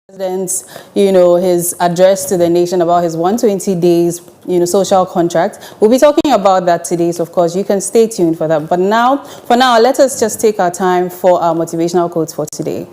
President's, his address to the nation about his 120 days, social contract. We'll be talking about that today, so of course you can stay tuned for that. But for now, let us just take our time for our motivational quotes for today.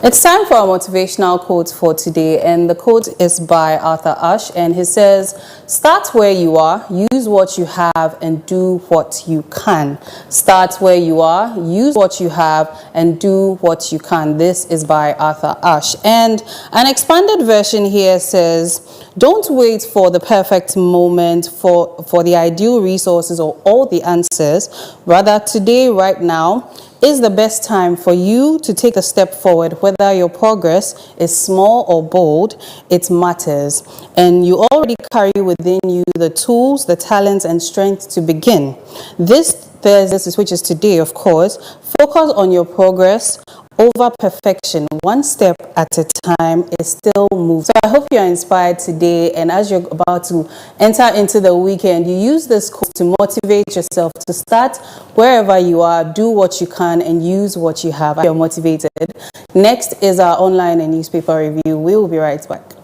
It's time for our motivational quote for today, and the quote is by Arthur Ashe, and he says, "Start where you are, use what you have, and do what you can." Start where you are, use what you have, and do what you can. This is by Arthur Ashe. And an expanded version here says, "Don't wait for the perfect moment, for the ideal resources or all the answers. Rather, today, right now, is the best time for you to take a step forward. Whether your progress is small or bold, it matters. And you already carry within you the tools, the talents, and strength to begin. This Thursday, which is today, of course, focus on your progress over perfection. One step at a time is still moving." So I hope you're inspired today, and as you're about to enter into the weekend, you use this quote to motivate yourself to start wherever you are, do what you can, and use what you have. You're motivated. Next is our online and newspaper review. We will be right back.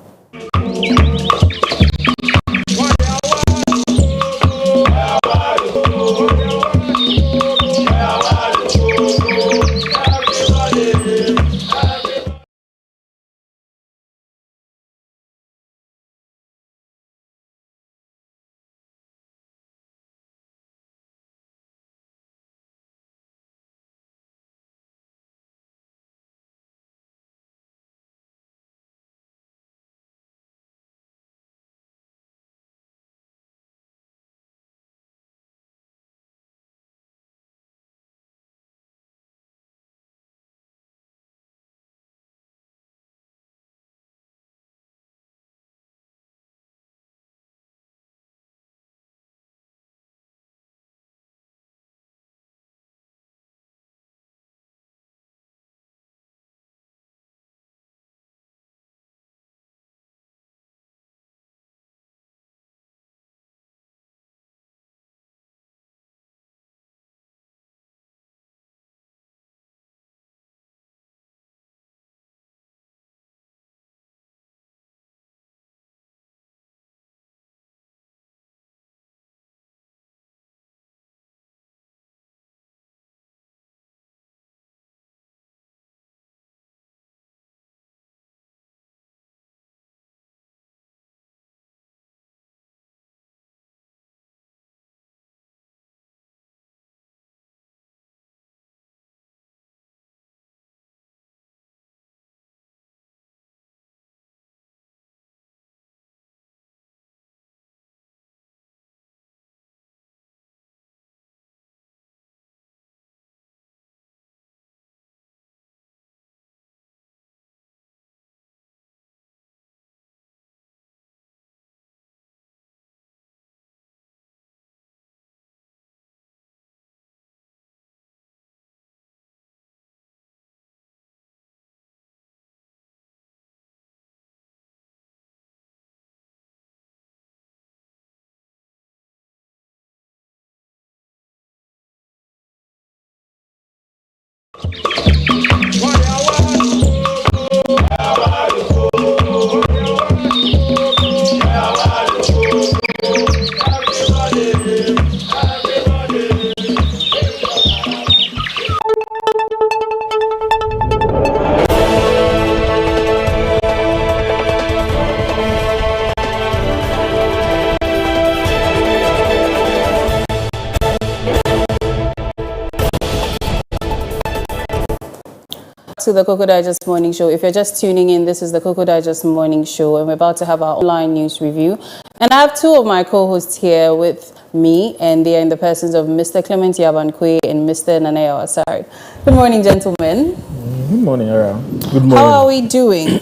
To the Koko Digest Morning Show. If you're just tuning in, this is the Koko Digest Morning Show, and we're about to have our online news review. And I have two of my co-hosts here with me, and they are in the persons of Mr. Clement Yabankwe and Mr. Nanaya Asari. Good morning, gentlemen. Good morning, Ara. Good morning. How are we doing?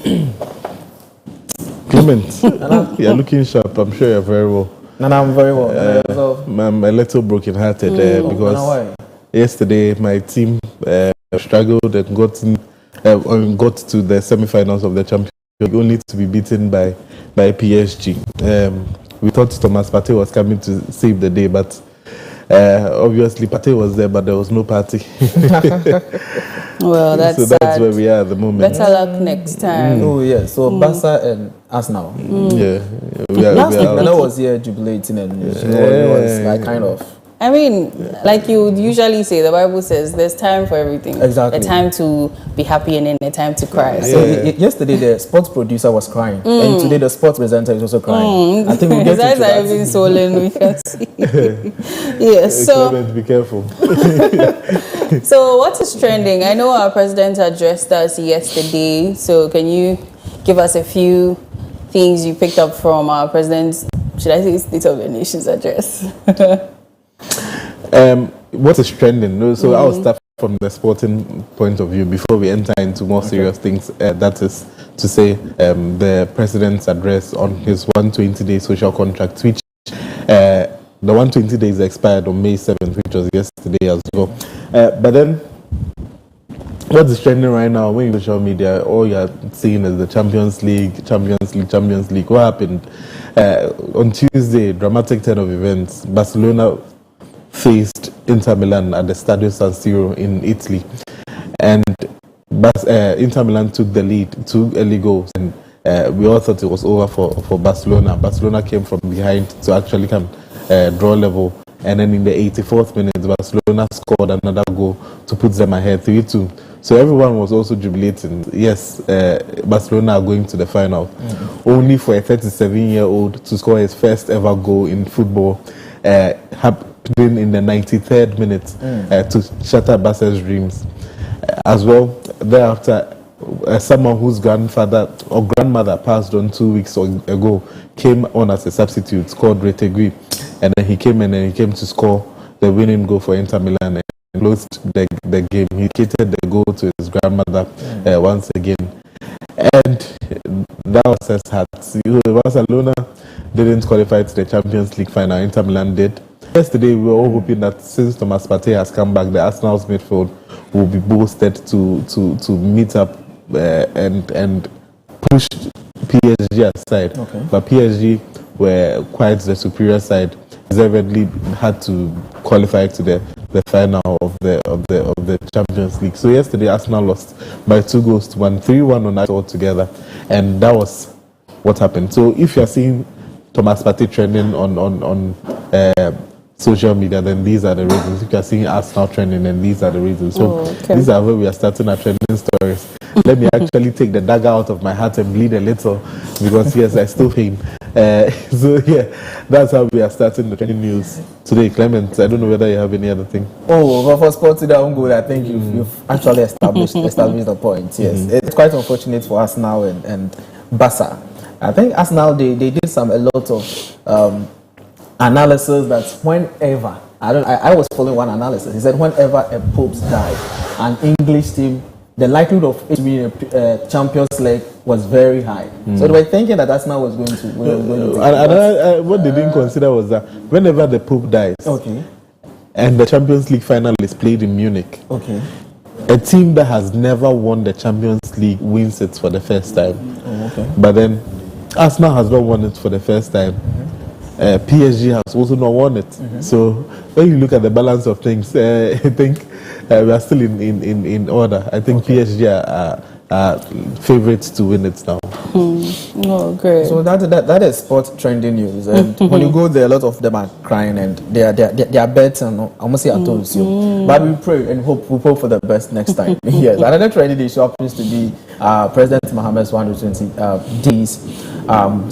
Clement, you're looking sharp. I'm sure you're very well. And I'm very well. I'm a little broken-hearted because yesterday my team struggled and got to the semi-finals of the Champions League, only to be beaten by PSG. We thought Thomas Partey was coming to save the day, but obviously Partey was there, but there was no party. Well, that's so that's where we are at the moment. Better luck next time. Oh yeah, so Barca and Arsenal. Yeah, last week Nana was here jubilating and it was like kind of. I mean, like you would usually say, the Bible says there's time for everything. Exactly. A time to be happy and then a time to cry. So yesterday the sports producer was crying, and today the sports presenter is also crying. I think we'll get into that. His eyes are even swollen, we can see. Yes, so Clement, be careful. So what is trending? I know our president addressed us yesterday, so can you give us a few things you picked up from our president's, should I say, State of the Nation's address? What is trending? So I'll start from the sporting point of view before we enter into more serious things. That is to say, the president's address on his 120-day social contract, which the 120 days expired on May 7th, which was yesterday as well. But then, what is trending right now? When you social media, all you're seeing is the Champions League. What happened on Tuesday? Dramatic turn of events. Barcelona faced Inter Milan at the Stadio San Siro in Italy, and Inter Milan took the lead, 2 early goals, and we all thought it was over for Barcelona. Barcelona came from behind to actually come draw level, and then in the 84th minute, Barcelona scored another goal to put them ahead 3-2. So everyone was also jubilating. Yes, Barcelona are going to the final, only for a 37-year-old to score his first ever goal in football. Happening in the 93rd minute to shatter Barca's dreams. As well, thereafter, someone whose grandfather or grandmother passed on 2 weeks ago came on as a substitute called Retegui, and then he came to score the winning goal for Inter Milan and closed the game. He dedicated the goal to his grandmother once again, and that was his heart. Barcelona didn't qualify to the Champions League final. Inter Milan did. Yesterday, we were all hoping that since Thomas Partey has come back, the Arsenal's midfield will be boosted to meet up and push PSG aside. Okay. But PSG were quite the superior side. Deservedly had to qualify to the final of the Champions League. So yesterday, Arsenal lost by 2-1, 3-1 on that altogether, and that was what happened. So if you're seeing Thomas Partey trending on social media, then these are the reasons. If you're seeing Arsenal trending, then these are the reasons. So these are where we are starting our trending stories. Let me actually take the dagger out of my heart and bleed a little, because yes, I still pain. So yeah, that's how we are starting the trending news today. Clement, I don't know whether you have any other thing. Oh, but for sports today, I'm good. I think you've actually established the point. Yes, it's quite unfortunate for Arsenal and Barca. I think Arsenal they did a lot of analysis that whenever I was following one analysis. He said whenever a Pope died, an English team, the likelihood of it being a Champions League was very high. So they were thinking that Arsenal was going to. What they didn't consider was that whenever the Pope dies, and the Champions League final is played in Munich, a team that has never won the Champions League wins it for the first time. But then Arsenal has not won it for the first time. PSG has also not won it. So when you look at the balance of things, I think we are still in order. I think PSG are favourites to win it now. Oh, great. So that is sports trending news. And when you go there, a lot of them are crying and they are bets and almost say I told you. But we pray and we hope for the best next time. Yes. Another trending issue happens to be President Mohammed's 120 days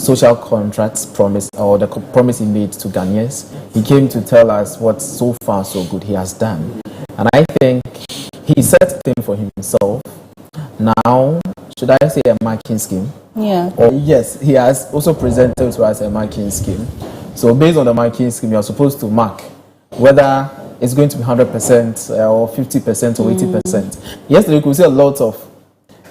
social contracts promise, or the promise he made to Ghanaians. He came to tell us what so far so good he has done. And I think he set a thing for himself. Now, should I say a marking scheme? Yeah. Or yes, he has also presented to us a marking scheme. So based on the marking scheme, you are supposed to mark whether it's going to be 100% or 50% or 80%. Yesterday, we could see a lot of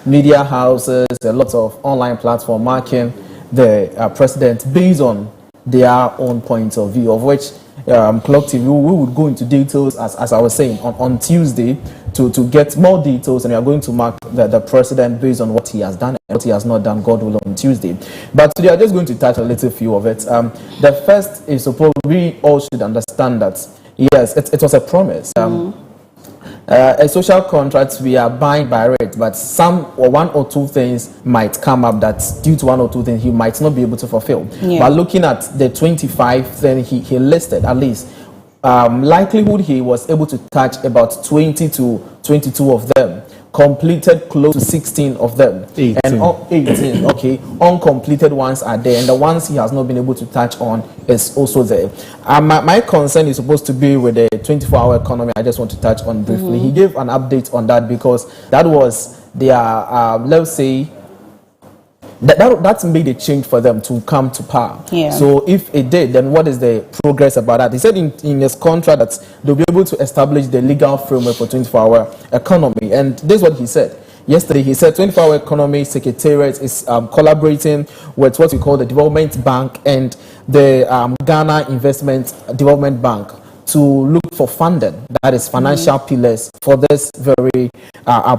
media houses, a lot of online platform marking the president based on their own point of view, of which Clock TV, we would go into details, as I was saying, on Tuesday to get more details, and we are going to mark the president based on what he has done and what he has not done, God will, on Tuesday. But today I'm just going to touch a little few of it. The first is supposed, we all should understand that, yes, it was a promise. A social contract, we are bound by it, but some or one or two things might come up that due to one or two things he might not be able to fulfill. Yeah. But looking at the 25 things he listed, at least likelihood he was able to touch about 20 to 22 of them, completed close to 16 of them, 18. and 18, okay, uncompleted ones are there, and the ones he has not been able to touch on is also there. My concern is supposed to be with the 24-hour economy. I just want to touch on briefly. He gave an update on that because that was their, let's say, that made a change for them to come to power. Yeah. So if it did, then what is the progress about that? He said in his contract that they'll be able to establish the legal framework for 24-hour economy. And this is what he said. Yesterday, he said 24-hour economy secretariat is collaborating with what we call the Development Bank and the Ghana Investment Development Bank to look for funding, that is financial pillars for this very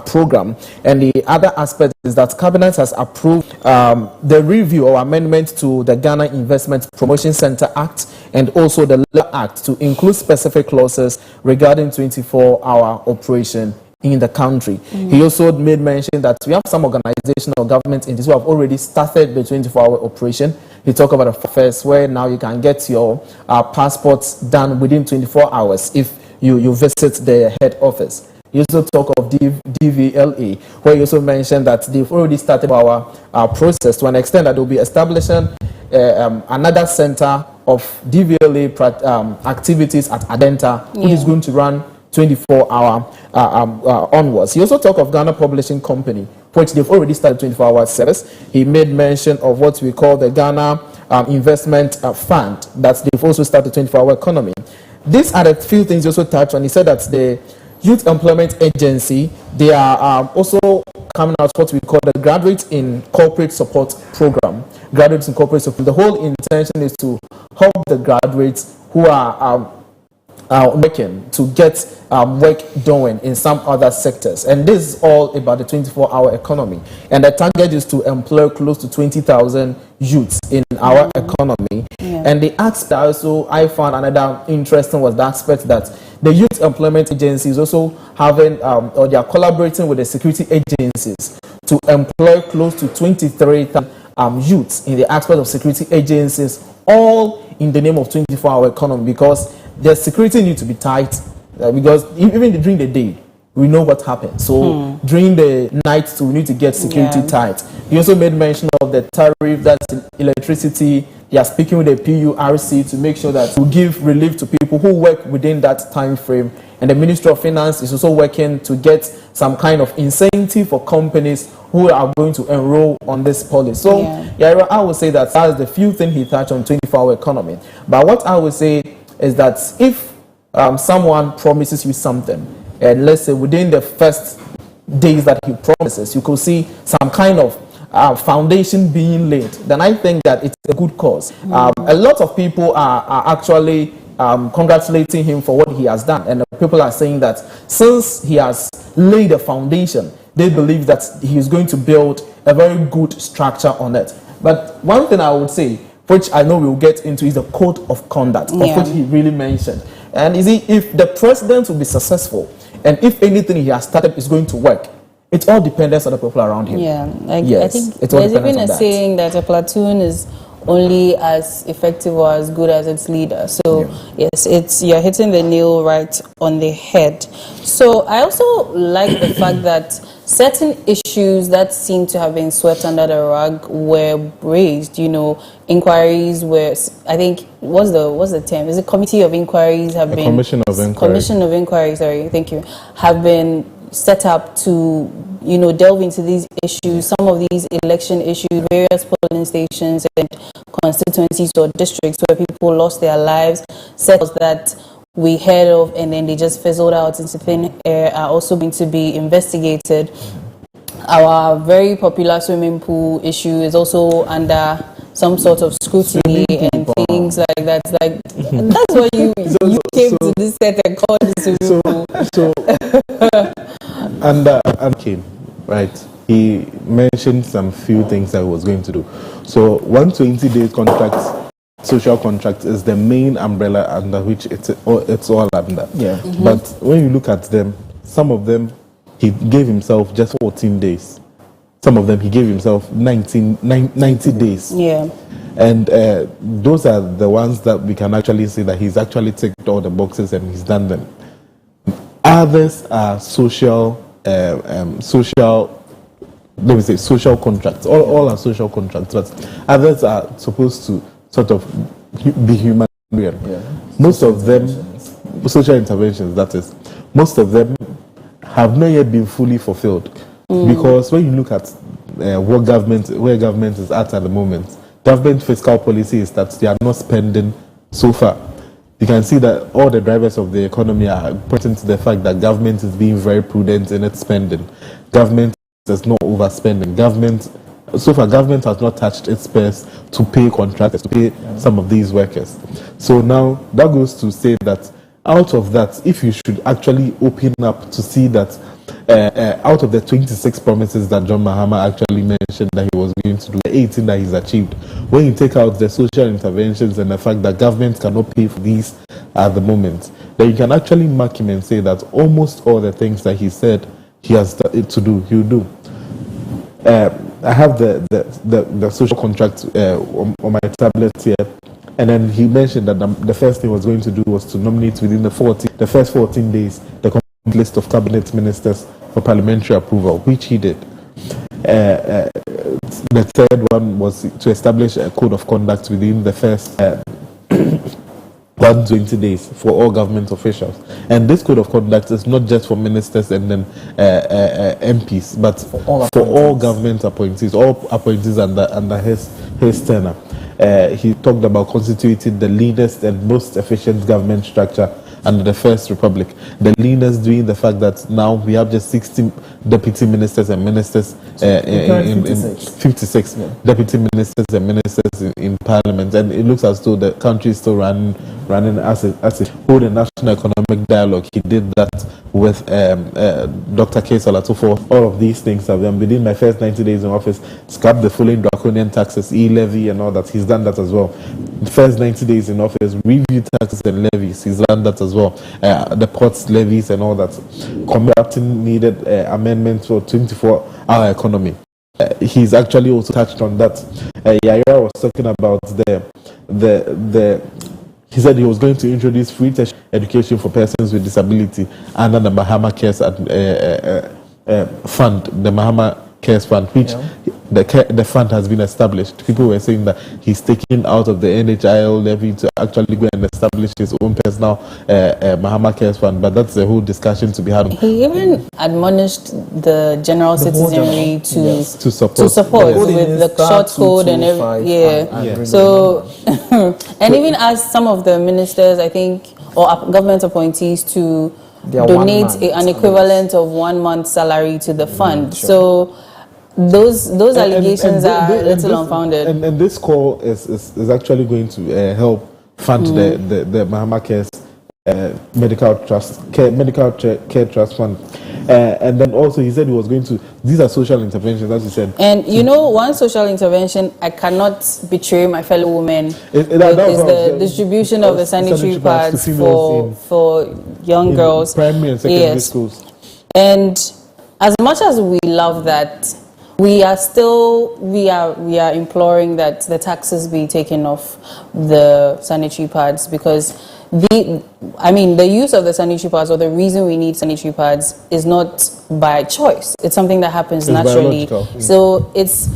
program. And the other aspect is that Cabinet has approved the review or amendment to the Ghana Investment Promotion Center Act and also the Law Act to include specific clauses regarding 24-hour operation in the country. He also made mention that we have some organizational or government entities who have already started the 24-hour operation. He talked about the first, where now you can get your passports done within 24 hours if you visit the head office. He also talked of DVLA, where he also mentioned that they've already started our process to an extent that they'll be establishing another center of DVLA activities at Adenta, which is going to run 24-hour onwards. He also talked of Ghana Publishing Company, which they've already started 24-hour service. He made mention of what we call the Ghana Investment Fund, that they've also started 24-hour economy. These are the few things he also touched on. He said that the Youth Employment Agency, they are also coming out what we call the Graduates in Corporate Support Program. Graduates in Corporate Support. The whole intention is to help the graduates who are working to get work done in some other sectors, and this is all about the 24-hour economy, and the target is to employ close to 20,000 youths in our economy. And the aspect also I found another interesting was the aspect that the Youth Employment Agency is also having or they are collaborating with the security agencies to employ close to 23,000 youths in the aspect of security agencies, all in the name of 24-hour economy, because the security needs to be tight, because even during the day, we know what happens. So during the night, too, we need to get security tight. He also made mention of the tariff, that's electricity. They are speaking with the PURC to make sure that we give relief to people who work within that time frame. And the Ministry of Finance is also working to get some kind of incentive for companies who are going to enroll on this policy. So I would say that that's the few things he touched on 24-hour economy. But what I would say is that if someone promises you something, and let's say within the first days that he promises, you could see some kind of foundation being laid, then I think that it's a good cause. A lot of people are actually congratulating him for what he has done, and people are saying that since he has laid a foundation, they believe that he is going to build a very good structure on it. But one thing I would say, which I know we'll get into, is the code of conduct, of which he really mentioned. And if the president will be successful, and if anything he has started is going to work, it all depends on the people around him. I think there's even a saying that a platoon is only as effective or as good as its leader. So yes, you're hitting the nail right on the head. So I also like the fact that certain issues that seem to have been swept under the rug were raised. You know, inquiries were, I think, what's the term? Is it committee of inquiries have been commission of inquiry. Commission of inquiry, sorry, thank you, have been set up to delve into these issues, some of these election issues, various polling stations and constituencies or districts where people lost their lives, settles that we heard of and then they just fizzled out into thin air, are also going to be investigated. Our very popular swimming pool issue is also under some sort of scrutiny and things like that. Like, that's what you came to this set and called the swimming pool. And came, right? He mentioned some few things that he was going to do. So 120-day contract, social contract is the main umbrella under which it's all under. Yeah. But when you look at them, some of them he gave himself just 14 days. Some of them he gave himself 90 days. Yeah. And those are the ones that we can actually say that he's actually ticked all the boxes and he's done them. Others are social contracts. All are social contracts, but others are supposed to sort of be humanitarian. Yeah. Most of them, social interventions, that is, most of them have not yet been fully fulfilled. Because when you look at where government is at the moment, government fiscal policy is that they are not spending so far. You can see that all the drivers of the economy are pointing to the fact that government is being very prudent in its spending. Government is not overspending. Government has not touched its purse to pay contractors, to pay some of these workers. So now that goes to say that out of that, if you should actually open up to see that out of the 26 promises that John Mahama actually mentioned that he was going to do, the 18 that he's achieved, when you take out the social interventions and the fact that government cannot pay for these at the moment, then you can actually mark him and say that almost all the things that he said he has to do, he'll do. I have the social contract on my tablet here. And then he mentioned that the first thing he was going to do was to nominate within the first 14 days the complete list of cabinet ministers for parliamentary approval, which he did. The third one was to establish a code of conduct within the first 120 days for all government officials. And this code of conduct is not just for ministers and then MPs, but for all government appointees, all appointees under his tenure. He talked about constituting the leanest and most efficient government structure under the First Republic. The leanest being the fact that now we have just 60 deputy ministers and ministers in 56 deputy ministers and ministers in Parliament, and it looks as though the country is still running as a whole. The National Economic Dialogue, he did that with Dr. K. Salato for all of these things. Within my first 90 days in office, scrap the following draconian taxes, e-levy and all that. He's done that as well. The first 90 days in office, review taxes and levies. He's done that as well. The ports levies and all that. Conducting needed amendments for 24-hour economy. He's actually also touched on that. Yaya was talking about he said he was going to introduce free education for persons with disability under the Mahama Cares Fund, the Mahama Cares Fund, which the fund has been established. People were saying that he's taking out of the NHIL levy to actually go and establish his own personal Mahama Cares Fund, but that's a whole discussion to be had. He even admonished the general citizenry to support with the short code and everything. So, and even asked some of the ministers, I think, or government appointees to donate an equivalent of 1 month's salary to the fund. Sure. So those allegations are a little unfounded. And this call is actually going to help fund the Mahama Cares medical care trust fund. And then also he said he was going to, these are social interventions, as you said. And one social intervention I cannot betray my fellow women is the distribution of the sanitary pads for young girls. Primary and secondary schools. And as much as we love that, we are imploring that the taxes be taken off the sanitary pads, because the use of the sanitary pads, or the reason we need sanitary pads, is not by choice. It's something that happens naturally. So it's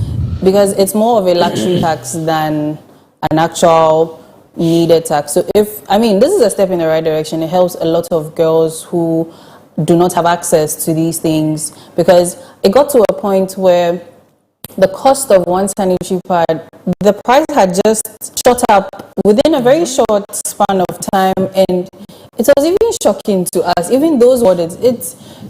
because it's more of a luxury tax than an actual needed tax. So this is a step in the right direction. It helps a lot of girls who do not have access to these things, because it got to a point where the cost of one sanitary pad, the price had just shot up within a very short span of time, and it was even shocking to us, even those orders.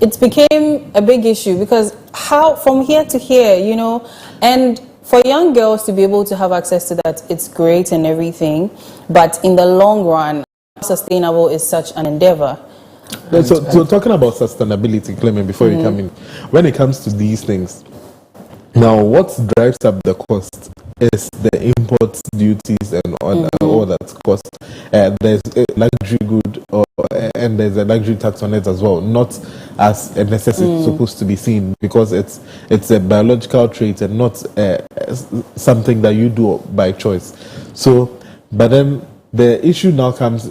It became a big issue, because how from here to here, you know, and for young girls to be able to have access to that, it's great and everything, but in the long run, how sustainable is such an endeavor? So talking about sustainability, Clement, before you come in, when it comes to these things, now what drives up the cost is the import duties and all that cost. There's a luxury good, and there's a luxury tax on it as well, not as a necessity supposed to be seen, because it's a biological trait and not something that you do by choice. So, but then the issue now comes.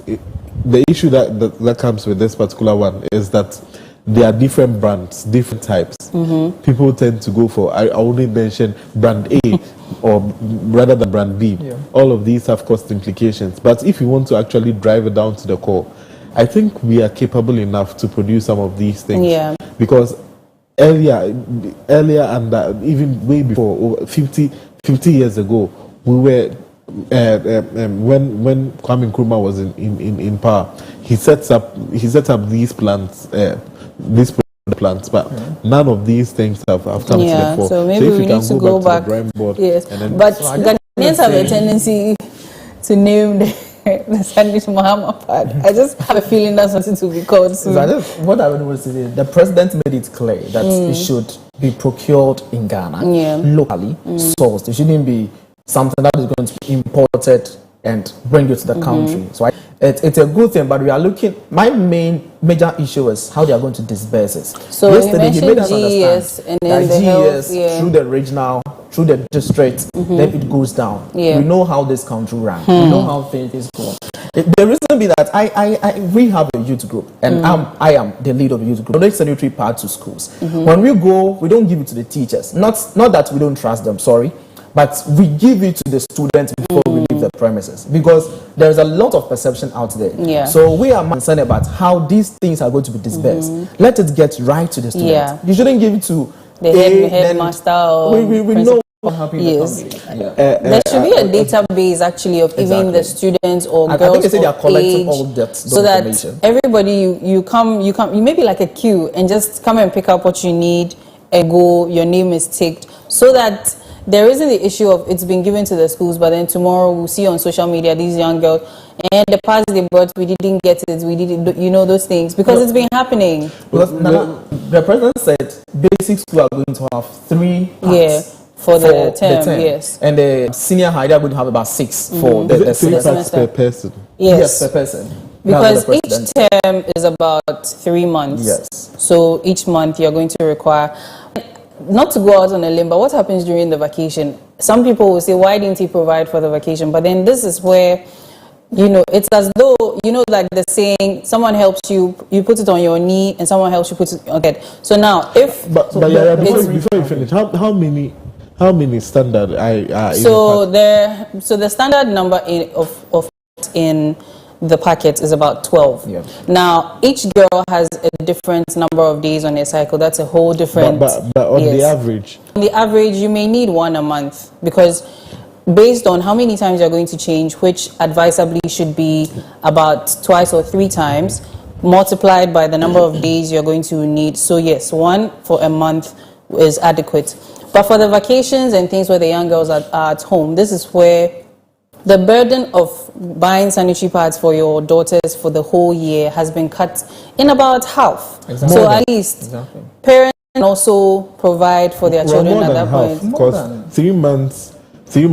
The issue that comes with this particular one is that there are different brands, different types. People tend to go for, I only mention brand A or rather than brand B. Yeah. All of these have cost implications. But if you want to actually drive it down to the core, I think we are capable enough to produce some of these things. Yeah. Because earlier and even way before, 50 years ago, we were when Kwame Nkrumah was in power, he set up these plants, but none of these things have come to the fore. So maybe we need to go back to the drawing board. Yes, but Ghanaians have a tendency to name the Sandwich Muhammad pad. I just have a feeling that's something to be called soon. What I would want to say, the president made it clear that it should be procured in Ghana, locally sourced. It shouldn't be something that is going to be imported and bring it to the country. So it's a good thing, but we are looking. My major issue is how they are going to disperse it. So yesterday he made us understand that GES through the regional, through the district, then it goes down. We know how this country runs. We know how things go. The reason be that we have a youth group, and I am the lead of a youth group. We donate sanitary pads to schools. When we go, we don't give it to the teachers. Not that we don't trust them. Sorry. But we give it to the students before we leave the premises, because there is a lot of perception out there. Yeah. So we are concerned about how these things are going to be dispersed. Let it get right to the students. Yeah. You shouldn't give it to the headmaster or we know what happened. Yes. There should be a database actually of even the students or girls. I think they say they are collecting age, all that so that everybody you come you may be like a queue and just come and pick up what you need and go. Your name is ticked, so that there isn't the issue of it's been given to the schools, but then tomorrow we'll see on social media these young girls and the pass they brought, we didn't get it, we didn't, you know, those things, because it's been happening. Because the president said basic school are going to have 3 pass. Yeah, for the term, yes. And the senior high, they are going to have about 6 for the 3 packs per person. Yes, per person. Because each term is about 3 months. Yes. So each month you're going to require. Not to go out on a limb, but what happens during the vacation? Some people will say, why didn't he provide for the vacation? But then this is where, you know, it's as though, you know, like the saying, someone helps you, you put it on your knee, and someone helps you put it on your head. So now, if... Before you finish, how many standard are so the standard number in the packet is about 12. Yeah. Now, each girl has a different number of days on their cycle. That's a whole different... But on the average? On the average, you may need 1 a month, because based on how many times you're going to change, which advisably should be about 2 or 3 times, multiplied by the number of days you're going to need. So yes, 1 for a month is adequate. But for the vacations and things where the young girls are at home, this is where the burden of buying sanitary pads for your daughters for the whole year has been cut in about half. Exactly. So at least parents can also provide for their children at that point. Because 3 months for and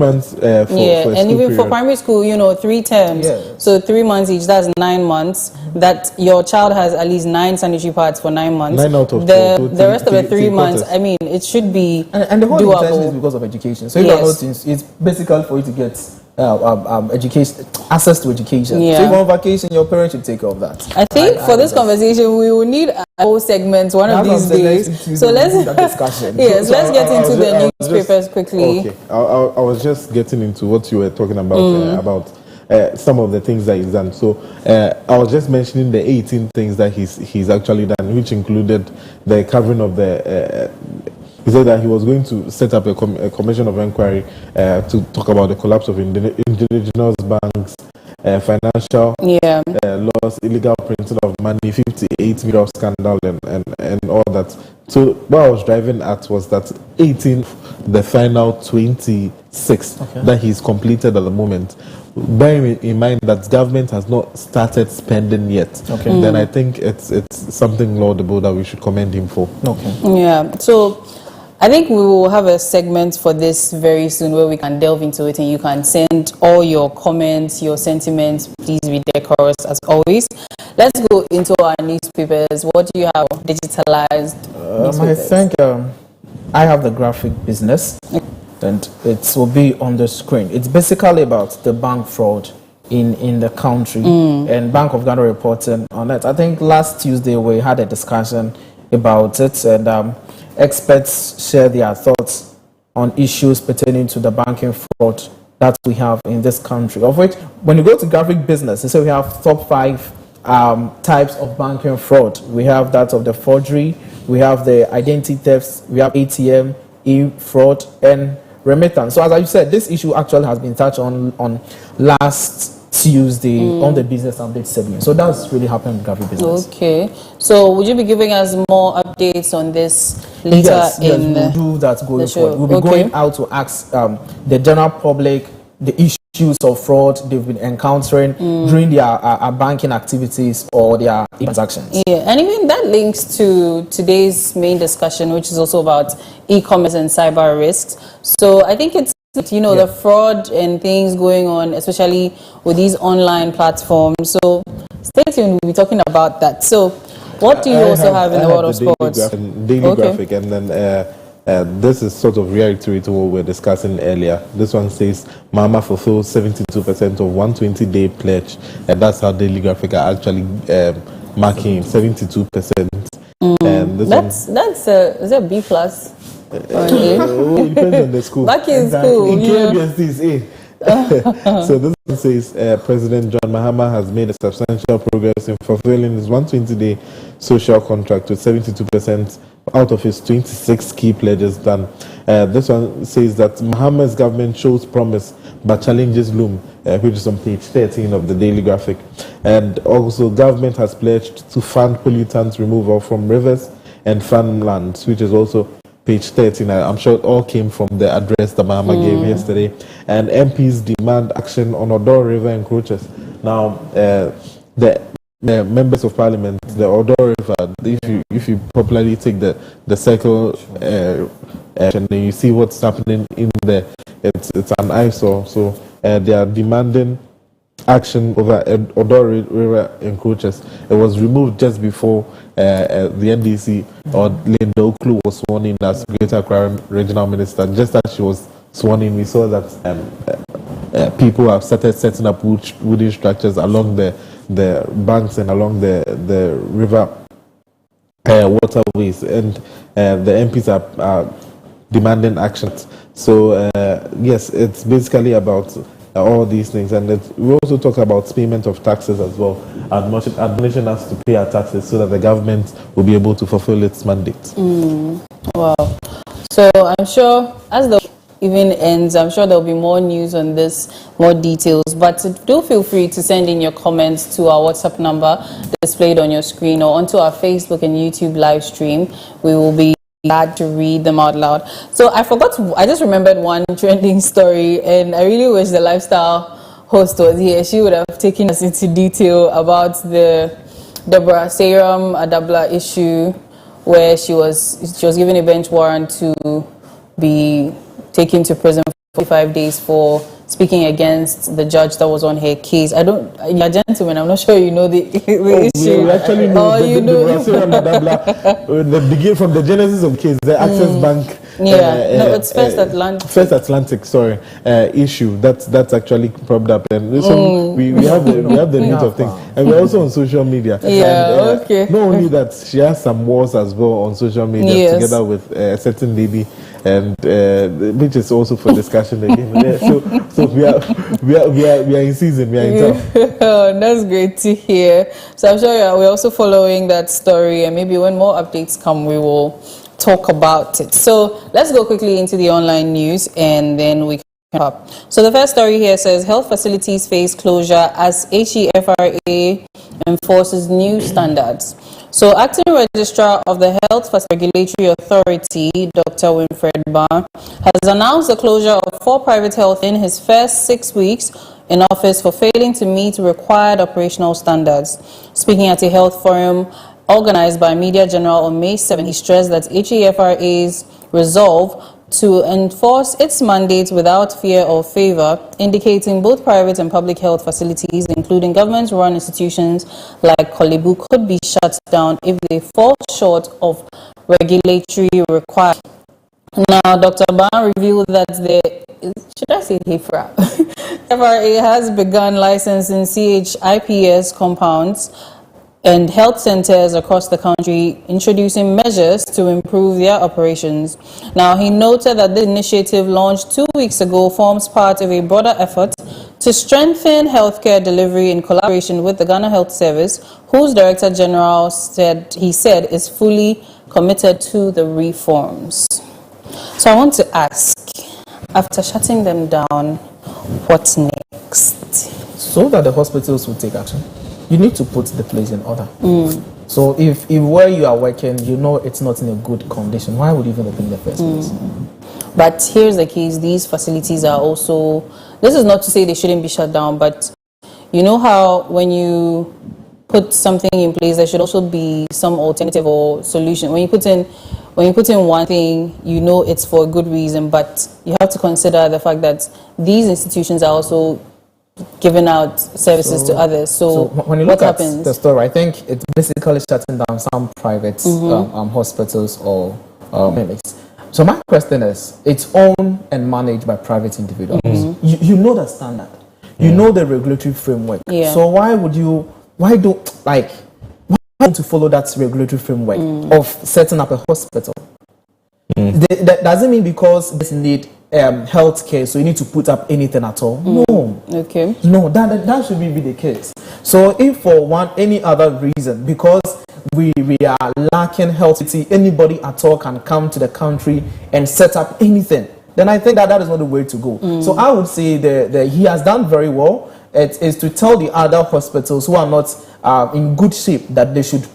even period. For primary school, you know, 3 terms. Yeah. So 3 months each, that's 9 months. That your child has at least 9 sanitary pads for 9 months. 9 out of the rest of the 3 months, I mean, it should be and the whole doable. intention is because of education. So if you notice, it's basically for you to get education, access to education. Yeah. So if you're on vacation, your parents should take care of that. I think for this conversation, we will need a whole segment one of these days. So let's let's get into the newspapers quickly. Okay, I was just getting into what you were talking about some of the things that he's done. So I was just mentioning the 18 things that he's actually done, which included the covering of the. He said that he was going to set up a commission of inquiry to talk about the collapse of indigenous banks, financial laws, illegal printing of money, 58 million scandal, and all that. So what I was driving at was that 18, the final 26 that he's completed at the moment. Bearing in mind that government has not started spending yet, then I think it's something laudable that we should commend him for. Yeah. So I think we will have a segment for this very soon where we can delve into it and you can send all your comments, your sentiments. Please be decorous as always. Let's go into our newspapers. What do you have digitalized? I think I have the graphic business and it will be on the screen. It's basically about the bank fraud in the country and Bank of Ghana reporting on it. I think last Tuesday we had a discussion about it and experts share their thoughts on issues pertaining to the banking fraud that we have in this country. Of which, when you go to graphic business, they say we have top 5 types of banking fraud. We have that of the forgery, we have the identity thefts, we have ATM, e-fraud, and remittance. So as I said, this issue actually has been touched on last Tuesday on the business update segment. So that's really happened in graphic business. Okay. So would you be giving us more updates on this later? Yes, we'll do that going forward. We'll be going out to ask the general public the issues of fraud they've been encountering during their banking activities or their transactions. Yeah, and even that links to today's main discussion, which is also about e-commerce and cyber risks. So I think it's the fraud and things going on, especially with these online platforms. So stay tuned, we'll be talking about that. So what do you also have in the world of sports? Daily graphic, and then this is sort of reiterating what we were discussing earlier. This one says Mama fulfills 72% of 120-day pledge, and that's how Daily Graphic are actually marking 72%. And this is it B plus? It depends on the school. Back in school, in KBS is A. So this one says President John Mahama has made a substantial progress in fulfilling his 120-day social contract with 72% out of his 26 key pledges done. This one says that Mahama's government shows promise but challenges loom, which is on page 13 of the Daily Graphic. And also government has pledged to fund pollutant removal from rivers and farmlands, which is also page 13. I'm sure it all came from the address that Mahama gave yesterday. And MPs demand action on Odo River encroaches. Now, the members of parliament, the Odo River, if you popularly take the circle and you see what's happening in there, it's an eyesore. So they are demanding action over Odo River encroaches. It was removed just before the NDC or Linda Oklu was sworn in as Greater Accra Regional Minister. Just as she was sworn in, we saw that people have started setting up wooden structures along the banks and along the river waterways, and the MPs are demanding actions. So yes, it's basically about all these things, and we also talk about payment of taxes as well. Admonition us to pay our taxes so that the government will be able to fulfill its mandate. Wow. So I'm sure as the evening ends, I'm sure there'll be more news on this, more details. But do feel free to send in your comments to our WhatsApp number displayed on your screen or onto our Facebook and YouTube live stream. We will be glad to read them out loud. So I just remembered one trending story, and I really wish the lifestyle host was here. She would have taken us into detail about the Deborah Serum Adabla issue, where she was given a bench warrant to be taken to prison for 45 days for speaking against the judge that was on her case. You're gentlemen, I'm not sure you know the issue. We actually know from the genesis of the case, the Access Bank it's First Atlantic. First Atlantic, sorry, issue that's actually propped up, and so we have the news of things, and we're also on social media. Yeah, okay. Not only that, she has some wars as well on social media together with a certain lady, and which is also for discussion again. Yeah, so we are in season. We are in town. Oh, that's great to hear. So I'm sure we're also following that story, and maybe when more updates come, we will talk about it. So let's go quickly into the online news, and then we can up. So the first story here says health facilities face closure as HEFRA enforces new standards. So acting registrar of the Health Regulatory Authority, Dr. Winfred Barr, has announced the closure of 4 private health in his first 6 weeks in office for failing to meet required operational standards. Speaking at a health forum organized by Media General on May 7, he stressed that HEFRA's resolve to enforce its mandates without fear or favor, indicating both private and public health facilities, including government-run institutions like Kolebu, could be shut down if they fall short of regulatory requirements. Now, Dr. Ban revealed that FRA has begun licensing CHIPS compounds and health centers across the country, introducing measures to improve their operations. Now, he noted that the initiative launched 2 weeks ago forms part of a broader effort to strengthen healthcare delivery in collaboration with the Ghana Health Service, whose Director General said is fully committed to the reforms. So I want to ask, after shutting them down, what next? So that the hospitals will take action, you need to put the place in order. So if where you are working, you know it's not in a good condition, why would you even open in the first place? But here's the case, these facilities are also, this is not to say they shouldn't be shut down, but you know how when you put something in place, there should also be some alternative or solution. When you put in one thing, you know it's for a good reason, but you have to consider the fact that these institutions are also giving out services to others. So when you look at the story, I think it's basically shutting down some private hospitals or clinics. So my question is, it's owned and managed by private individuals. You know the standard, you know the regulatory framework. So why to follow that regulatory framework of setting up a hospital? That doesn't mean because they need healthcare, so you need to put up anything at all. No. Okay. No, that should be the case. So if for any other reason, because we are lacking health, anybody at all can come to the country and set up anything, then I think that is not the way to go. So I would say that he has done very well. It is to tell the other hospitals who are not in good shape that they should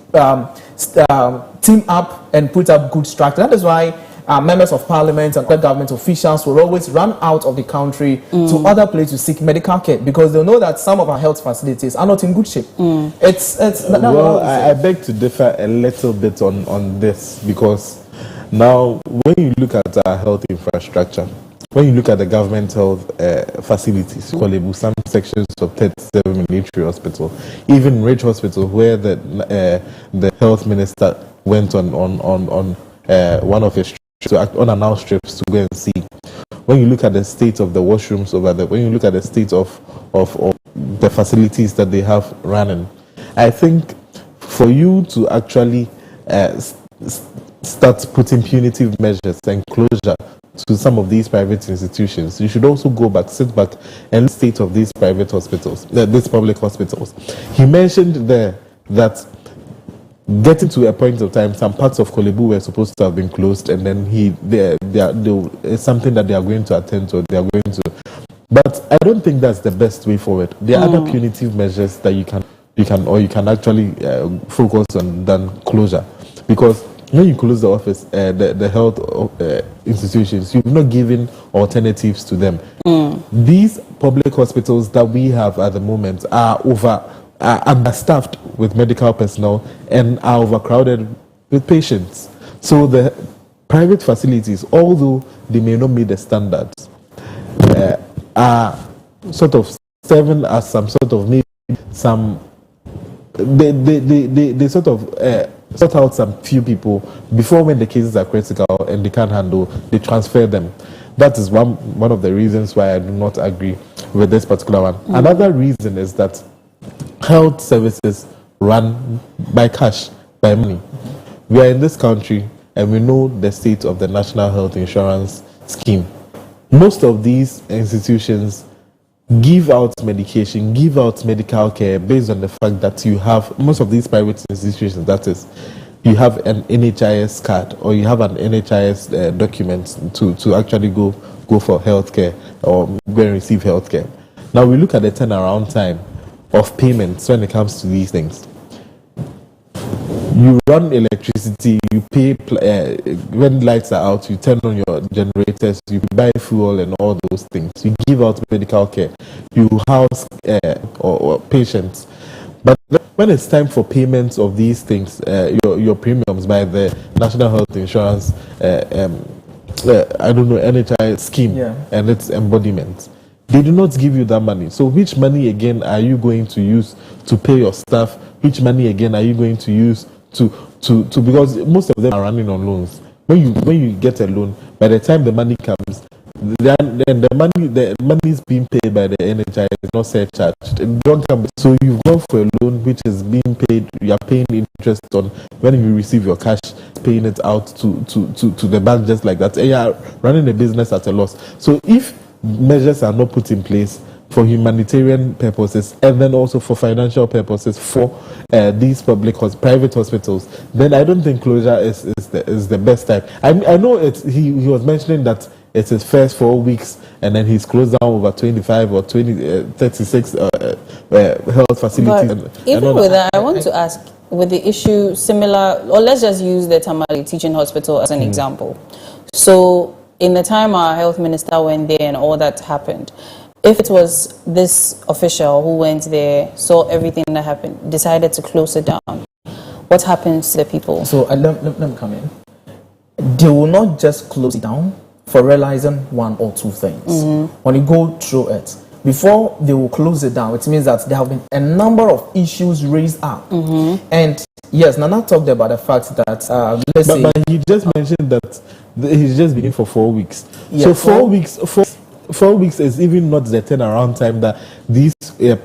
team up and put up good structure. That is why members of parliament and other government officials will always run out of the country to other places to seek medical care, because they know that some of our health facilities are not in good shape. I beg to differ a little bit on this, because now when you look at our health infrastructure, when you look at the government health facilities, some sections of 37 military hospital, even Rich Hospital, where the health minister went on one of his unannounced trips to go and see. When you look at the state of the washrooms over there, when you look at the state of the facilities that they have running, I think for you to actually start putting punitive measures and closure to some of these private institutions, you should also sit back and look at the state of these private hospitals, these public hospitals. He mentioned there that getting to a point of time, some parts of Kolebu were supposed to have been closed, and then it's something that they are going to attend to. They are going to, but I don't think that's the best way forward. There are other punitive measures that you can actually focus on than closure, because when you close the office, the health institutions, you've not given alternatives to them. These public hospitals that we have at the moment are understaffed with medical personnel and are overcrowded with patients. So the private facilities, although they may not meet the standards, are sort of serving as some sort of maybe some. They sort of sort out some few people before when the cases are critical and they can't handle, they transfer them. That is one of the reasons why I do not agree with this particular one. Another reason is that health services run by cash, by money. We are in this country and we know the state of the National Health Insurance Scheme. Most of these institutions give out medication, give out medical care based on the fact that you have, most of these private institutions, that is, you have an NHIS card or you have an NHIS document to actually go for healthcare or go and receive healthcare. Now we look at the turnaround time of payments when it comes to these things. You run electricity, you pay, when lights are out, you turn on your generators, you buy fuel and all those things. You give out medical care, you house or patients. But when it's time for payments of these things, your premiums by the National Health Insurance, NHI scheme and its embodiment, they do not give you that money. So which money again are you going to use to pay your staff? Which money again are you going to use to because most of them are running on loans. When you get a loan, by the time the money comes, then the money is being paid by the NHI, is not surcharged. It don't come. So you've gone for a loan which is being paid. You are paying interest on when you receive your cash, paying it out to the bank just like that. And you are running a business at a loss. So if measures are not put in place for humanitarian purposes and then also for financial purposes for these private hospitals, then I don't think closure is the best time. I know he was mentioning that it's his first 4 weeks and then he's closed down over 25 or 36 health facilities. But even with that, I want to ask, with the issue similar, or let's just use the Tamale Teaching Hospital as an example. So in the time our health minister went there and all that happened, if it was this official who went there, saw everything that happened, decided to close it down, what happens to the people? So let me come in. They will not just close it down for realizing one or two things. When you go through it, before they will close it down, it means that there have been a number of issues raised up. And yes, Nana talked about the fact that but he just mentioned that he's just been in for 4 weeks. Yeah, so 4 weeks. 4 weeks is even not the turnaround time that these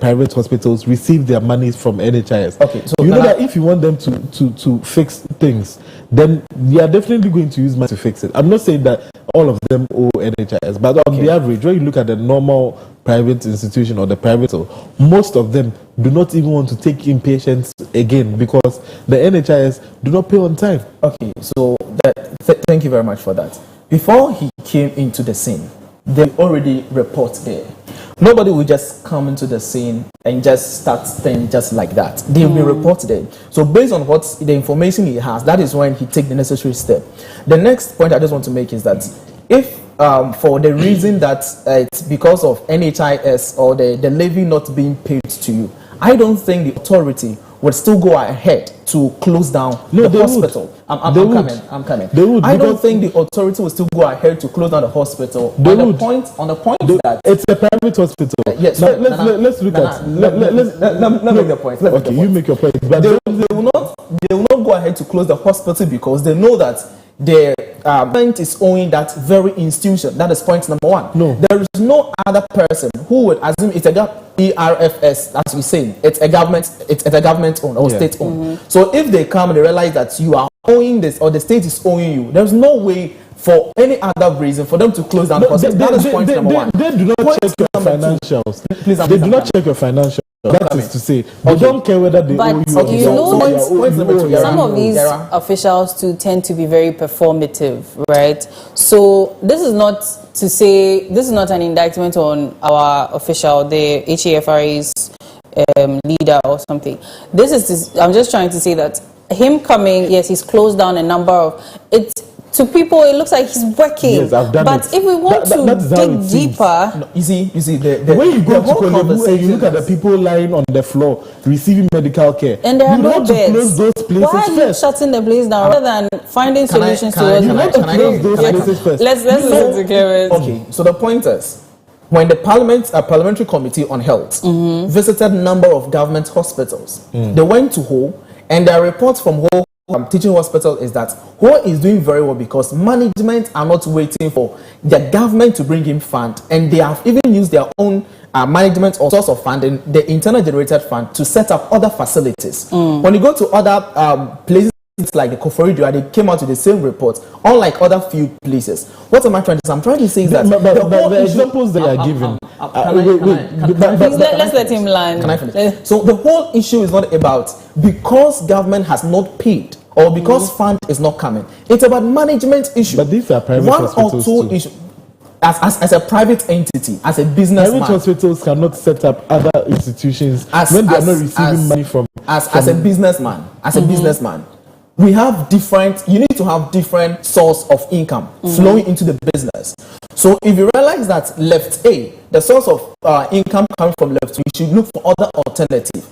private hospitals receive their monies from NHIS. Okay, so you know that if you want them to fix things, then they are definitely going to use money to fix it. I'm not saying that all of them owe NHIS, but on the average, when you look at the normal private institution or the private, most of them do not even want to take in patients again because the NHIS do not pay on time. Okay, so thank you very much for that. Before he came into the scene, they already report there. Nobody will just come into the scene and just start things just like that. They will be reported. So based on what the information he has, that is when he takes the necessary step. The next point I just want to make is that if for the reason that it's because of NHIS or the levy not being paid to you, I don't think the authority would still go ahead to close down the hospital. I'm coming. They would, I don't think the authority will still go ahead to close down the hospital. On the point that it's a private hospital. Yes. Now, let's look at. Let me make the point. Okay, you make your point. But they will not go ahead to close the hospital because they know that the government is owing that very institution. That is point number one. No, there is no other person who would assume it's a ERFS, as we say, it's a government owned or state owned. So if they come and they realize that you are owing this or the state is owing you, there's no way for any other reason for them to close down the hospital. That is point number one. They do not check your financials. They do not check your financials. That is to say, they don't care whether they owe you. But you know, some of these officials too tend to be very performative, right? So this is not to say, this is not an indictment on our official, the HAFRA's leader or something. I'm just trying to say that him coming, yes, he's closed down a number of it. To people, it looks like he's working. Yes, I've done but it. If we want to dig deeper, no, you see, when you go to Kolebu and you look at the people lying on the floor receiving medical care, and there are no beds. Close those places why are you first. shutting the place down rather than finding solutions towards you want to close those places first? Let's listen to Kevin. Okay, so the point is, when the parliamentary committee on health visited a number of government hospitals, they went to Ho, and their reports from Ho teaching hospital is that Ho is doing very well because management are not waiting for the government to bring in fund, and they have even used their own management or source of funding, the internal generated fund, to set up other facilities. When you go to other places like the Koforido, they came out with the same report, unlike other few places. What am I trying to say? I'm trying to say is that the examples they are given. Let's let him land. Can I finish? So the whole issue is not about because government has not paid or because fund is not coming. It's about management issue. But these are private hospitals or two too. issues. As a private entity, as a businessman. Private hospitals cannot set up other institutions when they are not receiving money from. As a businessman, businessman, we have you need to have different source of income flowing into the business. So if you realize that left A, the source of income coming from left, we should look for other alternatives.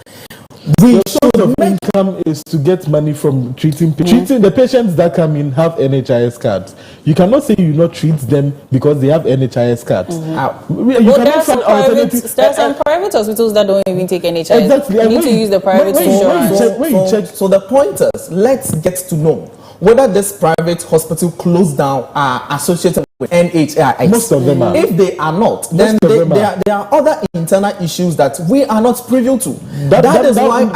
The source of income is to get money from treating the patients that come in have NHIS cards. You cannot say you not treat them because they have NHIS cards. There are some private hospitals that don't even take NHIS. Exactly. You need to use the private insurance. So the point is, let's get to know whether this private hospital closed down are associated with NHIS. Most of them are. If they are not, then there are other internal issues that we are not privy to. That is why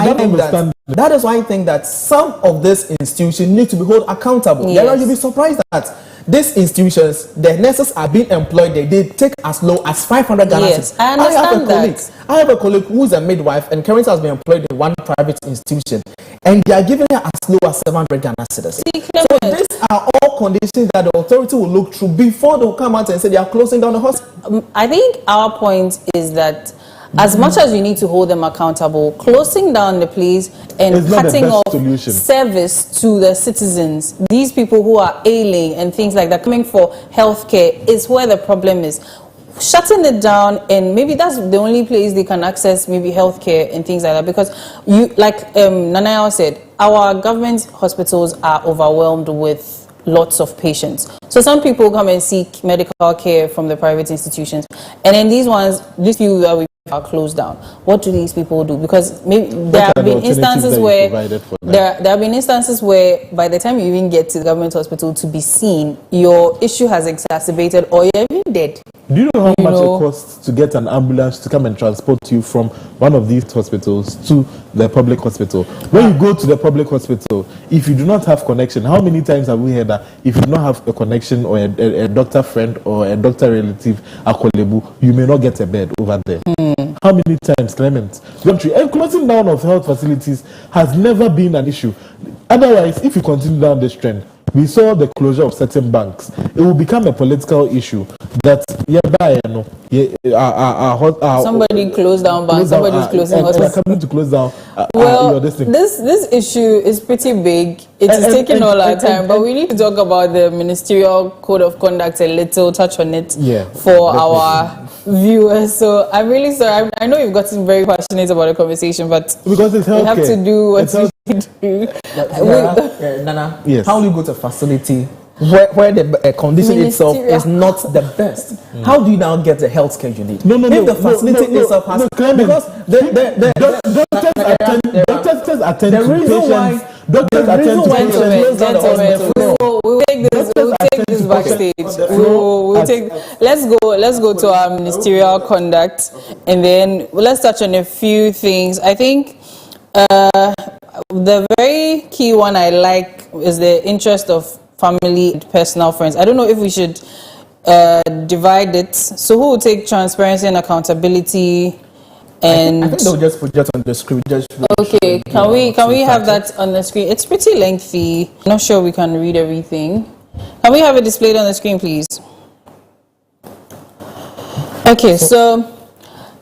I think that some of these institutions need to be held accountable. Yes. You'll be surprised that these institutions, the nurses are being employed, they take as low as 500 Ghana Yes, cedis. I understand that. I have a colleague who is a midwife and currently has been employed in one private institution, and they are giving her as low as 700 Ghana cedis. So these are all conditions that the authority will look through before they will come out and say they are closing down the hospital. I think our point is that as much as you need to hold them accountable, closing down the place and cutting off service to the citizens, these people who are ailing and things like that, coming for healthcare, is where the problem is. Shutting it down, and maybe that's the only place they can access maybe healthcare and things like that, because you, like Nanaya said, our government hospitals are overwhelmed with lots of patients. So some people come and seek medical care from the private institutions, and then these few that we are closed down. What do these people do? Because maybe there have been instances where there have been instances where by the time you even get to the government hospital to be seen, your issue has exacerbated or you're even dead. Do you know how much it costs to get an ambulance to come and transport you from one of these hospitals to the public hospital? When you go to the public hospital, if you do not have connection, how many times have we heard that if you do not have a connection or a doctor friend or a doctor relative at Kolebu, you may not get a bed over there? How many times, Clement? And closing down of health facilities has never been an issue. Otherwise, if you continue down this trend, we saw the closure of certain banks. It will become a political issue that somebody closed down banks, somebody's closing hospitals. Coming to close down. This issue is pretty big. It is taking all our time, but we need to talk about the ministerial code of conduct a little, touch on it for our viewers. So I'm really sorry. I know you've gotten very passionate about the conversation, but because it's healthcare, we have to do what we do. Nana, how do you go to a facility where the condition itself is not the best? How do you now get the health care you need? If the facility itself has, because doctors attend to patients. We'll take this backstage. Let's go to our ministerial conduct, and then let's touch on a few things. I think the very key one I like is the interest of family and personal friends. I don't know if we should divide it. So who will take transparency and accountability? And I think they'll just put that on the screen. Okay, can we have that on the screen? It's pretty lengthy. I'm not sure we can read everything. Can we have it displayed on the screen, please? Okay, so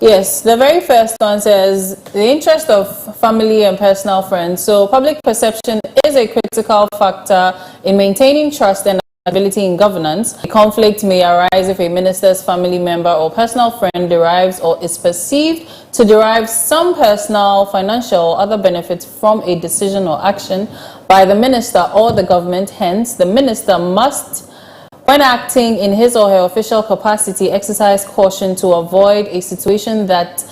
yes, the very first one says the interest of family and personal friends. So public perception is a critical factor in maintaining trust and ability in governance. A conflict may arise if a minister's family member or personal friend derives or is perceived to derive some personal, financial, or other benefits from a decision or action by the minister or the government. Hence, the minister must, when acting in his or her official capacity, exercise caution to avoid a situation that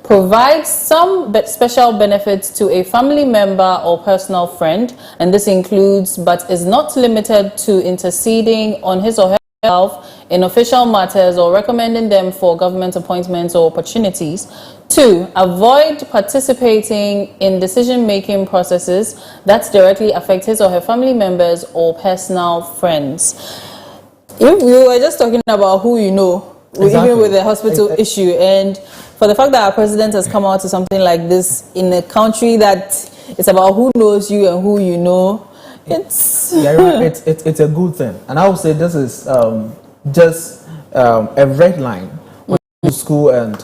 provides some special benefits to a family member or personal friend, and this includes but is not limited to interceding on his or her behalf in official matters or recommending them for government appointments or opportunities. 2, avoid participating in decision-making processes that directly affect his or her family members or personal friends. If we were just talking about who you know, Exactly. even with the hospital issue, and for the fact that our president has come out to something like this in a country that it's about who knows you and who you know, it's it's a good thing. And I would say this is just a red line. To school, and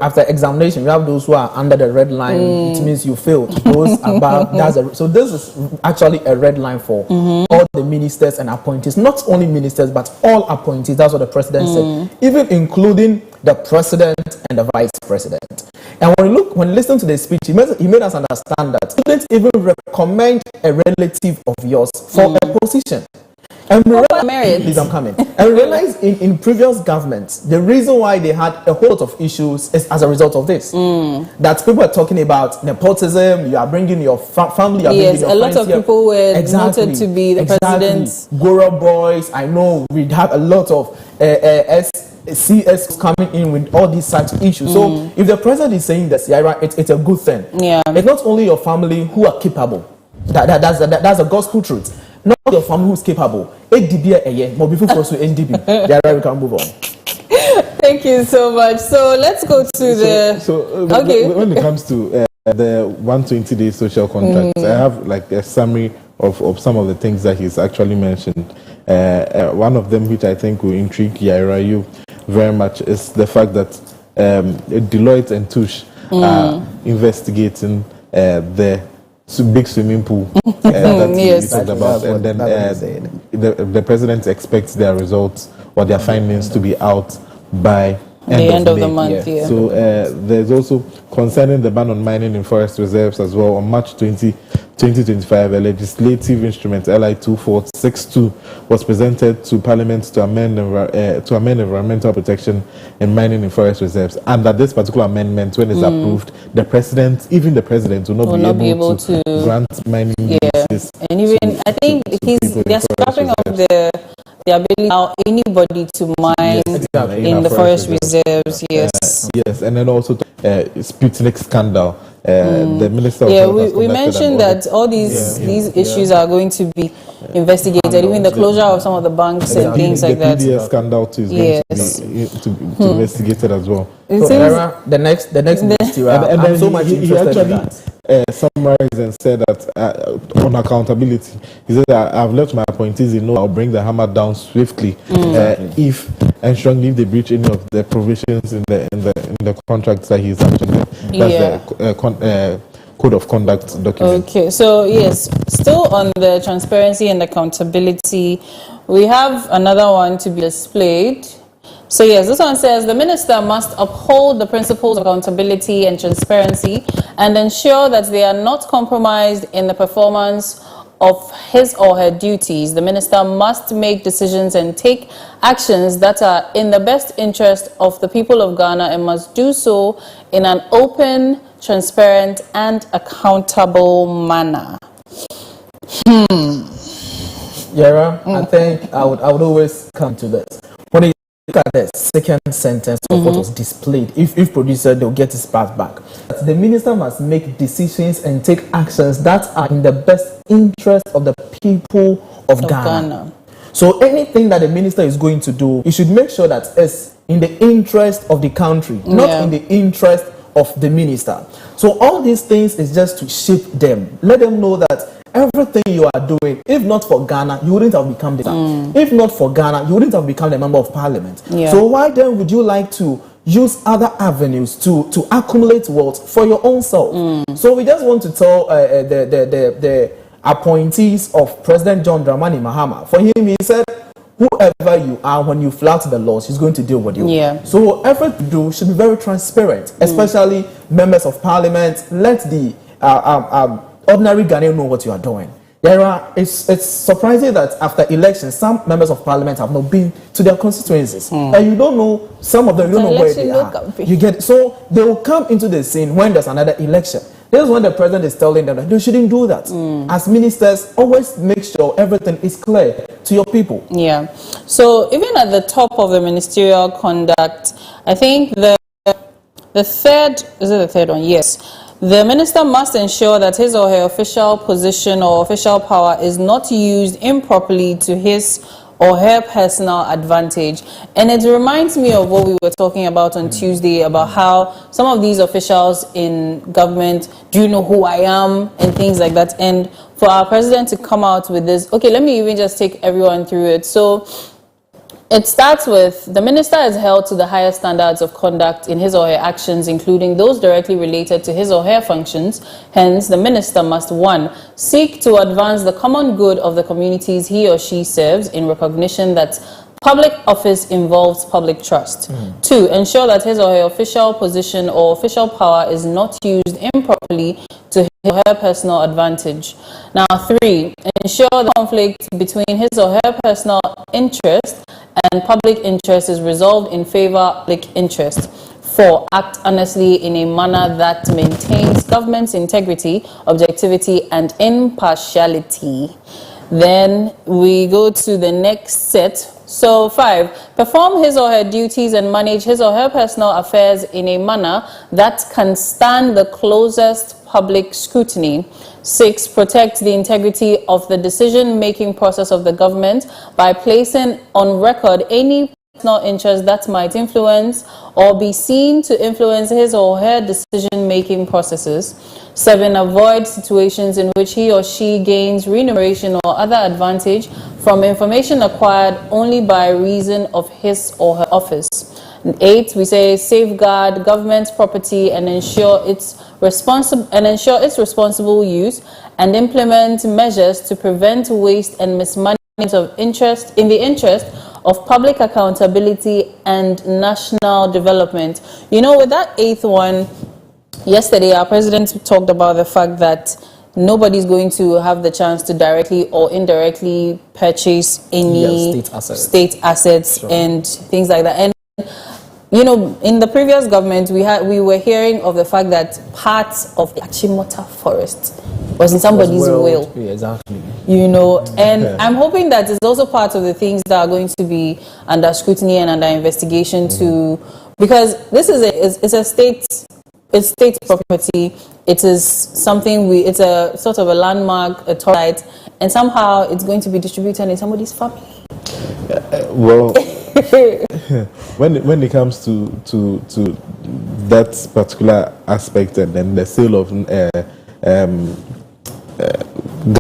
after examination, we have those who are under the red line. It means you failed. Those above, so this is actually a red line for all the ministers and appointees. Not only ministers, but all appointees. That's what the president said, even including the president and the vice president. And when you listen to the speech, he made us understand that students even recommend a relative of yours for a position. And we realize, please, I'm coming. And we realize in previous governments, the reason why they had a whole lot of issues is as a result of this. That people are talking about nepotism, you are bringing your family, you are bringing your a lot of here. people were wanted to be the presidents. Goro boys, I know we have a lot of CS coming in with all these such issues. So if the president is saying this, it's a good thing. Yeah. It's not only your family who are capable. That's a gospel truth. Not your family who's capable. More before for NDB. Yeah, we can move on. Thank you so much. So let's go to okay. When it comes to the 120-day social contract, I have like a summary of some of the things that he's actually mentioned. One of them, which I think will intrigue Yaira you very much, is the fact that Deloitte and Touche are investigating the big swimming pool that yes. he talked about, and then the president expects their results or their findings to be out by end of the month. Yeah. So there's also concerning the ban on mining in forest reserves as well. On March 20, 2025, a legislative instrument, LI 2462, was presented to Parliament to amend environmental protection in mining in forest reserves. And that this particular amendment, when it's approved, even the president will not be able to grant mining leases. And even I think they're scrapping up the ability now anybody to mine in the forest reserves. Yes. Yes, and then also Sputnik scandal. The minister. We mentioned that all these issues are going to be investigated, even the closure of some of the banks and things like that. The scandal too is going to be investigated as well. So the next ministry, and then so much he actually summarized and said that on accountability, he said that I've left my appointees in I'll bring the hammer down swiftly if strongly if they breach any of the provisions in the contracts that he's actually the code of conduct document. Okay, so yes, still on the transparency and accountability, we have another one to be displayed. So yes, this one says the minister must uphold the principles of accountability and transparency and ensure that they are not compromised in the performance of his or her duties. The minister must make decisions and take actions that are in the best interest of the people of Ghana and must do so in an open, transparent and accountable manner. Yara, I think I would always come to this. When you look at the second sentence of what was displayed, if producer, they'll get his part back. The minister must make decisions and take actions that are in the best interest of the people of Ghana. So anything that the minister is going to do, he should make sure that it's in the interest of the country, not in the interest of the minister. So all these things is just to shape them. Let them know that everything you are doing, if not for Ghana, you wouldn't have become the If not for Ghana, you wouldn't have become a member of parliament. So why then would you like to use other avenues to accumulate wealth for your own self? So we just want to tell the appointees of President John Dramani Mahama, for him, he said, whoever you are, when you flout the laws, he's going to deal with you. So whatever you do should be very transparent, especially members of parliament. Let the ordinary Ghanaian know what you are doing. It's surprising that after elections, some members of parliament have not been to their constituencies. And you don't know, some of them don't know where they are. You get it? So they will come into the scene when there's another election. This is when the president is telling them that they shouldn't do that. As ministers, always make sure everything is clear to your people. Yeah. So even at the top of the ministerial conduct, I think the third, is it the third one? Yes. The minister must ensure that his or her official position or official power is not used improperly to his or her personal advantage. And it reminds me of what we were talking about on Tuesday about how some of these officials in government, do you know who I am, and things like that. And for our president to come out with this, okay, let me even just take everyone through it. So it starts with the minister is held to the highest standards of conduct in his or her actions, including those directly related to his or her functions. Hence, the minister must 1. Seek to advance the common good of the communities he or she serves in recognition that public office involves public trust. 2. Ensure that his or her official position or official power is not used improperly to his or her personal advantage. Now, 3. Ensure the conflict between his or her personal interest and public interest is resolved in favor of public interest. 4. Act honestly in a manner that maintains government's integrity, objectivity, and impartiality. Then we go to the next set. So 5. Perform his or her duties and manage his or her personal affairs in a manner that can stand the closest public scrutiny. 6. Protect the integrity of the decision-making process of the government by placing on record any personal interest that might influence or be seen to influence his or her decision-making processes. 7. Avoid situations in which he or she gains remuneration or other advantage from information acquired only by reason of his or her office. 8. We say safeguard government property and ensure its responsible use, and implement measures to prevent waste and mismanagement of interest in the interest of public accountability and national development. You know, with that 8th one, yesterday our president talked about the fact that nobody's going to have the chance to directly or indirectly purchase any state assets sure. and things like that. And you know, in the previous government, we were hearing of the fact that parts of the Achimota forest was in somebody's will. Yeah, exactly. You know, and I'm hoping that it's also part of the things that are going to be under scrutiny and under investigation too, because this is it's state property. It is something it's a sort of a landmark, a tourist site, and somehow it's going to be distributed in somebody's family. Well. when it comes to that particular aspect and then the sale of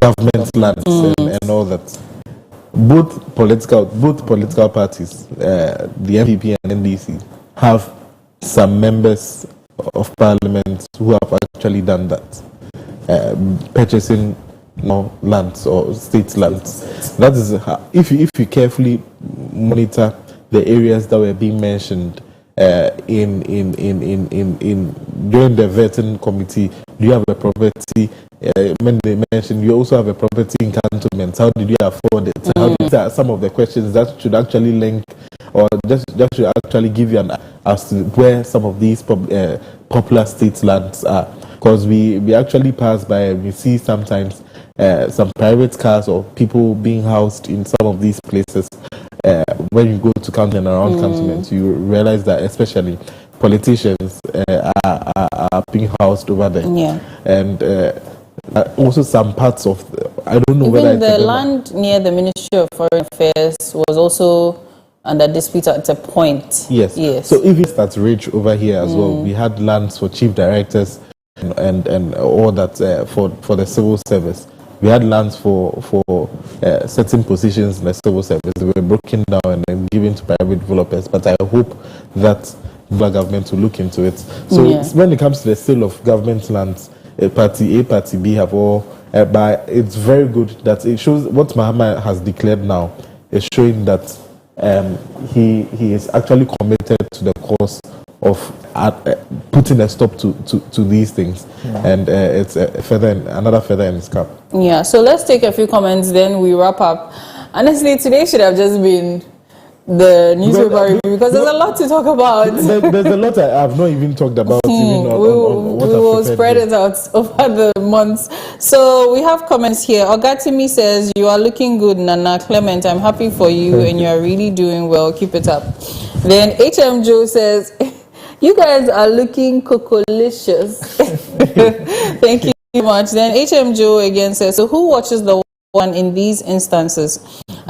government lands and all that, both political parties, the MPP and NDC, have some members of parliament who have actually done that, purchasing lands or state lands. That is if you carefully monitor the areas that were being mentioned in during the vetting committee. Do you have a property? When they mentioned you also have a property in cantonments, how did you afford it? How these are some of the questions that should actually link or just should actually give you an as to where some of these popular state lands are. Because we actually pass by and we see sometimes some private cars or people being housed in some of these places. When you go to county and around cantonments, you realize that especially politicians are being housed over there. Yeah. And also some parts of, I don't know whether the land near the Ministry of Foreign Affairs was also under dispute at a point. Yes. So if it's that rich over here as well, we had lands for chief directors and all that for the civil service. We had lands for certain positions in the civil service. They were broken down and then given to private developers. But I hope that the government will look into it. So when it comes to the sale of government lands, Party A, Party B have all. But it's very good that it shows what Mahama has declared now is showing that he is actually committed to the cause of putting a stop to these things, and it's another feather in his cap. Yeah, so let's take a few comments, then we wrap up. Honestly, today should have just been the newspaper review because there's a lot to talk about. There's a lot I've not even talked about. Even on what we I've will prepared spread here. it out over the months. So we have comments here. Ogatimi says, "You are looking good, Nana Clement. I'm happy for you, and you are really doing well. Keep it up." Then HM Joe says, "You guys are looking cocolicious." Thank you so much. Then HM Joe again says, "So who watches the one in these instances?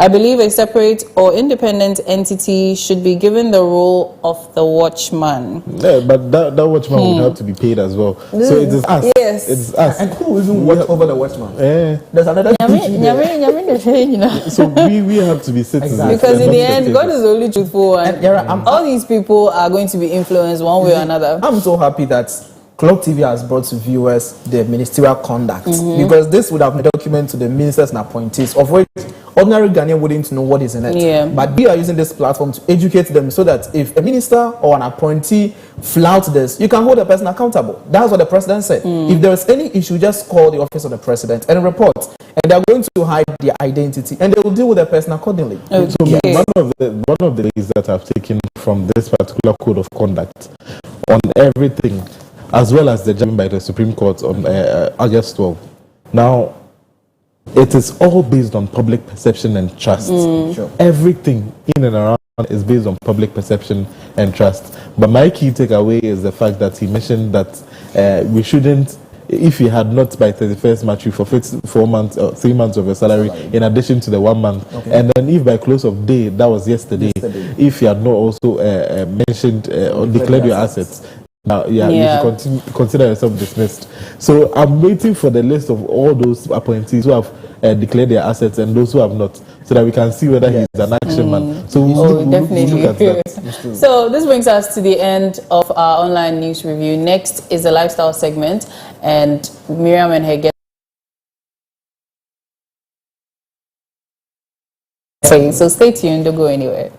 I believe a separate or independent entity should be given the role of the watchman." Yeah, but that watchman would have to be paid as well. So it is us. Yes. It's us. And who even watch over the watchman? Yeah. There's another issue there. So we have to be citizens. Exactly. Because in Not the end, spectators. God is the only truthful, and And all these people are going to be influenced one way or another. I'm so happy that Clock TV has brought to viewers the ministerial conduct, because this would have been a document to the ministers and appointees, of which ordinary Ghanaian wouldn't know what is in it. Yeah. But we are using this platform to educate them so that if a minister or an appointee flouts this, you can hold the person accountable. That's what the president said. If there is any issue, just call the office of the president and report. And they're going to hide their identity, and they will deal with the person accordingly. Okay. So one of the things that I've taken from this particular code of conduct on everything, as well as the judgment by the Supreme Court on August 12. Now, it is all based on public perception and trust. Sure. Everything in and around is based on public perception and trust. But my key takeaway is the fact that he mentioned that we shouldn't, if you had not by 31st March, you forfeit 4 months or 3 months of your salary in addition to the 1 month. Okay. And then if by close of day, that was yesterday, if you had not also mentioned or declared your assets, you should consider yourself dismissed. So I'm waiting for the list of all those appointees who have declared their assets and those who have not, so that we can see whether he's an action man. So we'll Definitely. look at that. So this brings us to the end of our online news review. Next is the lifestyle segment, and Miriam and her guest. So stay tuned, don't go anywhere.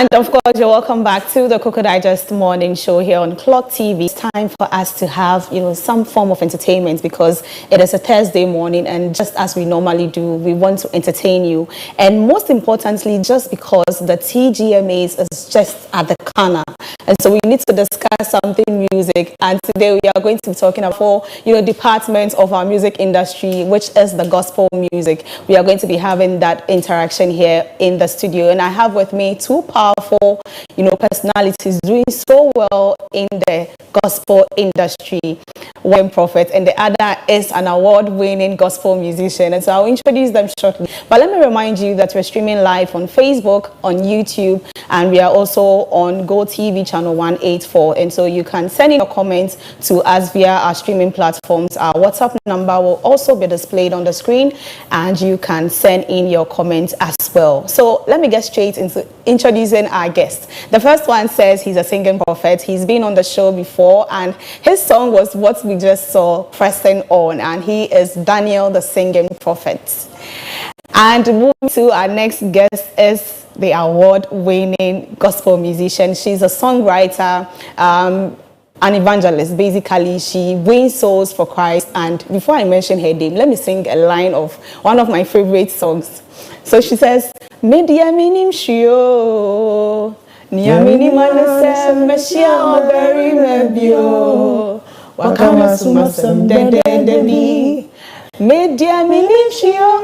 And of course, you're welcome back to the Koko Digest Morning Show here on Clock TV. It's time for us to have, some form of entertainment because it is a Thursday morning, and just as we normally do, we want to entertain you. And most importantly, just because the TGMAs is just at the corner, and so we need to discuss something music. And today we are going to be talking about four, departments of our music industry, which is the gospel music. We are going to be having that interaction here in the studio, and I have with me two powerful four, personalities doing so well in the gospel industry. One prophet, and the other is an award-winning gospel musician. And so I'll introduce them shortly. But let me remind you that we're streaming live on Facebook, on YouTube, and we are also on GoTV channel 184. And so you can send in your comments to us via our streaming platforms. Our WhatsApp number will also be displayed on the screen, and you can send in your comments as well. So let me get straight into introducing our guest. The first one says he's a singing prophet. He's been on the show before, and his song was what we just saw, Pressing On, and he is Daniel the Singing Prophet. And moving to our next guest is the award-winning gospel musician. She's a songwriter, an evangelist. Basically, she wins souls for Christ. And before I mention her name, let me sing a line of one of my favorite songs. So she says, Media minim shio, niya minimanese meshia very mebio, wakama sumasam de media minim shio.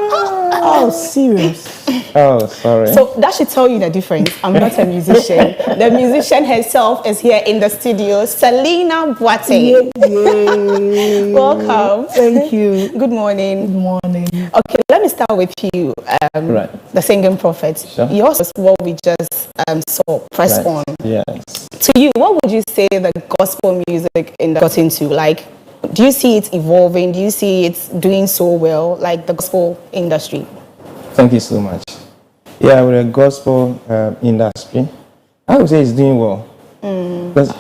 Oh, serious? Oh, sorry. So that should tell you the difference. I'm not a musician. The musician herself is here in the studio, Selena Boate. Yay. Welcome. Thank you. Good morning. Good morning. Okay, let me start with you, Right. the singing prophet. Sure. Yours was what we just saw, Press On. Yes. To you, what would you say the gospel music got into? Like, do you see it evolving? Do you see it doing so well, like the gospel industry? Thank you so much. Yeah, with the gospel industry, I would say it's doing well. Because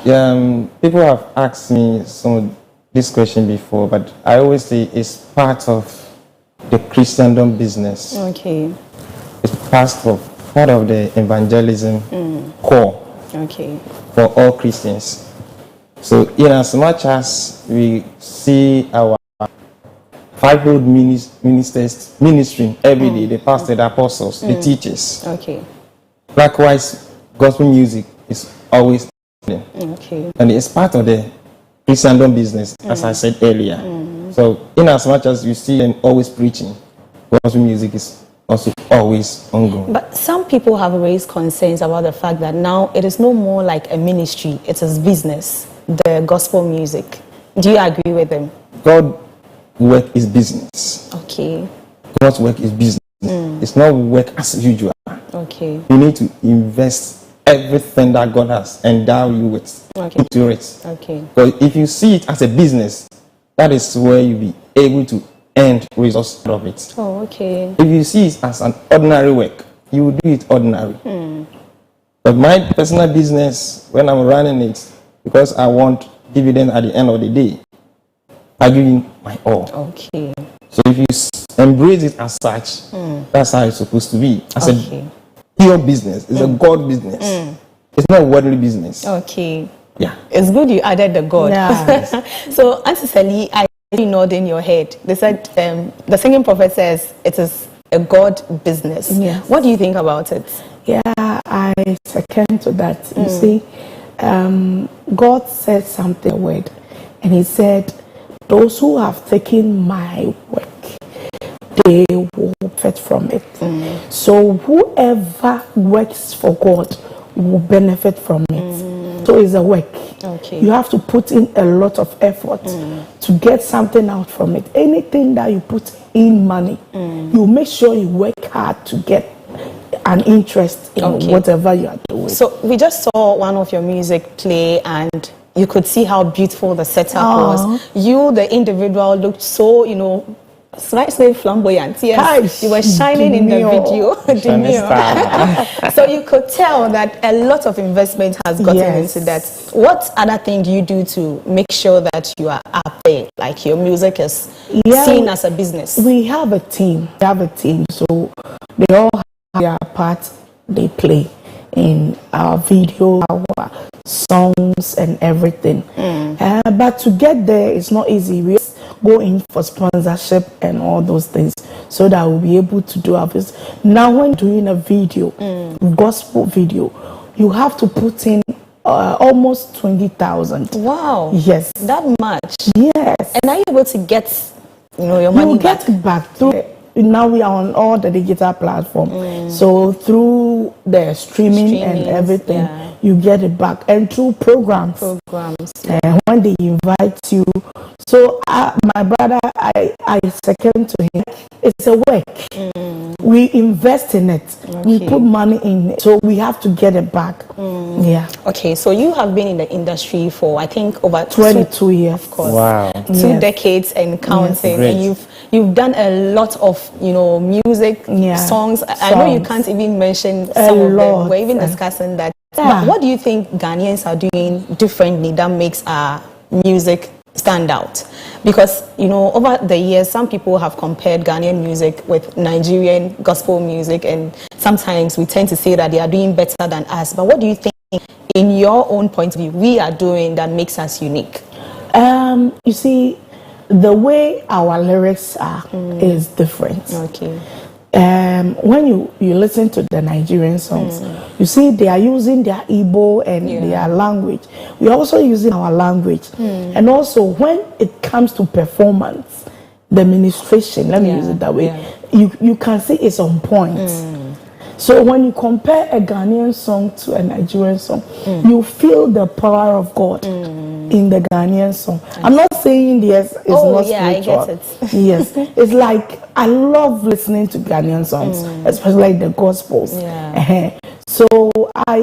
people have asked me this question before, but I always say it's part of the Christendom business. Okay. It's part of the evangelism core Okay. for all Christians. So, in as much as we see our fivefold ministry every day, the pastors, the apostles, the teachers. Okay. Likewise, gospel music is always there. Okay. And it's part of the Christendom business, as I said earlier. So, in as much as you see them always preaching, gospel music is also always ongoing. But some people have raised concerns about the fact that now it is no more like a ministry, it is business, the gospel music. Do you agree with them? God's work is business. Okay. God's work is business. It's not work as usual. Okay. You need to invest everything that God has endow you with into it. Okay. But if you see it as a business, that is where you'll be able to earn results out of it. Oh, okay. If you see it as an ordinary work, you will do it ordinary. But my personal business, when I'm running it, because I want dividend at the end of the day, I give you my all. Okay. So if you embrace it as such, that's how it's supposed to be. As Okay. a pure business, it's a God business. It's not a worldly business. Okay. Yeah. It's good you added the God. Yeah. So, Auntie Sally, I see you nodding your head. They said the singing prophet says it is a God business. Yes. What do you think about it? Yeah, I second to that. You see, God said something word, and He said, "Those who have taken my work, they will benefit from it." So whoever works for God will benefit from it. So it's a work. Okay. You have to put in a lot of effort to get something out from it. Anything that you put in money, you make sure you work hard to get an interest in whatever you are doing. So we just saw one of your music play, and you could see how beautiful the setup was. You, the individual, looked so, slightly flamboyant. Yes, you were shining in the video. Demure. So you could tell that a lot of investment has gotten into that. What other thing do you do to make sure that you are up there, like your music is seen as a business? We have a team. So they all have their part they play in our video, our songs, and everything. But to get there, it's not easy. We go in for sponsorship and all those things so that we'll be able to do our business. Now, when doing a video, gospel video, you have to put in almost 20,000. Wow. Yes. That much? Yes. And are you able to get, your money You back? get it back through now we are on all the digital platforms. So through the streaming and everything, you get it back. And through programs. When they invite you. So my brother, I second to him. It's a work. We invest in it. We put money in it. So we have to get it back. Yeah. Okay, so you have been in the industry for, I think, over 22 years. Of course. Wow. 2 decades and counting. And you've done a lot of, music, songs. I know you can't even mention some of them. We're even discussing that. But what do you think Ghanaians are doing differently that makes our music stand out? Because, over the years, some people have compared Ghanaian music with Nigerian gospel music, and sometimes we tend to say that they are doing better than us. But what do you think, in your own point of view, we are doing that makes us unique? You see, the way our lyrics are is different. Okay. When you listen to the Nigerian songs, you see they are using their Igbo and their language. We are also using our language. And also when it comes to performance, the ministration, let me use it that way, you can see it's on point. So when you compare a Ghanaian song to a Nigerian song, you feel the power of God in the Ghanaian song. I'm not saying yes, it's not spiritual. I get it. Yes, it's like I love listening to Ghanaian songs, especially like the gospels. So I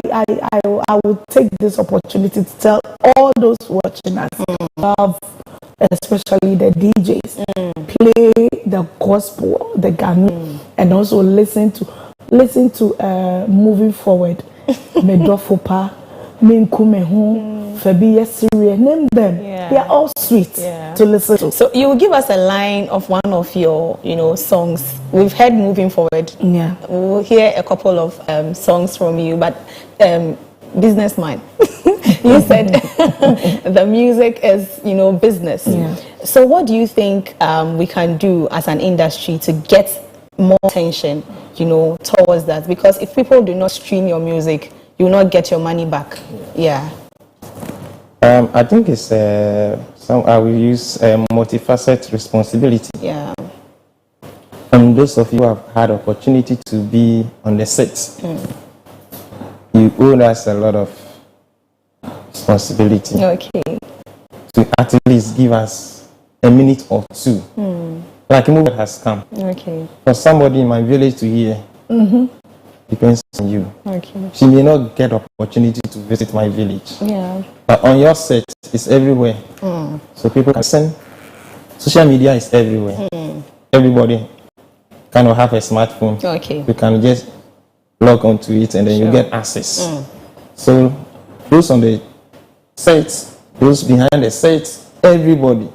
will take this opportunity to tell all those watching us, love, especially the DJs, play the gospel, the Ghanaian, and also listen to Moving Forward, Medofopa, Minkumehu, Fabi Yesiri, name them. They are all sweet to listen to. So you will give us a line of one of your, songs. We've heard Moving Forward. Yeah. We'll hear a couple of songs from you, but businessman, you said the music is, business. So what do you think we can do as an industry to get more attention, towards that? Because if people do not stream your music, you will not get your money back. I think it's I will use multifaceted responsibility. And those of you who have had opportunity to be on the set, you owe us a lot of responsibility. Okay. To at least give us a minute or two. Like a movement has come. Okay. For somebody in my village to hear, depends on you. Okay. She may not get opportunity to visit my village. But on your set, it's everywhere. So people can send. Social media is everywhere. Everybody kind of have a smartphone. Okay. You can just log onto it and then you get access. So those on the set, those behind the set, everybody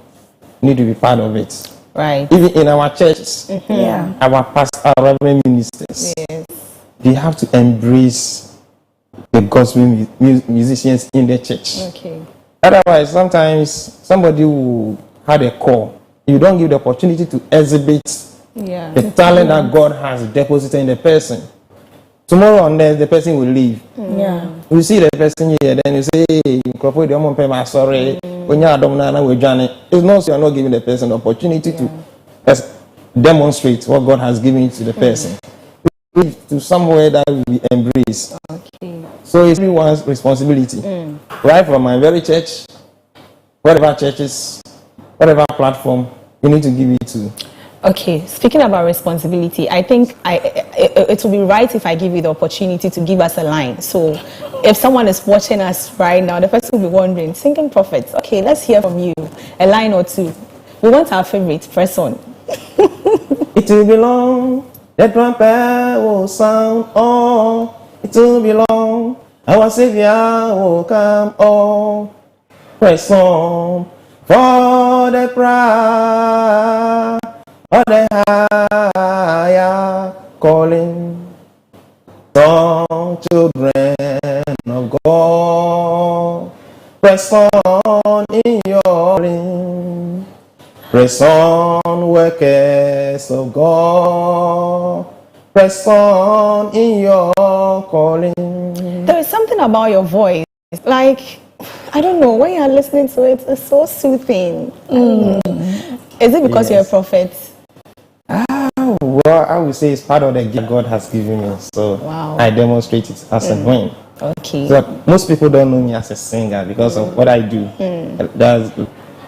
need to be part of it. Right. Even in our churches, our pastors, our reverend ministers, they have to embrace the gospel musicians in the church. Okay. Otherwise, sometimes somebody who had a call, you don't give the opportunity to exhibit the talent that God has deposited in the person. Tomorrow on the person will leave. You see the person here, then you say, hey, sorry. It's not so you're not giving the person the opportunity to demonstrate what God has given to the person. To somewhere that will be embraced. Okay. So it's everyone's responsibility. Right from my very church, whatever churches, whatever platform, you need to give it to. Okay, speaking about responsibility, I think it will be right if I give you the opportunity to give us a line. So if someone is watching us right now, the person will be wondering, Singing Prophets, okay, let's hear from you, a line or two. We want our favorite. Press on. It will be long, the trumpet will sound, it will be long, our Savior will come, press on for the prize. On the higher calling, song children of God, press on in your ring, press on workers of God, press on in your calling. There is something about your voice, like, I don't know, when you're listening to it, it's so soothing. Is it because you're a prophet? Well, I would say it's part of the gift God has given me. So Wow. I demonstrate it as a win. Okay. So most people don't know me as a singer because of what I do. That's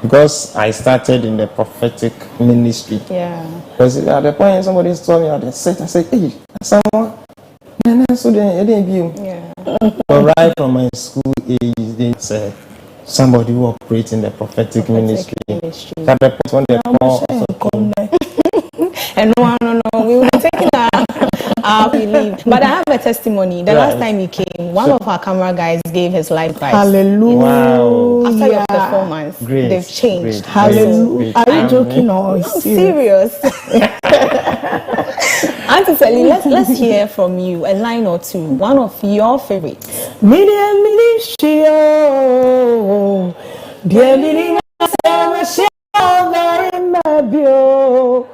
because I started in the prophetic ministry. Yeah. Because at the point somebody told me at the set, I said, hey, someone, so then you. Yeah. But right from my school age, they said somebody who operates in the prophetic ministry. At the point when they call, And no, we will be taking our belief. But I have a testimony. The last time he came, one of our camera guys gave his life Christ. Hallelujah. Wow. After your performance, Great, they've changed. great. Hallelujah. Are you joking or I'm serious? serious. Auntie Sally, let's hear from you a line or two. One of your favorites. Media ministry, oh, dear media, very mabio.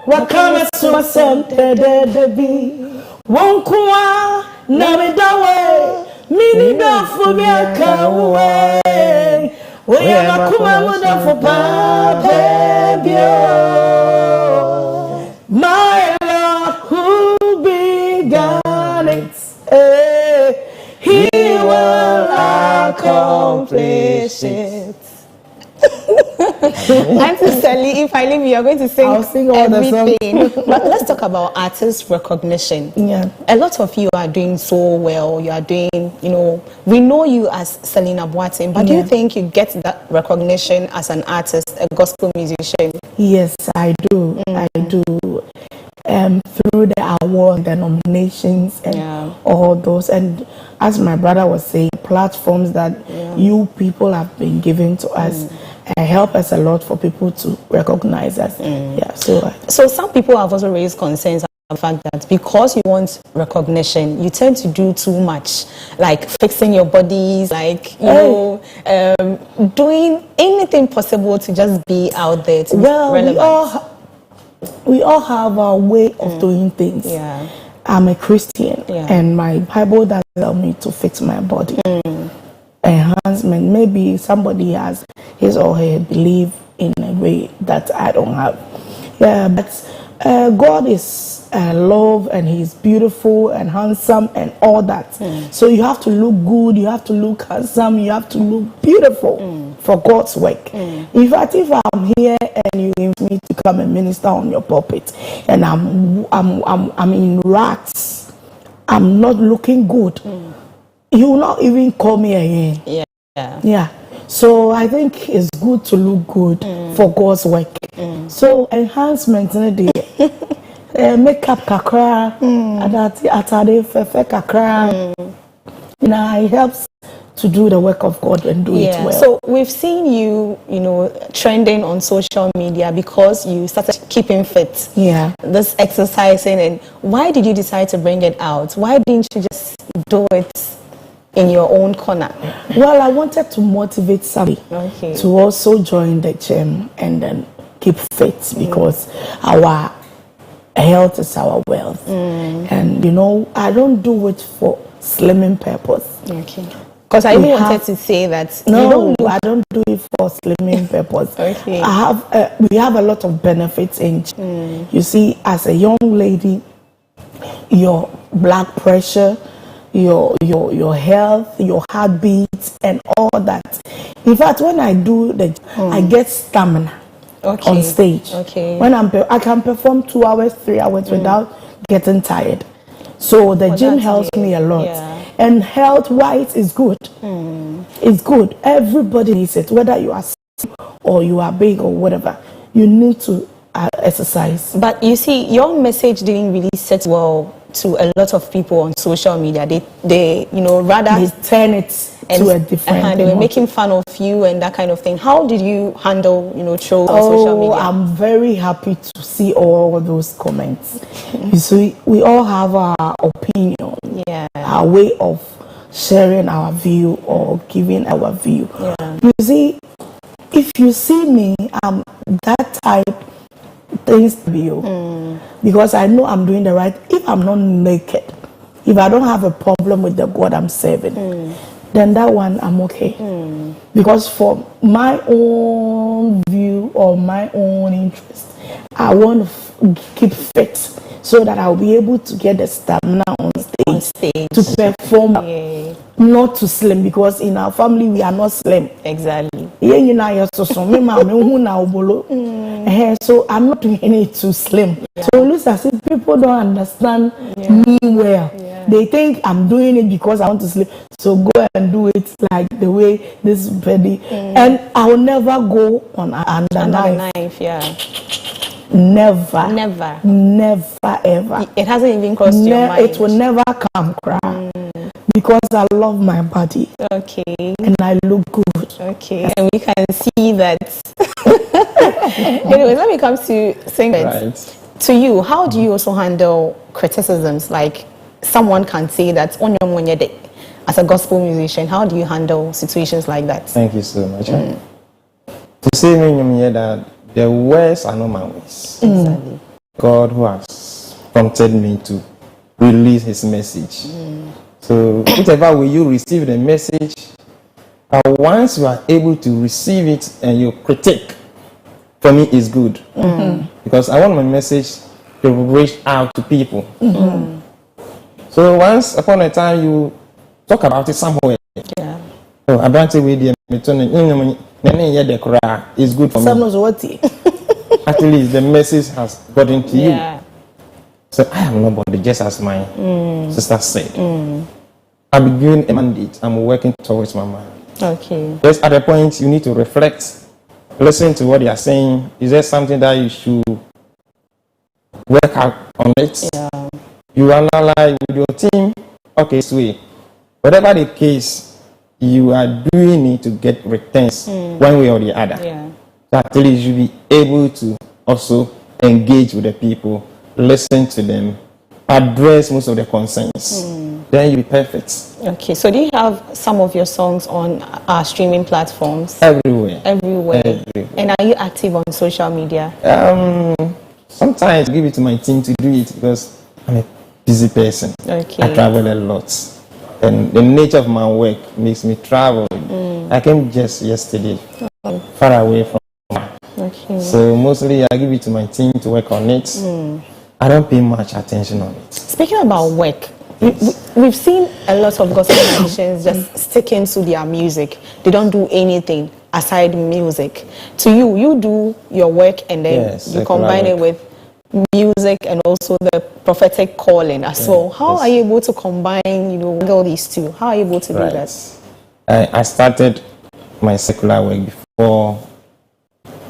What kind of some de be? Won't kwa na me dawe, mini da for me a kawe. We am a kuma muda for babio. My Lord who began it, He will accomplish it. Auntie Sally, if I leave you, you're going to sing, I'll sing all the everything. But let's talk about artist recognition. Yeah. A lot of you are doing so well. You are doing, we know you as Selena Boateng, but do you think you get that recognition as an artist, a gospel musician? Yes, I do. I do. Through the award, the nominations, and all those. And as my brother was saying, platforms that you people have been giving to us help us a lot for people to recognize us. Yeah. So some people have also raised concerns about the fact that because you want recognition, you tend to do too much, like fixing your bodies, like doing anything possible to just be out there. To be relevant. We all have our way of doing things. Yeah. I'm a Christian, and my Bible doesn't tell me to fix my body. Enhancement. Maybe somebody has his or her belief in a way that I don't have. Yeah, but God is love, and He's beautiful and handsome and all that. So you have to look good, you have to look handsome, you have to look beautiful for God's work. In fact, if I'm here and you invite me to come and minister on your pulpit, and I'm in rags, I'm not looking good, you will not even call me again. Yeah. So I think it's good to look good for God's work. So enhancement in the makeup kakra, atade fefe kakra, it helps to do the work of God and do it well. So we've seen you, trending on social media because you started keeping fit. Yeah. This exercising, and why did you decide to bring it out? Why didn't you just do it in your own corner? Well, I wanted to motivate somebody to also join the gym and then keep fit, because our health is our wealth. And I don't do it for slimming purpose. Because I even wanted to say that I don't do it for slimming purpose. We have a lot of benefits in gym. You see, as a young lady, your blood pressure, your health, your heartbeats, and all that. In fact, when I do I get stamina on stage. When I can perform 2 hours, 3 hours without getting tired. So the gym helps me a lot. And health-wise is good. It's good. Everybody needs it, whether you are sick or you are big or whatever. You need to exercise. But you see, your message didn't really set well to a lot of people on social media. They rather they turn it to a different. They were making fun of you and that kind of thing. How did you handle trolls on social media? I'm very happy to see all those comments. You see, we all have our opinion, our way of sharing our view or giving our view. You see, if you see me, I'm that type. Things to you, because I know I'm doing the right. If I'm not naked, if I don't have a problem with the God I'm serving, then that one I'm okay. because for my own view or my own interest, I want to keep fit so that I'll be able to get the stamina on stage to perform. Yeah. Not to slim, because in our family we are not slim. Exactly. So I'm not doing it too slim. So it looks as if people don't understand me well. They think I'm doing it because I want to slim. So go and do it like the way this baby. And I will never go on under knife. Never ever. It hasn't even crossed your mind. It will never come cry. Because I love my body. Okay. And I look good. Okay. And we can see that. Anyway, let me come to singing. Right. To you, how do you also handle criticisms? Like someone can say that on your money day as a gospel musician, how do you handle situations like that? Thank you so much. To say me that the words are not my words. Exactly. God who has prompted me to release his message. So whatever way you receive the message, once you are able to receive it and you critique, for me is good. Because I want my message to reach out to people. So once upon a time you talk about it somewhere. Yeah. So I don't say with the it's good for me. At least the message has gotten to you. So I am nobody, just as my sister said. I'm given a mandate. I'm working towards my mind. Okay. Just at a point, you need to reflect, listen to what they are saying. Is there something that you should work out on it? Yeah. You analyze with your team. Okay, sweet. Whatever the case, you are doing it to get returns one way or the other. Yeah. So at least you'll be able to also engage with the people, listen to them, address most of their concerns. Then you'll be perfect. Okay, so do you have some of your songs on our streaming platforms? Everywhere. Everywhere. And are you active on social media? Sometimes I give it to my team to do it because I'm a busy person. Okay. I travel a lot. And the nature of my work makes me travel. I came just yesterday, far away from. Okay. So mostly I give it to my team to work on it. I don't pay much attention on it. Speaking about work, we've seen a lot of gospel musicians just sticking to their music. They don't do anything aside music. To you, you do your work and then you combine it with music and also the prophetic calling as well. How are you able to combine, all these two? How are you able to do that? I started my secular work before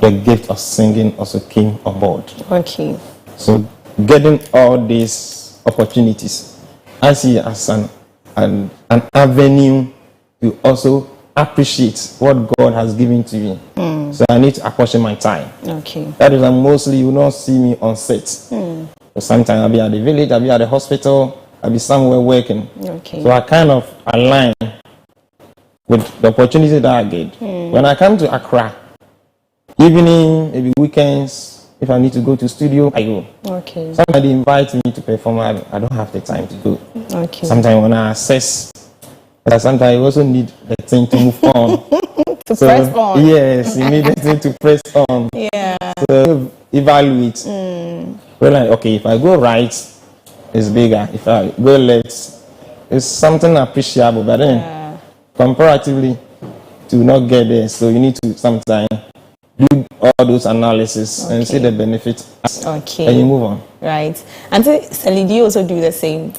the gift of singing also came on board. Okay. So getting all these opportunities, I see as an avenue to also appreciate what God has given to me. So I need to apportion my time. Okay. That is why mostly you will not see me on set. So sometimes I'll be at the village, I'll be at the hospital, I'll be somewhere working. Okay. So I kind of align with the opportunity that I get. When I come to Accra, evening, maybe weekends, if I need to go to studio, I go. Okay. Somebody invites me to perform, I don't have the time to go. Okay. Sometimes when I assess, sometimes you also need the thing to move on. Press on. Yes, you need the thing to press on. Yeah. So evaluate. Well, like, okay, if I go right, it's bigger. If I go left, it's something appreciable. But then, comparatively, to not get there, so you need to sometimes do all those analysis and see the benefits. Okay. And you move on. Right. And so, Sally, do you also do the same?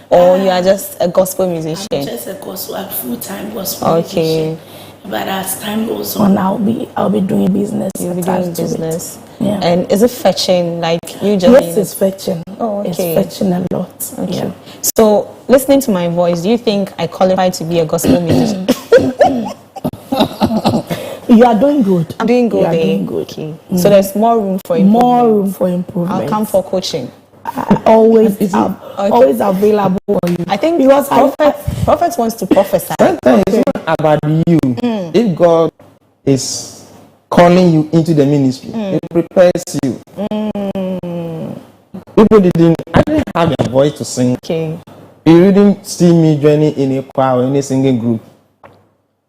Or you are just a gospel musician? I'm just a full-time gospel musician. But as time goes on, I'll be doing business. You'll be doing business. Yeah. And is it fetching? Like you just? Yes, it's fetching. Oh, okay. It's fetching a lot. Okay. Yeah. So, listening to my voice, do you think I qualify to be a gospel musician? You are doing good. I'm doing good. You are doing good. Okay. So there's more room for improvement. More room for improvement. I'll come for coaching. Always available for you. I think because prophet wants to prophesy. Sometimes it's not about you. If God is calling you into the ministry, He prepares you. People I didn't have a voice to sing. Okay. You didn't see me joining in a choir or any singing group.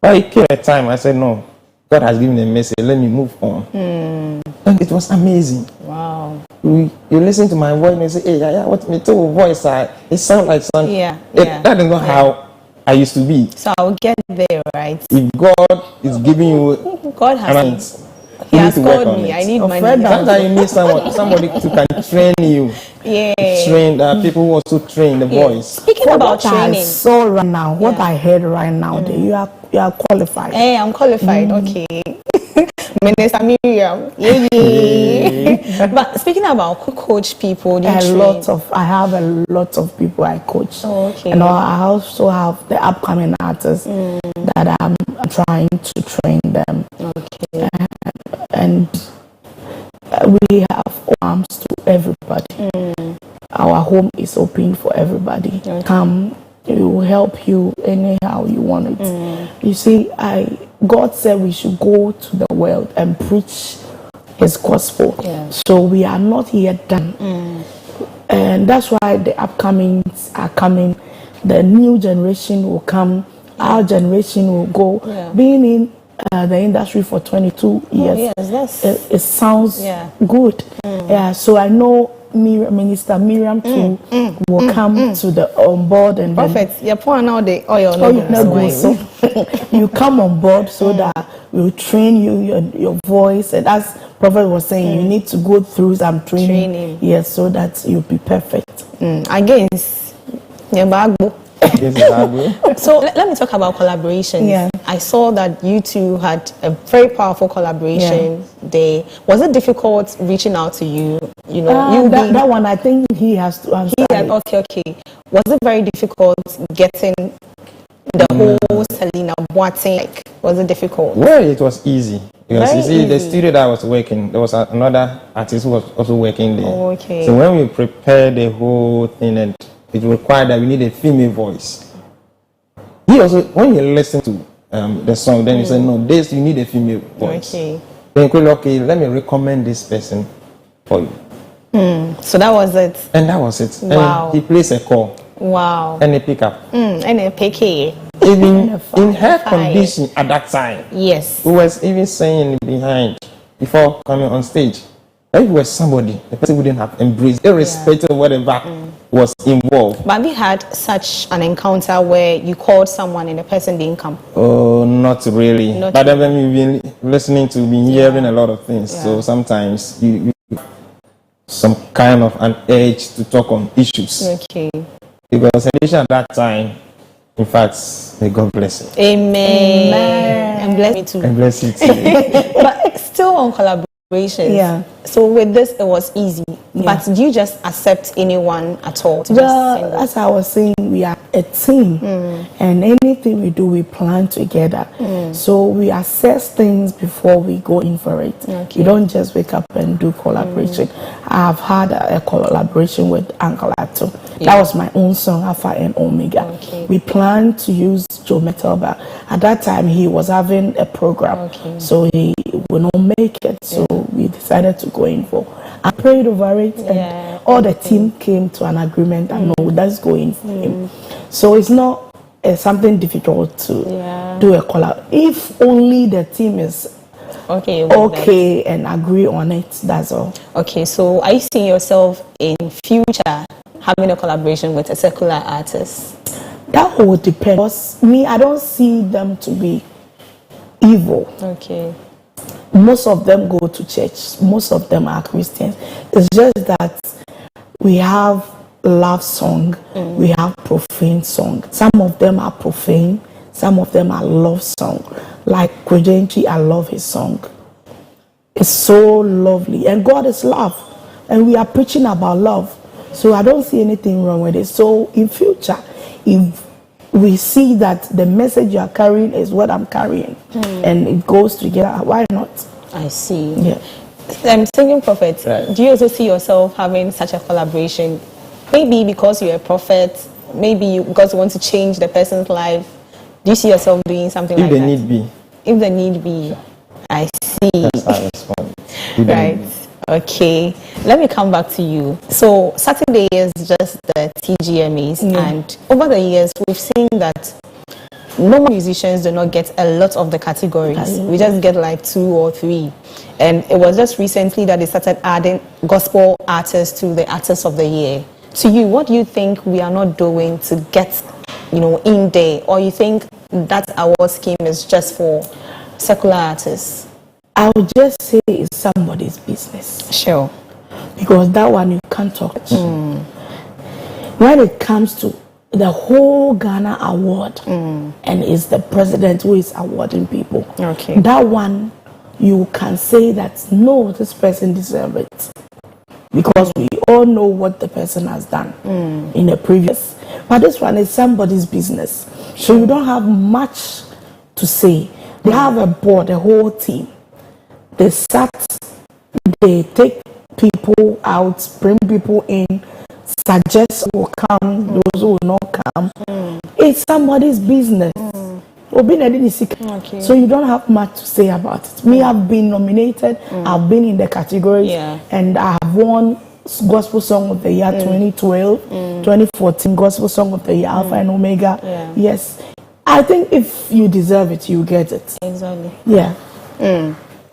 But it came a time I said, no, God has given a message, let me move on. And it was amazing. Wow. You listen to my voice and say, hey, yeah, what me too voice, it sounds like something. That is not how I used to be. So I'll get there, right? If God is giving you, God has He has called me. I need money. Sometimes you need somebody to can train you. Yeah. Train people who also train the voice. Speaking about training, I saw right now, what I heard right now, you are qualified. Hey, I'm qualified. Okay. Minister Miriam. Yeah. But speaking about coach people, I have a lot of people I coach. Oh, okay. And I also have the upcoming artists that I'm trying to train them. Okay. And we have arms to everybody. Our home is open for everybody. Okay. Come, it will help you anyhow you want it. You see, God said we should go to the world and preach His gospel. So we are not yet done. And that's why the upcomings are coming. The new generation will come. Our generation will go. Being in the industry for 22 years, it sounds good. So I know Minister Miriam too will come to the on board and Prophet, you're pouring out the oil. So you come on board so that we'll train you your voice, and as Prophet was saying, you need to go through some training. Yes, so that you'll be perfect. Against So let me talk about collaborations. I saw that you two had a very powerful collaboration there. Was it difficult reaching out to you? You know, that one I think he has to answer. Okay. Was it very difficult getting the whole Selena Boateng? Like, was it difficult? Well, it was easy. Because you see, the studio that I was working, there was another artist who was also working there. Oh, okay. So when we prepared the whole thing, and it required that we need a female voice. He also, when you listen to the song, then you say, no, you need a female voice. Okay. Then you go, okay, let me recommend this person for you. So that was it. And that was it. Wow. And he plays a call. Wow. And a pickup. And a PK. Even in her condition at that time. Yes. Who was even saying behind before coming on stage. If it was somebody, the person wouldn't have embraced, irrespective of whatever was involved. But have you had such an encounter where you called someone and the person didn't come? Oh, not really. But then we've been listening to, been hearing a lot of things. So sometimes you some kind of an edge to talk on issues. Okay. Because at that time, in fact, may God bless it. Amen. And bless me too. And bless you too. But still on collaborations. Yeah. So with this, it was easy. But do you just accept anyone at all? As I was saying, we are a team, and anything we do, we plan together. So we assess things before we go in for it. Okay. We don't just wake up and do collaboration. I have had a collaboration with Uncle Ato. That was my own song, Alpha and Omega. Okay. We planned to use Joe Metal, but at that time he was having a program, so he will not make it. So we decided to go in for. I prayed over it, and all the team came to an agreement. And no, let's go in for him. So it's not something difficult to do a collab. If only the team is okay and agree on it, that's all. Okay, so are you seeing yourself in future having a collaboration with a secular artist? That would depend. Because me, I don't see them to be evil. Okay. Most of them go to church. Most of them are Christians. It's just that we have love song, we have profane song. Some of them are profane, some of them are love song. Like Kwejenchi, I love his song. It's so lovely, and God is love, and we are preaching about love. So I don't see anything wrong with it. So in future, if we see that the message you are carrying is what I'm carrying, and it goes together, why not? I see. Yeah. Singing Prophet, do you also see yourself having such a collaboration? Maybe because you're a prophet, maybe because you want to change the person's life. Do you see yourself doing something like that? If the need be. If the need be. I see. That's how I respond. Right. Okay. Let me come back to you. So Saturday is just the TGMAs, and over the years we've seen that normal musicians do not get a lot of the categories. We just get like 2 or 3. And it was just recently that they started adding gospel artists to the artists of the year. To you, what do you think we are not doing to get, in there? Or you think that award scheme is just for secular artists? I would just say it's somebody's business. Sure. Because that one you can't talk. When it comes to the whole Ghana award, and it's the president who is awarding people, Okay. that one you can say that no, this person deserves it. Because we all know what the person has done in the previous. But this one is somebody's business. So you don't have much to say. They have a board, a whole team. They sat, they take people out, bring people in, suggest who will come, those who will not come. It's somebody's business. Okay. So you don't have much to say about it. Me, I've been nominated, I've been in the categories, and I have won Gospel Song of the Year 2012, 2014 Gospel Song of the Year, Alpha and Omega. Yes. I think if you deserve it, you get it. Exactly. Yeah.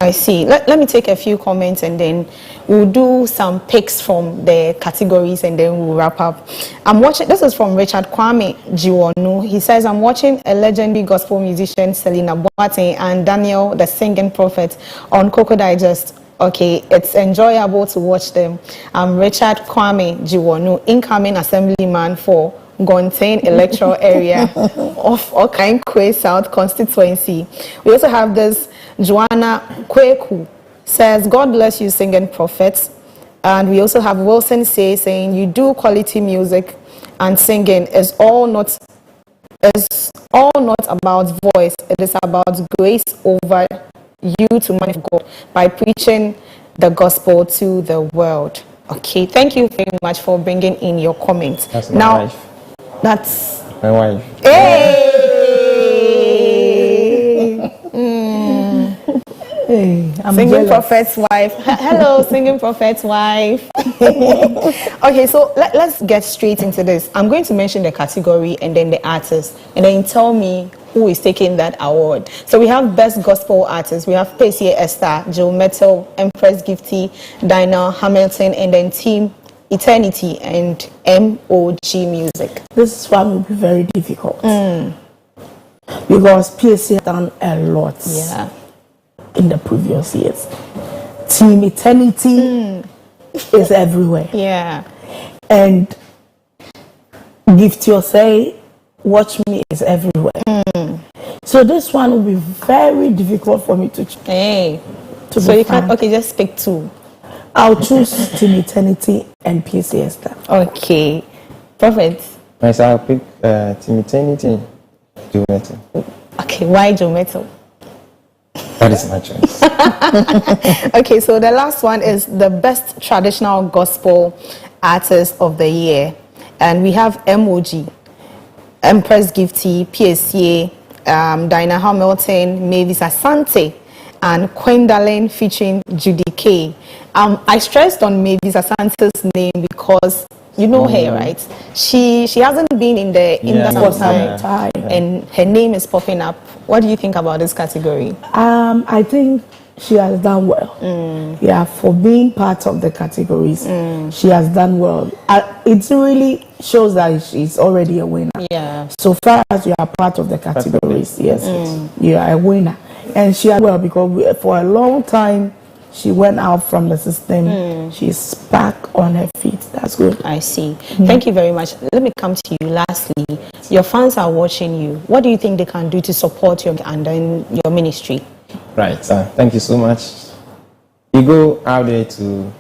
I see. Let me take a few comments and then we'll do some picks from the categories and then we'll wrap up. I'm watching, this is from Richard Kwame Jiwonu. He says, I'm watching a legendary gospel musician, Selena Boateng, and Daniel, the singing prophet, on Koko Digest. Okay, it's enjoyable to watch them. I'm Richard Kwame Jiwonu, incoming assemblyman for Gontain electoral area of Okankwe South constituency. We also have this Joanna Kweku says, God bless you, singing prophets. And we also have Wilson saying, you do quality music and singing is all not about voice. It is about grace over you to manifest God by preaching the gospel to the world. Okay, thank you very much for bringing in your comments. That's my wife. That's my wife. Hey! Hey, I'm singing jealous. prophet's wife. Hello, singing prophet's wife. Okay, so let's get straight into this. I'm going to mention the category and then the artist, and then tell me who is taking that award. So we have Best Gospel Artist. We have Pacey Esther, Joe Metal, Empress Gifty, Dinah Hamilton, and then Team Eternity and MOG Music. This one will be very difficult because PSC has done a lot in the previous years. Team Eternity is everywhere. Yeah. And Gift Your Say, Watch Me is everywhere. So this one will be very difficult for me to choose. Hey. So you can't, okay, just pick 2. I'll choose Team Eternity and PSC Esther. Okay. Prophet. Yes, I'll pick Team Eternity, Joe Metal. Okay, why Joe Metal? That is my choice. Okay, so the last one is the Best Traditional Gospel Artist of the Year. And we have MOG, Empress Gifty, PSCA, Dinah Hamilton, Mavis Asante, and Quendalyn featuring Judy K. I stressed on Mavis Asante's name because you know her, right? She hasn't been in the industry for some time, and her name is popping up. What do you think about this category? I think she has done well. Yeah, for being part of the categories, she has done well. It really shows that she's already a winner. Yeah. So far as you are part of the categories, yes, you are a winner. And she has well because for a long time she went out from the system. She's back on her feet. That's good. I see. Thank you very much. Let me come to you lastly. Your fans are watching you. What do you think they can do to support you and then your ministry? Right. Thank you so much. You go out there to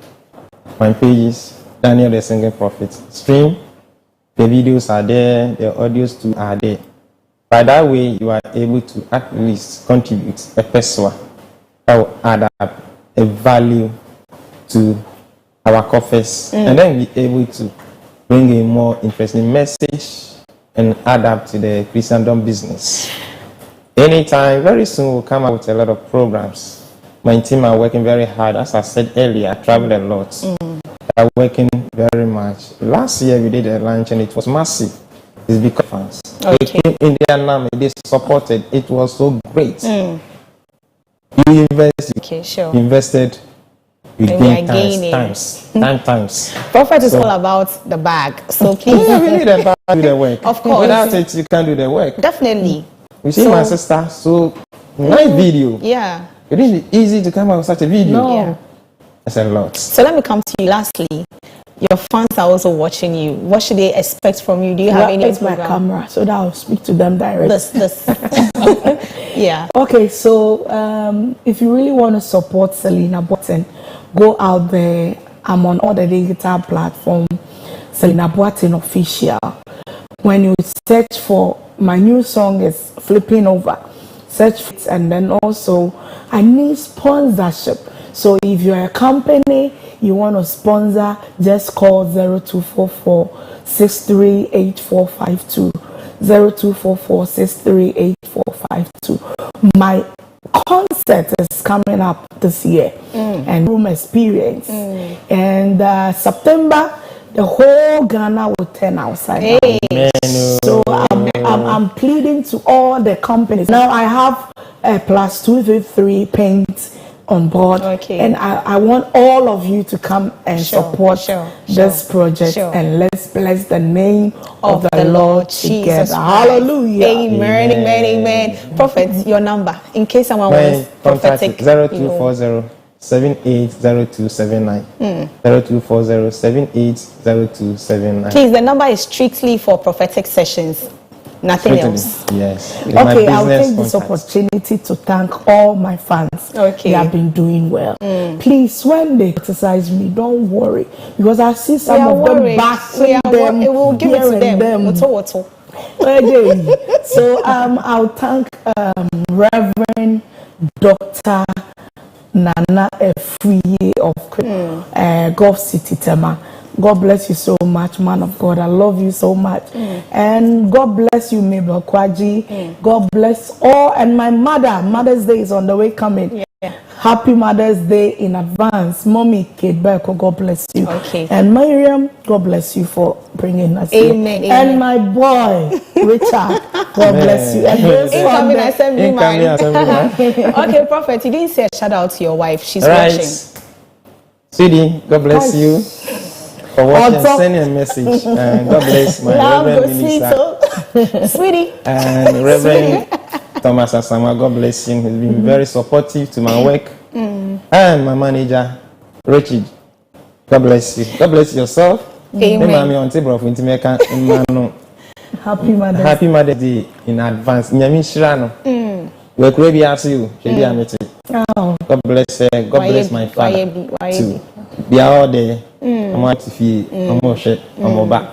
my pages, Daniel the Singing Prophet. Stream. The videos are there. The audios too are there. By that way, you are able to at least contribute a peso that will add up a value to our coffers, and then be able to bring a more interesting message and add up to the Christendom business. Anytime, very soon we'll come out with a lot of programs. My team are working very hard. As I said earlier, I travel a lot. They are working very much. Last year we did a lunch and it was massive. It's because fans. Okay. They came in their name, they supported. It was so great. You invest, Okay, sure. invested, you And we are gain gaining. times. Prophet is all about the bag. So please, Yeah, we need a bag to do the work. Of course. Without it, you can't do the work. definitely. You see So- my sister, so nice video. Yeah. It isn't easy to come out with such a video. No. Yeah. That's a lot. So let me come to you lastly. Your fans are also watching you. What should they expect from you? Do you have Where any is my program? camera so that I'll speak to them directly? This. Yeah. Okay, so if you really want to support Selena Boateng, go out there. I'm on all the digital platforms, Selena Boateng Official. When you search for my new song is Flipping Over, search for it, and then also I need sponsorship. So if you're a company, you want to sponsor, just call 0244 638452. 0244-638-452. My concert is coming up this year, and room experience. And September, the whole Ghana will turn outside. Hey. So I'm pleading to all the companies. Now I have a plus 233 paint on board, Okay. and I want all of you to come and support this project, and let's bless the name of the Lord together. Jesus Hallelujah. Amen, amen. Prophet, your number in case someone My wants prophetic. 0240 780279. 0240 780279. Please, the number is strictly for prophetic sessions. Nothing else. Yes. It's my Okay, I'll business take this contact. opportunity to thank all my fans. Okay. They have been doing well. Please, when they criticize me, don't worry, because I see some of them bashing them. We will give it to here and them. Woto. Okay. So I'll thank Reverend Dr. Nana Efriye of Gulf City Tema. God bless you so much, man of God. I love you so much. And God bless you, Mabel Kwaji. God bless all. And my mother, Mother's Day is on the way coming. Yeah. Happy Mother's Day in advance. Mommy Kate Beko, God bless you. Okay. And Miriam, God bless you for bringing us Amen, here. amen. And my boy, Richard, God bless you. And those from Incoming the- assembly Incoming man. assembly man. Okay, Prophet, you didn't say a shout out to your wife. She's Right. watching. Sweetie, God bless you for watching and Also- sending a message. And God bless my Love, Reverend Minister Gosito. Sweetie. and Reverend Thomas Asama. God bless him. He's been very supportive to my work. And my manager, Richard. God bless you. God bless yourself. Amen. Happy Mother's Happy Mother's Day in advance. Nyami Shirano. We're going to ask you. Oh. God bless her. God bless my father too. They are all there. I'm out to feel. I'm back.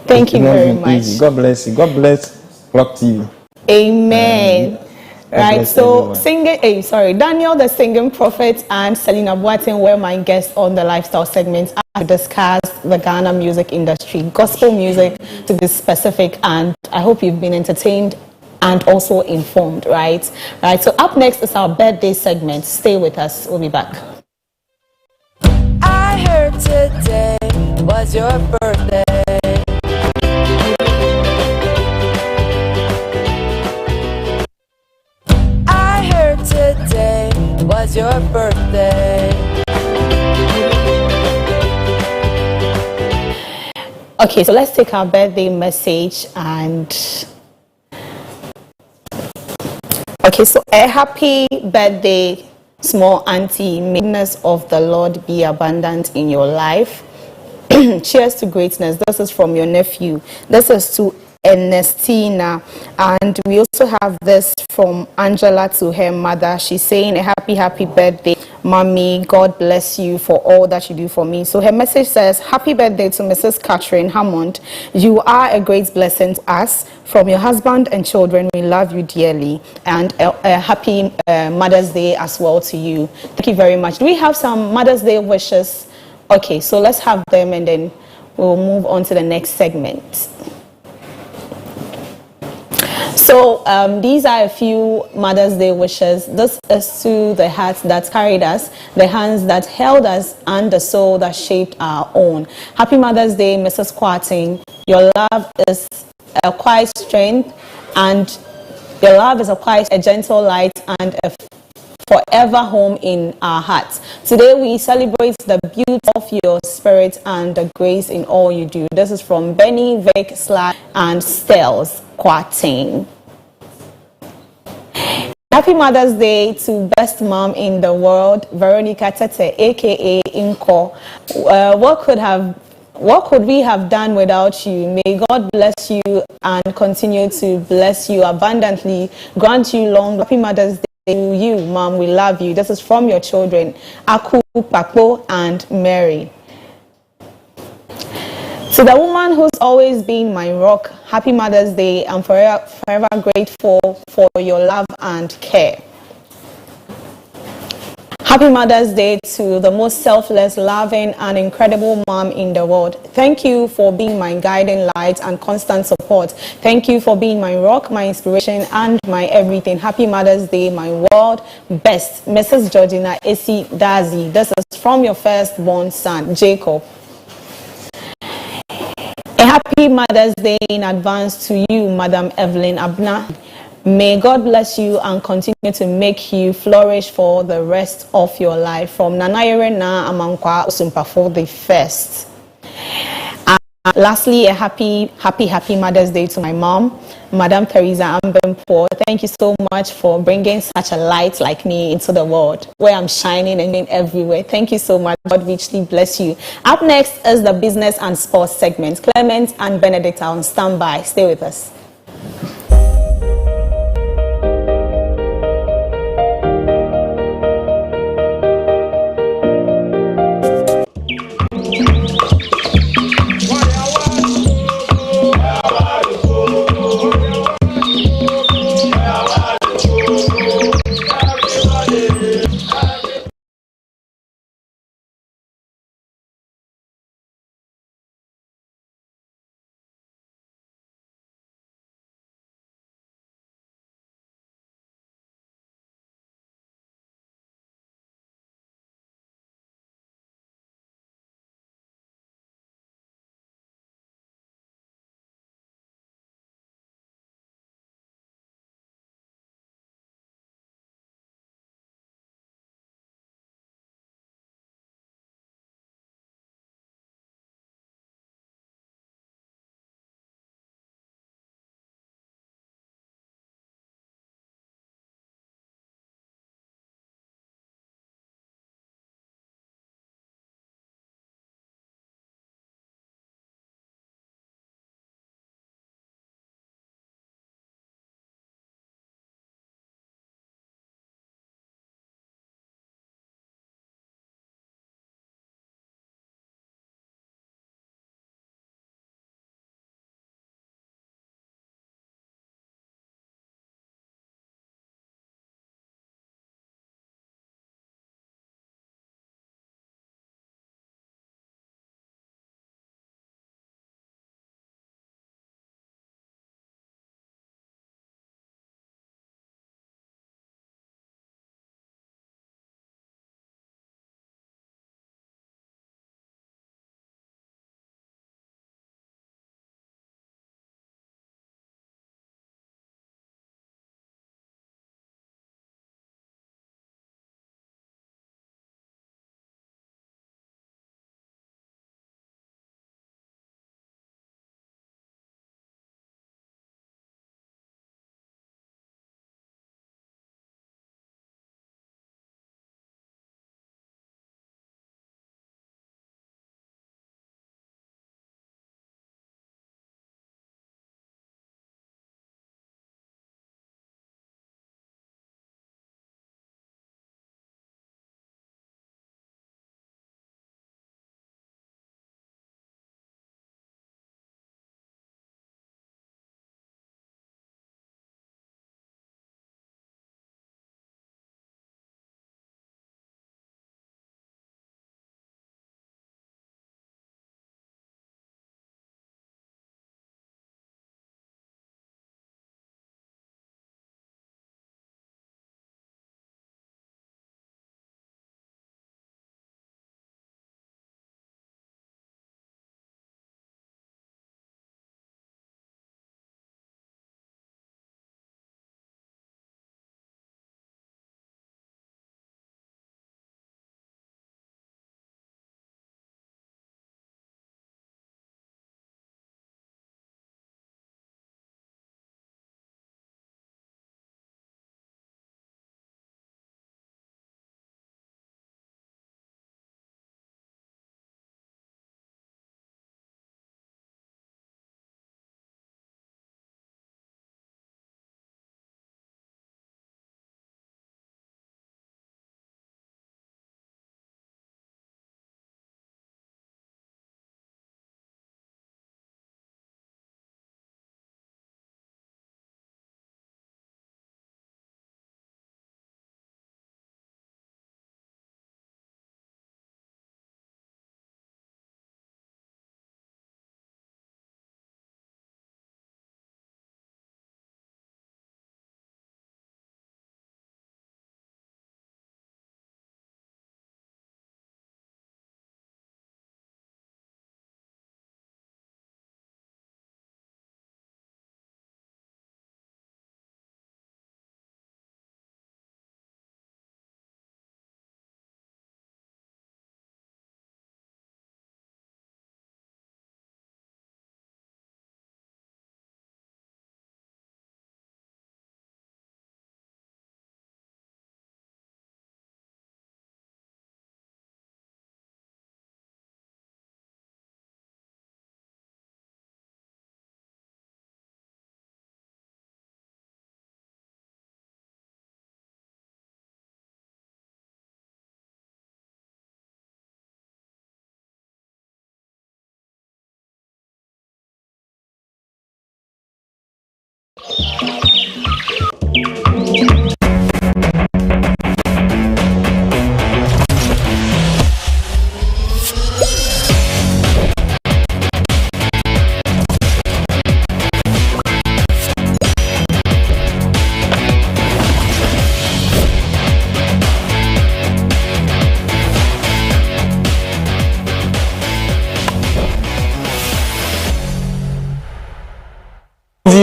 Thank you It's not very been much. easy. God bless you. God bless Clock TV. Amen. Right, bless so everyone. Daniel the singing prophet and Selena Boateng were my guests on the lifestyle segment to discuss the Ghana music industry, gospel music to be specific, and I hope you've been entertained and also informed, right? Right, so up next is our birthday segment. Stay with us, we'll be back. I heard today was your birthday. I heard today was your birthday. Okay, so let's take our birthday message and okay, so a happy birthday, small auntie. May the goodness of the Lord be abundant in your life. Cheers to greatness. This is from your nephew. This is to Ernestina, and we also have this from Angela to her mother. She's saying a happy birthday, mommy. God bless you for all that you do for me. So her message says, happy birthday to Mrs. Catherine Hammond. You are a great blessing to us. From your husband and children, we love you dearly, and a happy Mother's Day as well to you. Thank you very much. Do we have some Mother's Day wishes? Okay, so let's have them and then we'll move on to the next segment. So these are a few Mother's Day wishes. This is to the hearts that carried us, the hands that held us, and the soul that shaped our own. Happy Mother's Day, Mrs. Boateng. Your love is a quiet strength, and your love is a gentle light and a forever home in our hearts. Today we celebrate the beauty of your spirit and the grace in all you do. This is from Benny, Vic, Slack, and Stels Quating. Happy Mother's Day to best mom in the world, Veronica Tete, aka Inko. What could we have done without you? May God bless you and continue to bless you abundantly. Grant you long. Happy Mother's Day to you, Mom. We love you. This is from your children, Aku, Pakpo, and Mary. To the woman who's always been my rock, happy Mother's Day. I'm forever grateful for your love and care. Happy Mother's Day to the most selfless, loving, and incredible mom in the world. Thank you for being my guiding light and constant support. Thank you for being my rock, my inspiration, and my everything. Happy Mother's Day, my world best, Mrs. Georgina Esi Dazi. This is from your firstborn son, Jacob. A happy Mother's Day in advance to you, Madam Evelyn Abna. May God bless you and continue to make you flourish for the rest of your life. From Nanayere Na Amankwa Osumpafo the first. Lastly, a happy Mother's Day to my mom, Madam Teresa Ambempo. Thank you so much for bringing such a light like me into the world, where I'm shining and being everywhere. Thank you so much. God richly bless you. Up next is the business and sports segment. Clement and Benedict are on standby. Stay with us.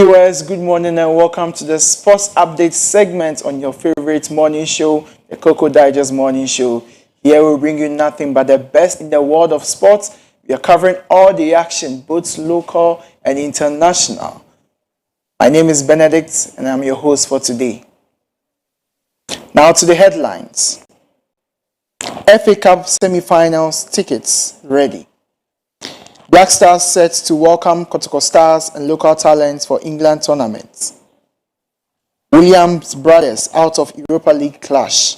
Viewers, good morning and welcome to the Sports Update segment on your favorite morning show, the Koko Digest Morning Show. Here we bring you nothing but the best in the world of sports. We are covering all the action, both local and international. My name is Benedict and I'm your host for today. Now to the headlines. FA Cup semi-finals tickets ready. Black Stars set to welcome Koko stars and local talents for England tournament. Williams brothers out of Europa League clash.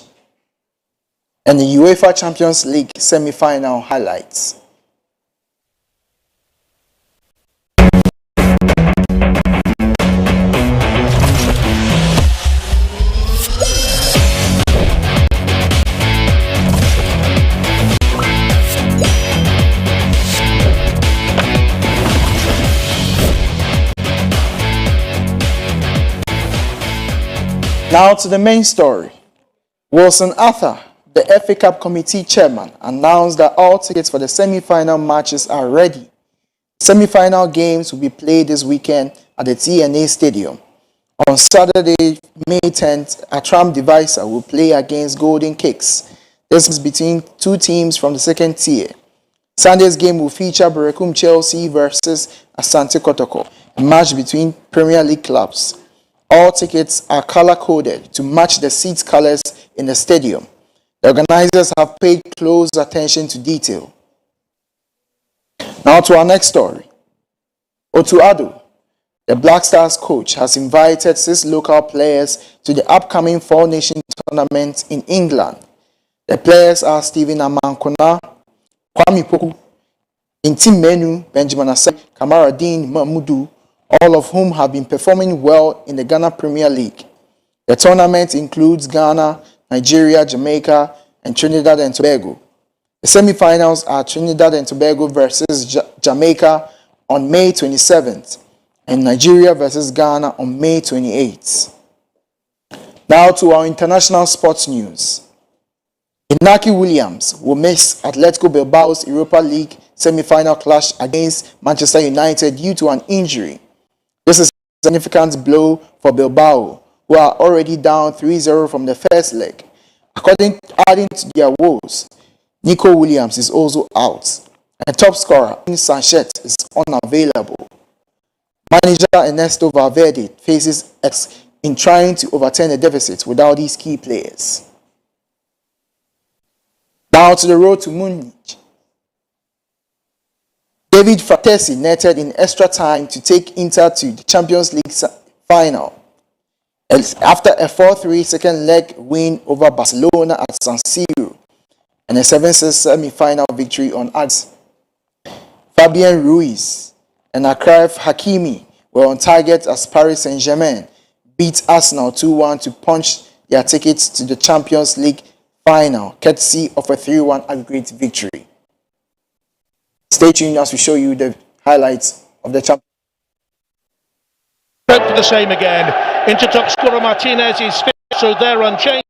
And the UEFA Champions League semi-final highlights. Now to the main story. Wilson Arthur, the FA Cup committee chairman, announced that all tickets for the semi-final matches are ready. Semi-final games will be played this weekend at the TNA Stadium. On Saturday, May 10th, Atram Divisor will play against Golden Kicks. This is between two teams from the second tier. Sunday's game will feature Berekum Chelsea versus Asante Kotoko, a match between Premier League clubs. All tickets are color-coded to match the seat colors in the stadium. The organizers have paid close attention to detail. Now to our next story. Otu Ado, the Black Stars coach, has invited 6 local players to the upcoming Four Nations tournament in England. The players are Stephen Amankona, Kwame Poku, Intim Menu, Benjamin Asai, Kamaradine Mahmudu, all of whom have been performing well in the Ghana Premier League. The tournament includes Ghana, Nigeria, Jamaica, and Trinidad and Tobago. The semi-finals are Trinidad and Tobago versus Jamaica on May 27th and Nigeria versus Ghana on May 28th. Now to our international sports news. Inaki Williams will miss Atletico Bilbao's Europa League semi-final clash against Manchester United due to an injury. This is a significant blow for Bilbao, who are already down 3-0 from the first leg. Adding to their woes, Nico Williams is also out, and top scorer Sanchez is unavailable. Manager Ernesto Valverde faces X in trying to overturn the deficit without these key players. Now to the road to Munich. David Fratesi netted in extra time to take Inter to the Champions League final after a 4-3 second leg win over Barcelona at San Siro and a 7-6 semi-final victory on Ajax. Fabian Ruiz and Achraf Hakimi were on target as Paris Saint-Germain beat Arsenal 2-1 to punch their tickets to the Champions League final, courtesy of a 3-1 aggregate victory. Stay tuned as we show you the highlights of the Champions League. For the same again. Into top scorer Martinez is fit, so they're unchanged.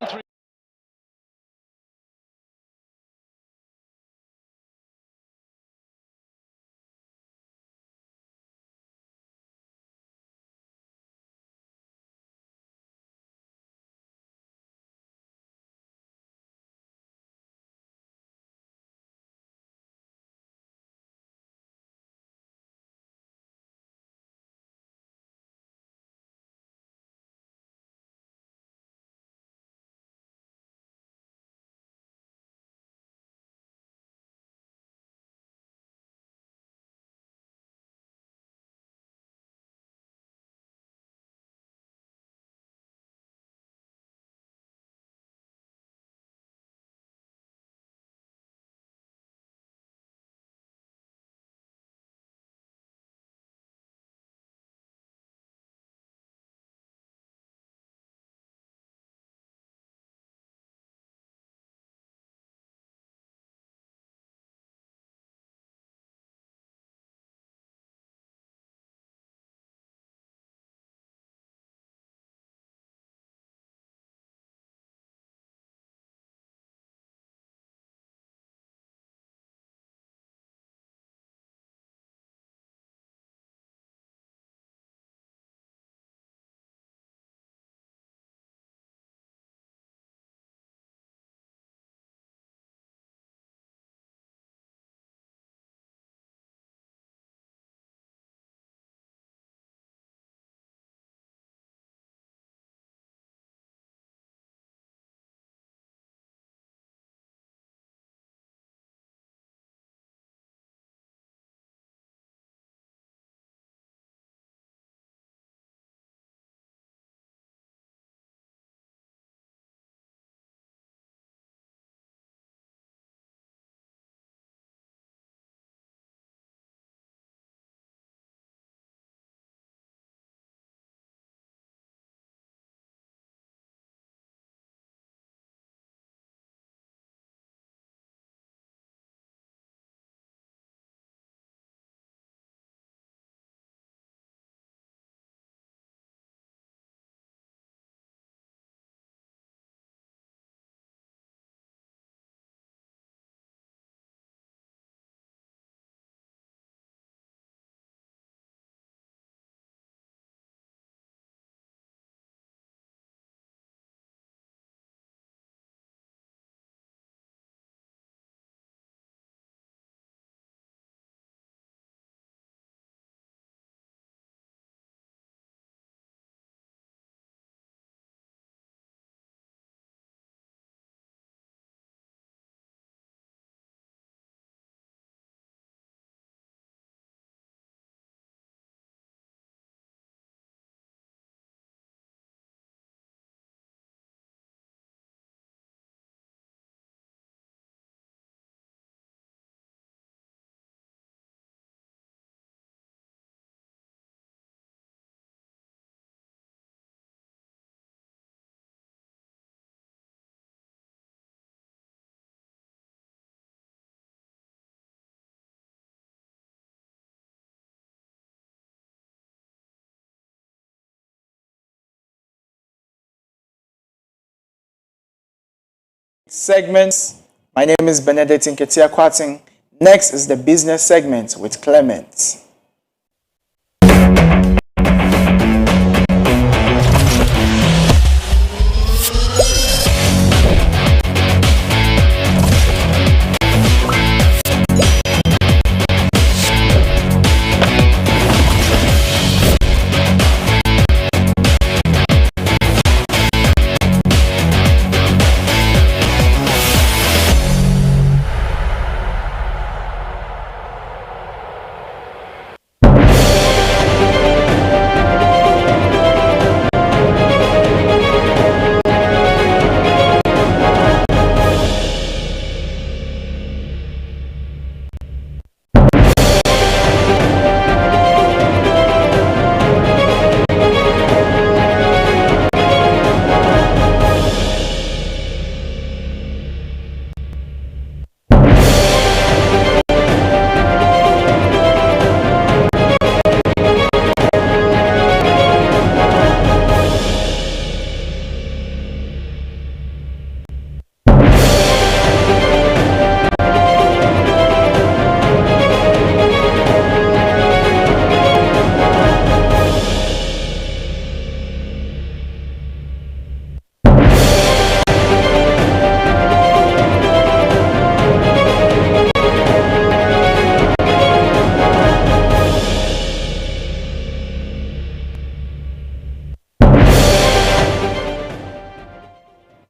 segments. My name is Benedict Nketia Kwating. Next is the business segment with Clement.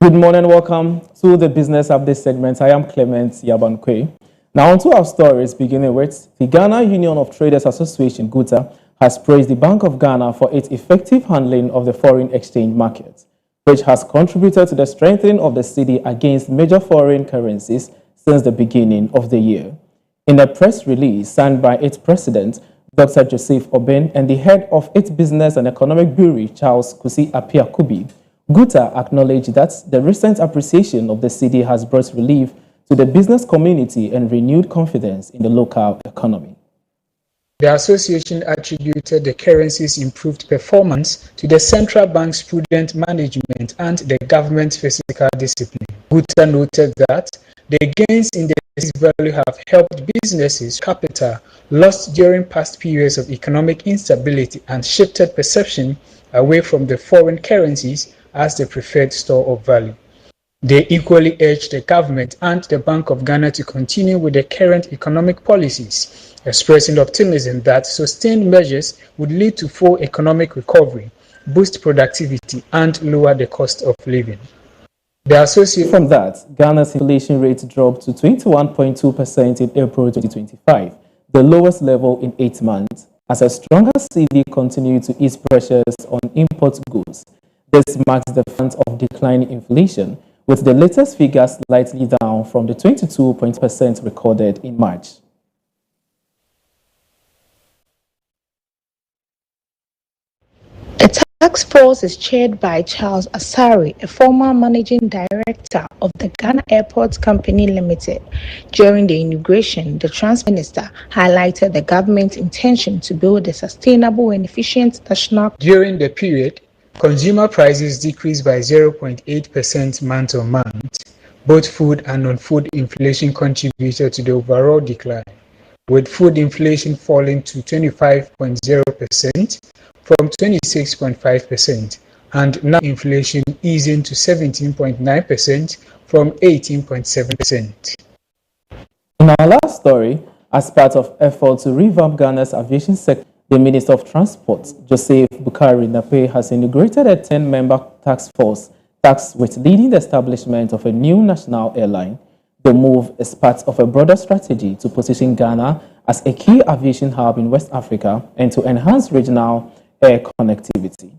Good morning, welcome to the Business Update segment. I am Clement Yabankwe. Now on to our stories, beginning with the Ghana Union of Traders Association, GUTA, has praised the Bank of Ghana for its effective handling of the foreign exchange market, which has contributed to the strengthening of the cedi against major foreign currencies since the beginning of the year. In a press release signed by its president, Dr. Joseph Oben, and the head of its Business and Economic Bureau, Charles Kusi Appiah-Kubi, GUTA acknowledged that the recent appreciation of the cedi has brought relief to the business community and renewed confidence in the local economy. The association attributed the currency's improved performance to the central bank's prudent management and the government's fiscal discipline. GUTA noted that the gains in the cedi's value have helped businesses capital lost during past periods of economic instability and shifted perception away from the foreign currencies as the preferred store of value. They equally urged the government and the Bank of Ghana to continue with the current economic policies, expressing optimism that sustained measures would lead to full economic recovery, boost productivity, and lower the cost of living. The association From that, Ghana's inflation rate dropped to 21.2% in April 2025, the lowest level in 8 months, as a stronger cedi continued to ease pressures on import goods. This marks the front of declining inflation, with the latest figure slightly down from the 22% recorded in March. The task force is chaired by Charles Asari, a former managing director of the Ghana Airports Company Limited. During the inauguration, the Transport Minister highlighted the government's intention to build a sustainable and efficient national. During the period, consumer prices decreased by 0.8% month on month. Both food and non-food inflation contributed to the overall decline, with food inflation falling to 25.0% from 26.5%, and now inflation easing to 17.9% from 18.7%. In our last story, as part of efforts to revamp Ghana's aviation sector, the Minister of Transport, Joseph Bukari Nape, has inaugurated a 10-member task force tasked with leading the establishment of a new national airline. The move is part of a broader strategy to position Ghana as a key aviation hub in West Africa and to enhance regional air connectivity.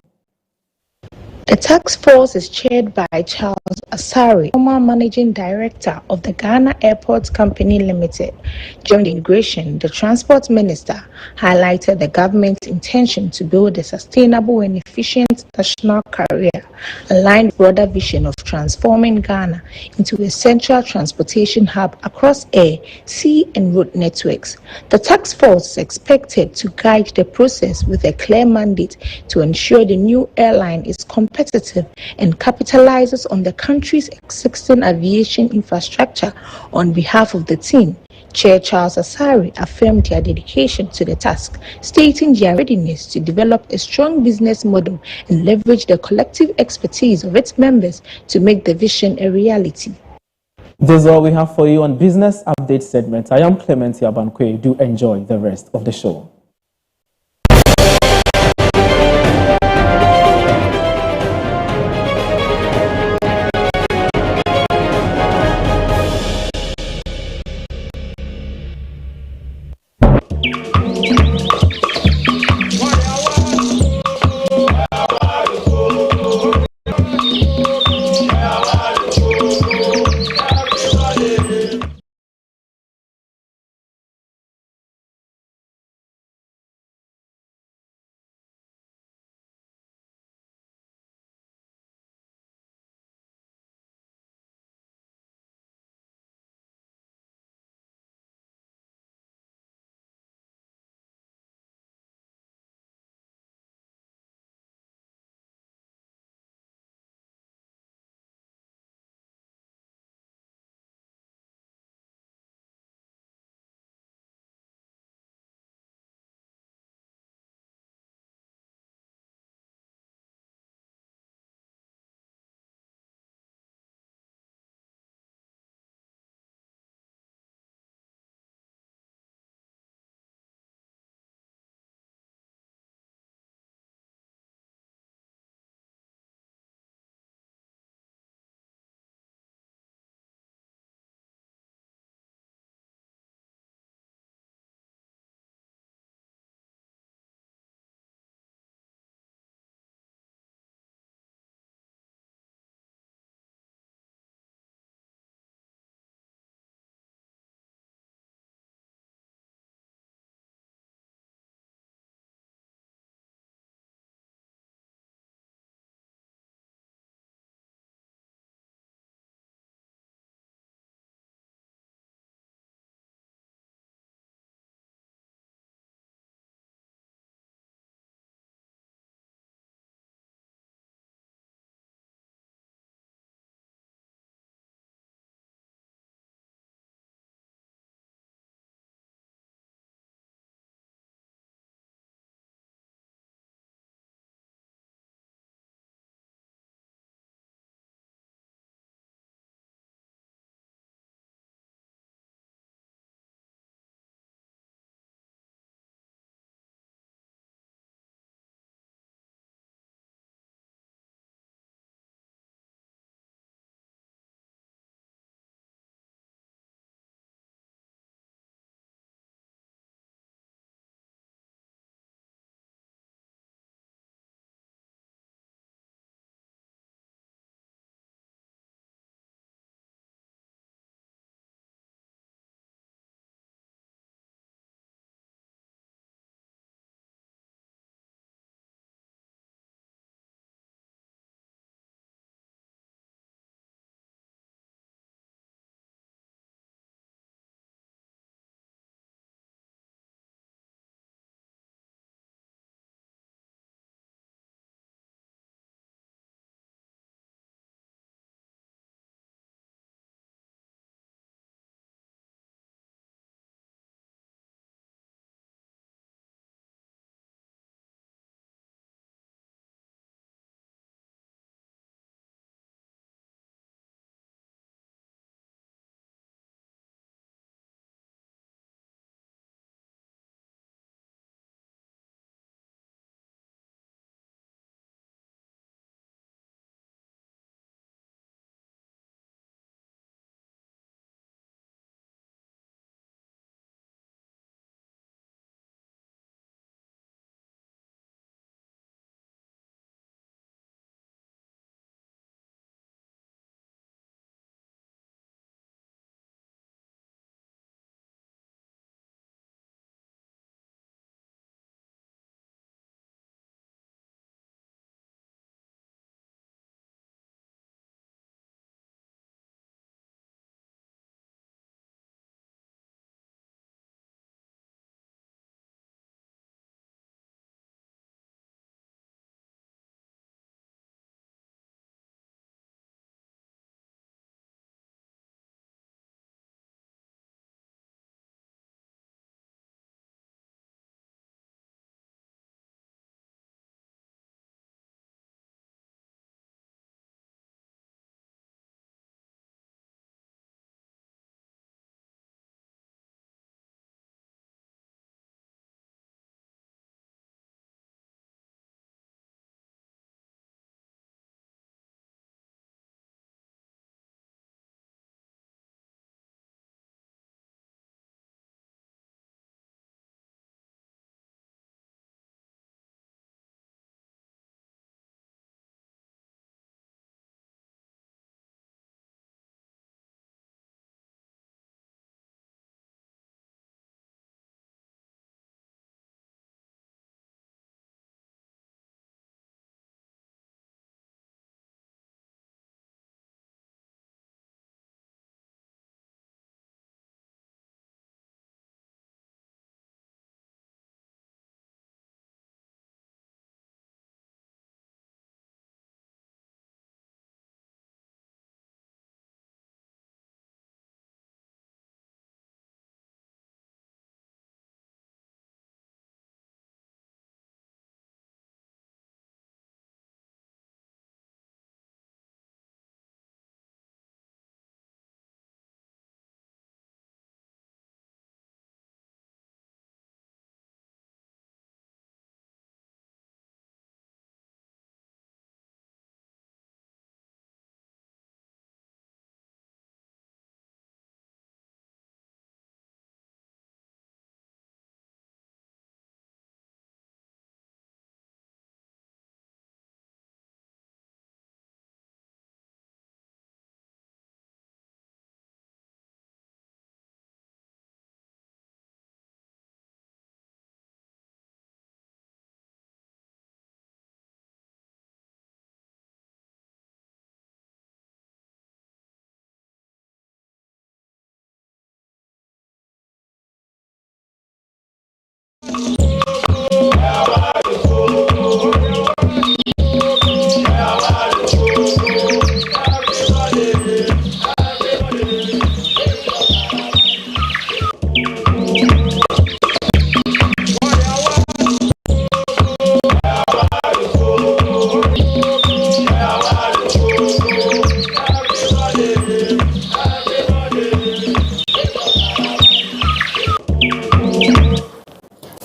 The task force is chaired by Charles Asari, former managing director of the Ghana Airports Company Limited. During the inauguration, the Transport Minister highlighted the government's intention to build a sustainable and efficient national carrier, aligned with the broader vision of transforming Ghana into a central transportation hub across air, sea, and road networks. The task force is expected to guide the process with a clear mandate to ensure the new airline is competitive competitive and capitalizes on the country's existing aviation infrastructure. On behalf of the team, Chair Charles Asari affirmed their dedication to the task, stating their readiness to develop a strong business model and leverage the collective expertise of its members to make the vision a reality. This is all we have for you on Business Update segment. I am Clement Yabankwe. Do enjoy the rest of the show.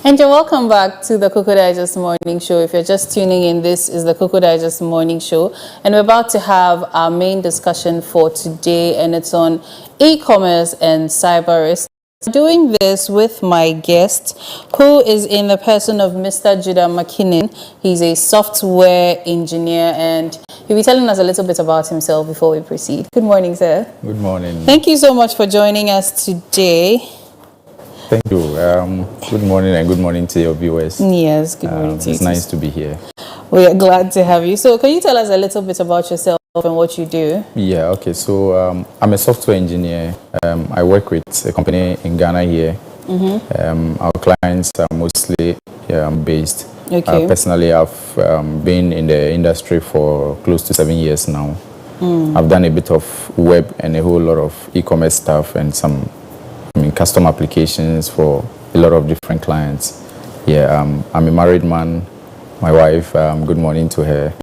And you're welcome back to the Koko Digest Morning Show. If you're just tuning in, this is the Koko Digest Morning Show. And we're about to have our main discussion for today, and it's on e-commerce and cyber risk. I'm doing this with my guest, who is in the person of Mr. Judah McKinnon. He's a software engineer, and he'll be telling us a little bit about himself before we proceed. Good morning, sir. Good morning. Thank you so much for joining us today. Thank you. Good morning and good morning to your viewers. Yes, good morning to you. It's nice to be here. We are glad to have you. So can you tell us a little bit about yourself and what you do? Yeah, okay. So I'm a software engineer. I work with a company in Ghana here. Our clients are mostly based. Okay. Personally, I've been in the industry for close to 7 years now. I've done a bit of web and a whole lot of e-commerce stuff and some custom applications for a lot of different clients. Yeah, I'm a married man. My wife, good morning to her.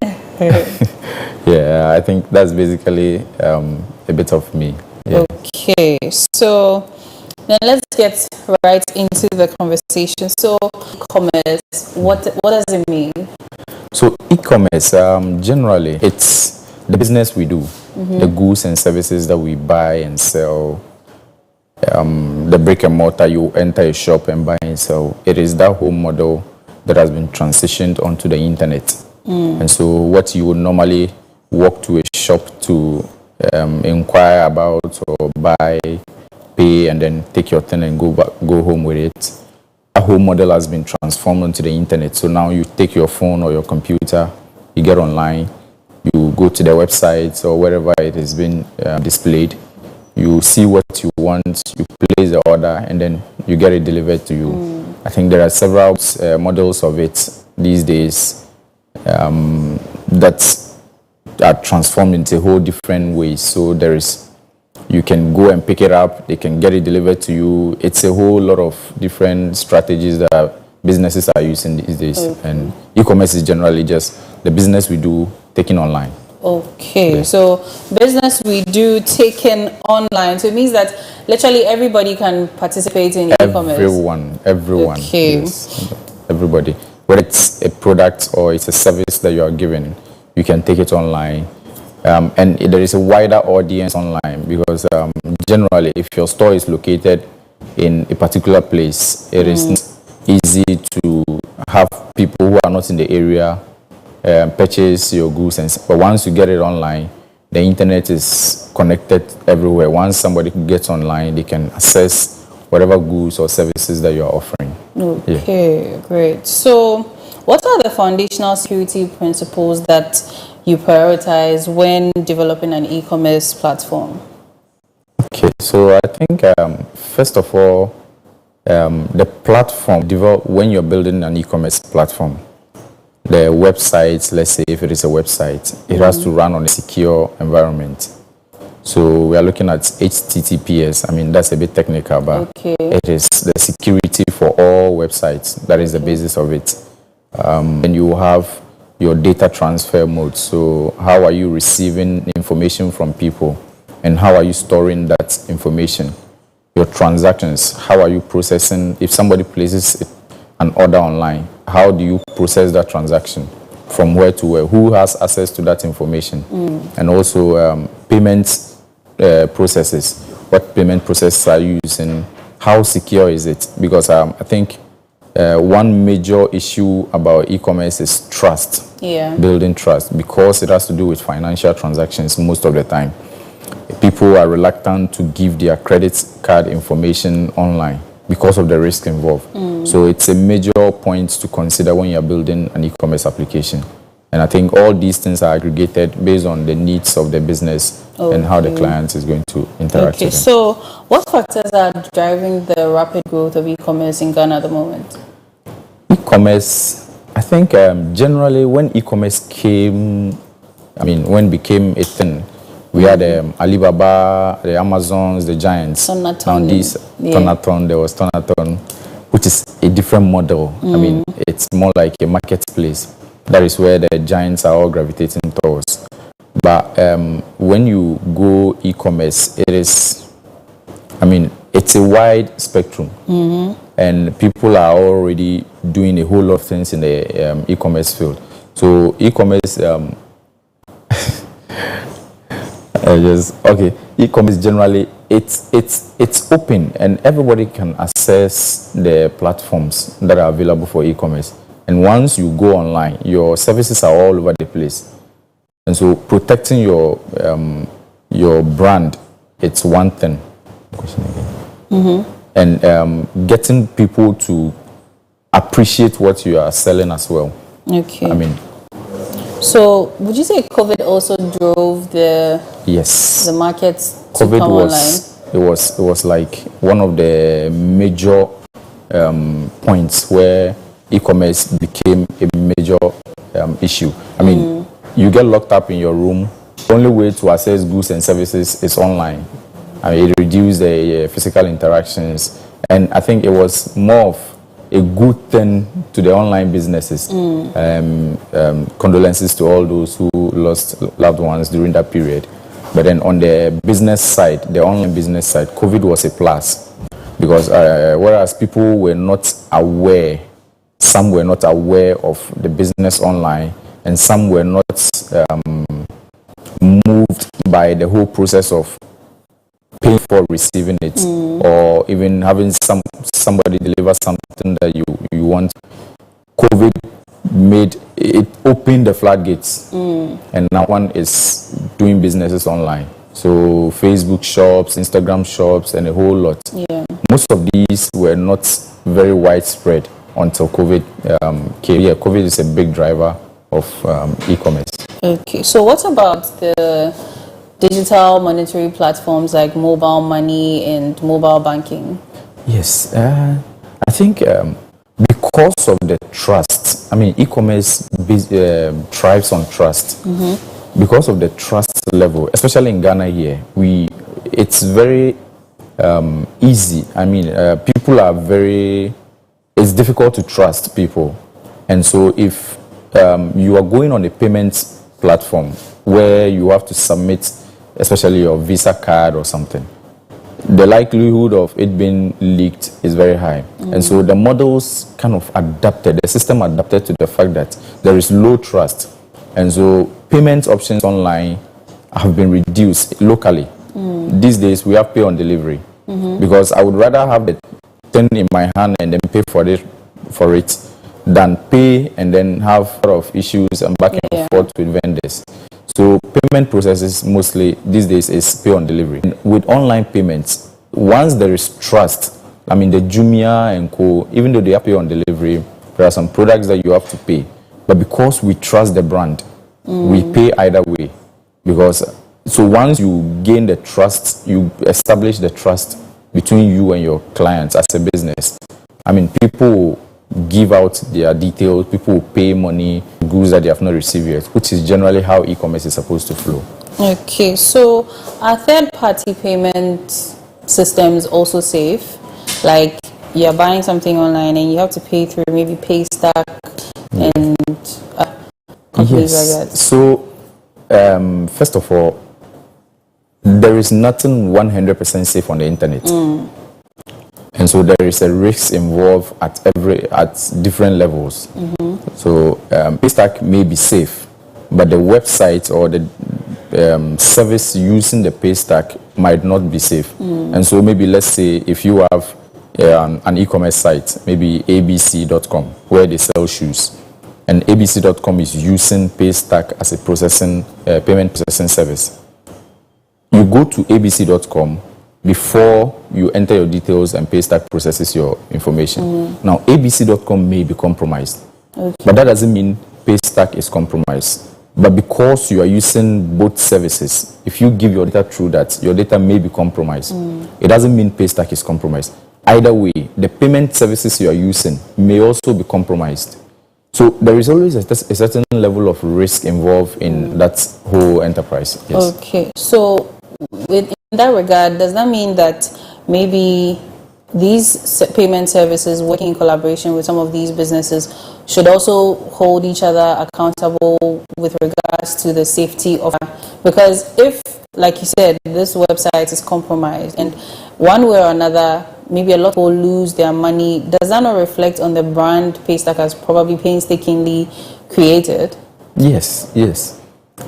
Yeah, I think that's basically a bit of me. Yeah. Okay, so then let's get right into the conversation. So, e-commerce, what does it mean? So e-commerce, generally, it's the business we do, the goods and services that we buy and sell. The brick and mortar, you enter a shop and buy and sell. It is that whole model that has been transitioned onto the internet. And so what you would normally walk to a shop to inquire about or buy, pay, and then take your thing and go home with it, a whole model has been transformed onto the internet. So now you take your phone or your computer, you get online, you go to the website or wherever it has been displayed, you see what you want, you place the order, and then you get it delivered to you. I think there are several models of it these days that are transformed into a whole different ways. So you can go and pick it up, they can get it delivered to you. It's a whole lot of different strategies that businesses are using these days. And e-commerce is generally just the business we do taken online. Okay, Yeah. so business we do taken online. So it means that literally everybody can participate in e-commerce. Everyone. Okay. Yes, everybody. Whether it's a product or it's a service that you are given, you can take it online. And there is a wider audience online because generally, if your store is located in a particular place, it is easy to have people who are not in the area purchase your goods, but once you get it online, the internet is connected everywhere. Once somebody gets online, they can access whatever goods or services that you are offering. Okay, great. So what are the foundational security principles that you prioritize when developing an e-commerce platform? Okay, so I think first of all, the platform when you're building an e-commerce platform, the website, let's say if it is a website, it has to run on a secure environment. So we are looking at HTTPS. I mean, that's a bit technical, but it is the security for all websites. That is the basis of it. And you have your data transfer mode. So how are you receiving information from people? And how are you storing that information? Your transactions, how are you processing? If somebody places an order online, how do you process that transaction? From where to where? Who has access to that information? And also payment processes. What payment processes are you using? How secure is it? Because I think one major issue about e-commerce is trust. Building trust, because it has to do with financial transactions most of the time. People are reluctant to give their credit card information online because of the risk involved. So it's a major point to consider when you're building an e-commerce application. And I think all these things are aggregated based on the needs of the business and how the client is going to interact with them. So what factors are driving the rapid growth of e-commerce in Ghana at the moment? E-commerce, I think generally when e-commerce when it became a thing, we had Alibaba, the Amazons, the giants. Tonaton. Tonaton, there was Tonaton, which is a different model. I mean, it's more like a marketplace. That is where the giants are all gravitating towards. But when you go e-commerce, it is, it's a wide spectrum, and people are already doing a whole lot of things in the e-commerce field. So e-commerce, e-commerce generally, it's open and everybody can access the platforms that are available for e-commerce. And once you go online, your services are all over the place. And so protecting your brand, it's one thing. And getting people to appreciate what you are selling as well. Okay. I mean, so would you say COVID also drove the markets to COVID come online? It was like one of the major points where e-commerce became a major issue. I mean, you get locked up in your room. The only way to access goods and services is online. I mean, it reduced the physical interactions, and I think it was more of a good thing to the online businesses. Condolences to all those who lost loved ones during that period. But then on the business side, the online business side, COVID was a plus, because whereas people were not aware, some were not aware of the business online, and some were not moved by the whole process of paying for receiving it, or even having somebody deliver something that you want. COVID made it, opened the floodgates, and now one is doing businesses online. So Facebook shops, Instagram shops, and a whole lot. Most of these were not very widespread until COVID came. Yeah, COVID is a big driver of e-commerce. Okay, so what about the digital monetary platforms like mobile money and mobile banking? Yes, I think because of the trust, I mean, e-commerce thrives on trust. Because of the trust level, especially in Ghana here, it's very easy. I mean, people are it's difficult to trust people. And so if you are going on a payments platform where you have to submit, especially your Visa card or something, the likelihood of it being leaked is very high. And so the models kind of adapted, the system adapted to the fact that there is low trust. And so payment options online have been reduced locally. These days we have pay on delivery, because I would rather have the thing in my hand and then pay for it than pay and then have a lot of issues and back and forth with vendors. So payment processes mostly these days is pay on delivery. With online payments, once there is trust, I mean the Jumia and Co, even though they are pay on delivery, there are some products that you have to pay. But because we trust the brand, we pay either way. So once you gain the trust, you establish the trust between you and your clients as a business. I mean, people will give out their details, people will pay money, goods that they have not received yet, which is generally how e-commerce is supposed to flow. Okay, so are third-party payment systems also safe? Like you're buying something online and you have to pay through maybe Paystack and companies like that? So first of all, there is nothing 100% safe on the internet. And so there is a risk involved at different levels. So Paystack may be safe, but the website or the service using the Paystack might not be safe. And so maybe let's say if you have an e-commerce site, maybe abc.com, where they sell shoes, and abc.com is using Paystack as a payment processing service. You go to abc.com before you enter your details and Paystack processes your information. Now, abc.com may be compromised, but that doesn't mean Paystack is compromised. But because you are using both services, if you give your data through that, your data may be compromised. It doesn't mean Paystack is compromised. Either way, the payment services you are using may also be compromised. So there is always a certain level of risk involved in that whole enterprise. Yes. Okay, so in that regard, does that mean that maybe these payment services working in collaboration with some of these businesses should also hold each other accountable with regards to the safety of, because if, like you said, this website is compromised and one way or another, maybe a lot will lose their money. Does that not reflect on the brand Paystack has probably painstakingly created? Yes, yes.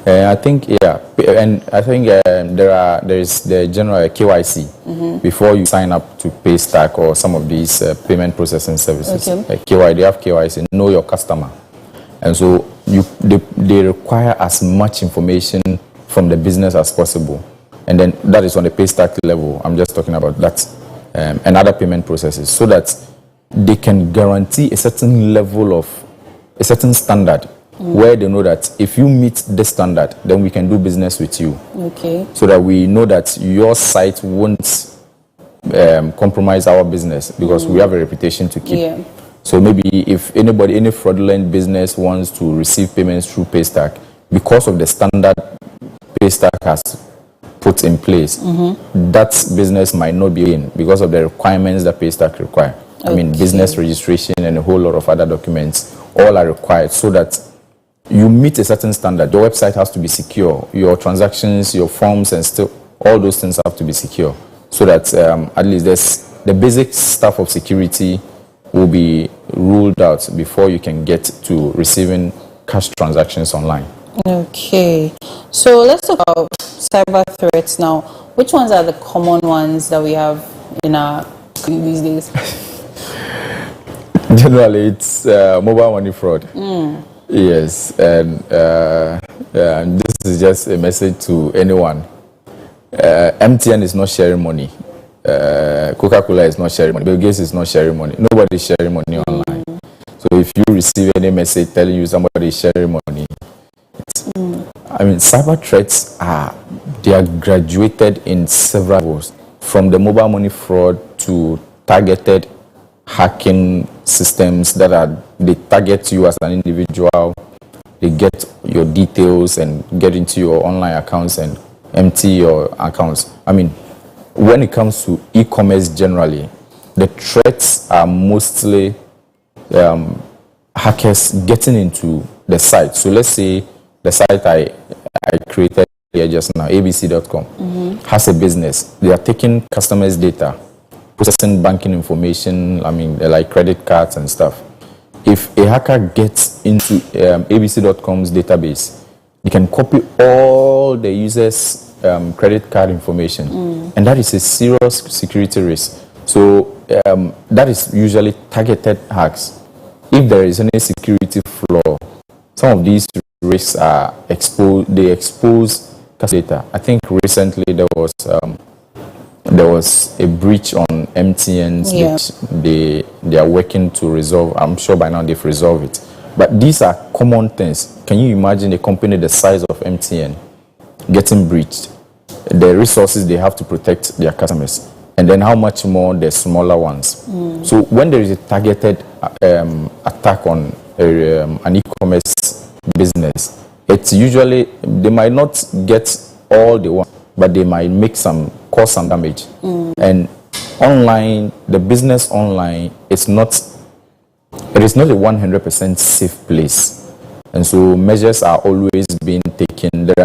I think, yeah, and I think there is the general KYC before you sign up to Paystack or some of these payment processing services. Okay. They have KYC, know your customer, and so they require as much information from the business as possible, and then that is on the Paystack level. I'm just talking about that, and other payment processes, so that they can guarantee a certain level of a certain standard. Where they know that if you meet this standard, then we can do business with you. Okay. So that we know that your site won't compromise our business, because we have a reputation to keep. Yeah. So maybe if any fraudulent business wants to receive payments through Paystack, because of the standard Paystack has put in place, that business might not be in because of the requirements that Paystack require. Okay. I mean, business registration and a whole lot of other documents, all are required so that you meet a certain standard. Your website has to be secure. Your transactions, your forms, and still all those things have to be secure, so that at least the basic stuff of security will be ruled out before you can get to receiving cash transactions online. Okay. So let's talk about cyber threats now. Which ones are the common ones that we have in our these days? Generally, it's mobile money fraud. Yes, and this is just a message to anyone. MTN is not sharing money. Coca-Cola is not sharing money. Bill Gates is not sharing money. Nobody is sharing money online. So if you receive any message telling you somebody is sharing money, I mean, cyber threats they are graduated in several levels, from the mobile money fraud to targeted hacking systems they target you as an individual. They get your details and get into your online accounts and empty your accounts. I mean, when it comes to e-commerce generally, the threats are mostly hackers getting into the site. So let's say the site I created here just now, abc.com, has a business. They are taking customers' data, processing banking information, I mean, like credit cards and stuff. If a hacker gets into abc.com's database, they can copy all the users' credit card information, and that is a serious security risk. So that is usually targeted hacks. If there is any security flaw, some of these risks are exposed. They expose data. I think recently there was a breach on MTN's which they are working to resolve. I'm sure by now they've resolved it. But these are common things. Can you imagine a company the size of MTN getting breached? The resources they have to protect their customers, and then how much more the smaller ones. So when there is a targeted attack on an e-commerce business, it's usually, they might not get all they want, but they might cause some damage. And online, the business online, it is not a 100% safe place. And so measures are always being taken. There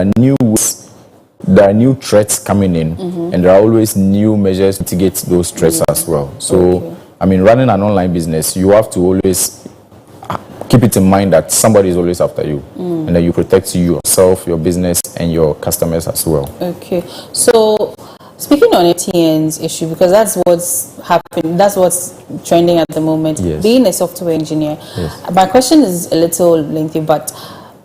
are new threats coming in, and there are always new measures to mitigate those threats as well. So, I mean, running an online business, you have to always keep it in mind that somebody is always after you, and that you protect yourself, your business, and your customers as well. Okay. So, speaking on MTN's issue, because that's what's happening, that's what's trending at the moment, being a software engineer, my question is a little lengthy, but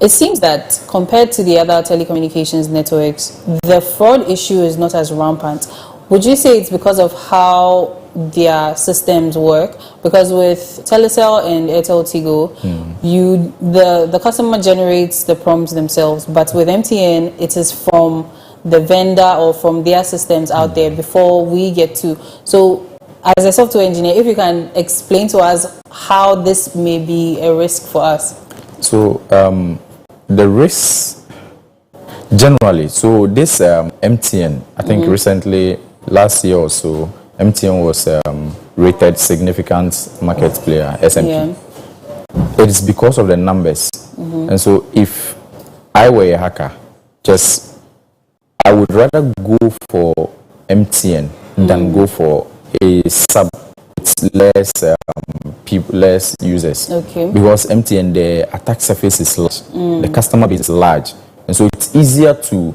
it seems that compared to the other telecommunications networks, the fraud issue is not as rampant. Would you say it's because of how their systems work? Because with Telecel and Airtel Tigo, the customer generates the prompts themselves, but with MTN, it is from the vendor or from their systems out there before we get to. So as a software engineer, if you can explain to us how this may be a risk for us. So the risks generally, so this MTN, I think recently, last year or so, MTN was rated significant market player, SMP. It is because of the numbers. And so if I were a hacker, I would rather go for MTN than go for a sub with less users. Okay. Because MTN, the attack surface is large, the customer base is large, and so it's easier to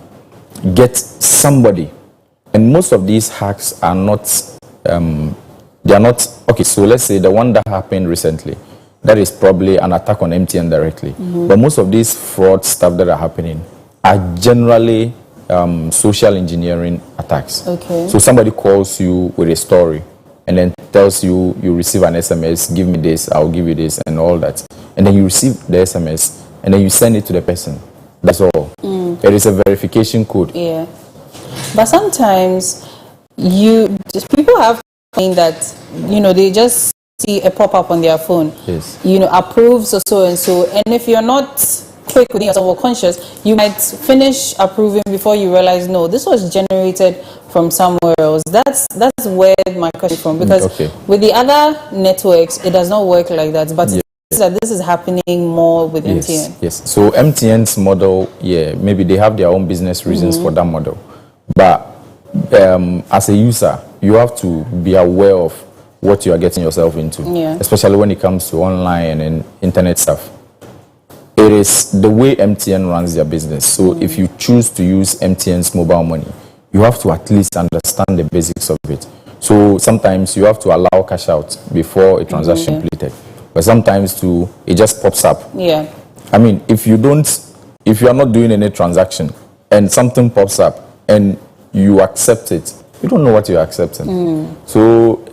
get somebody. And most of these hacks are not, they are not, okay, so let's say the one that happened recently, that is probably an attack on MTN directly. But most of these fraud stuff that are happening are generally social engineering attacks. Okay. So somebody calls you with a story and then tells you, you receive an SMS, give me this, I'll give you this, and all that. And then you receive the SMS and then you send it to the person. That's all. There is a verification code. Yeah. But sometimes people have saying that, they just see a pop-up on their phone. Yes. Approves or so and so. And if you're not quick with yourself or conscious, you might finish approving before you realize, no, this was generated from somewhere else. That's where my question is from. Because with the other networks, it does not work like that. But that this is happening more with MTN. Yes. So MTN's model, maybe they have their own business reasons for that model. But as a user, you have to be aware of what you are getting yourself into, especially when it comes to online and internet stuff. It is the way MTN runs their business. So if you choose to use MTN's mobile money, you have to at least understand the basics of it. So sometimes you have to allow cash out before a transaction completed. But sometimes it just pops up. Yeah. I mean, if you are not doing any transaction and something pops up and you accept it, you don't know what you're accepting. So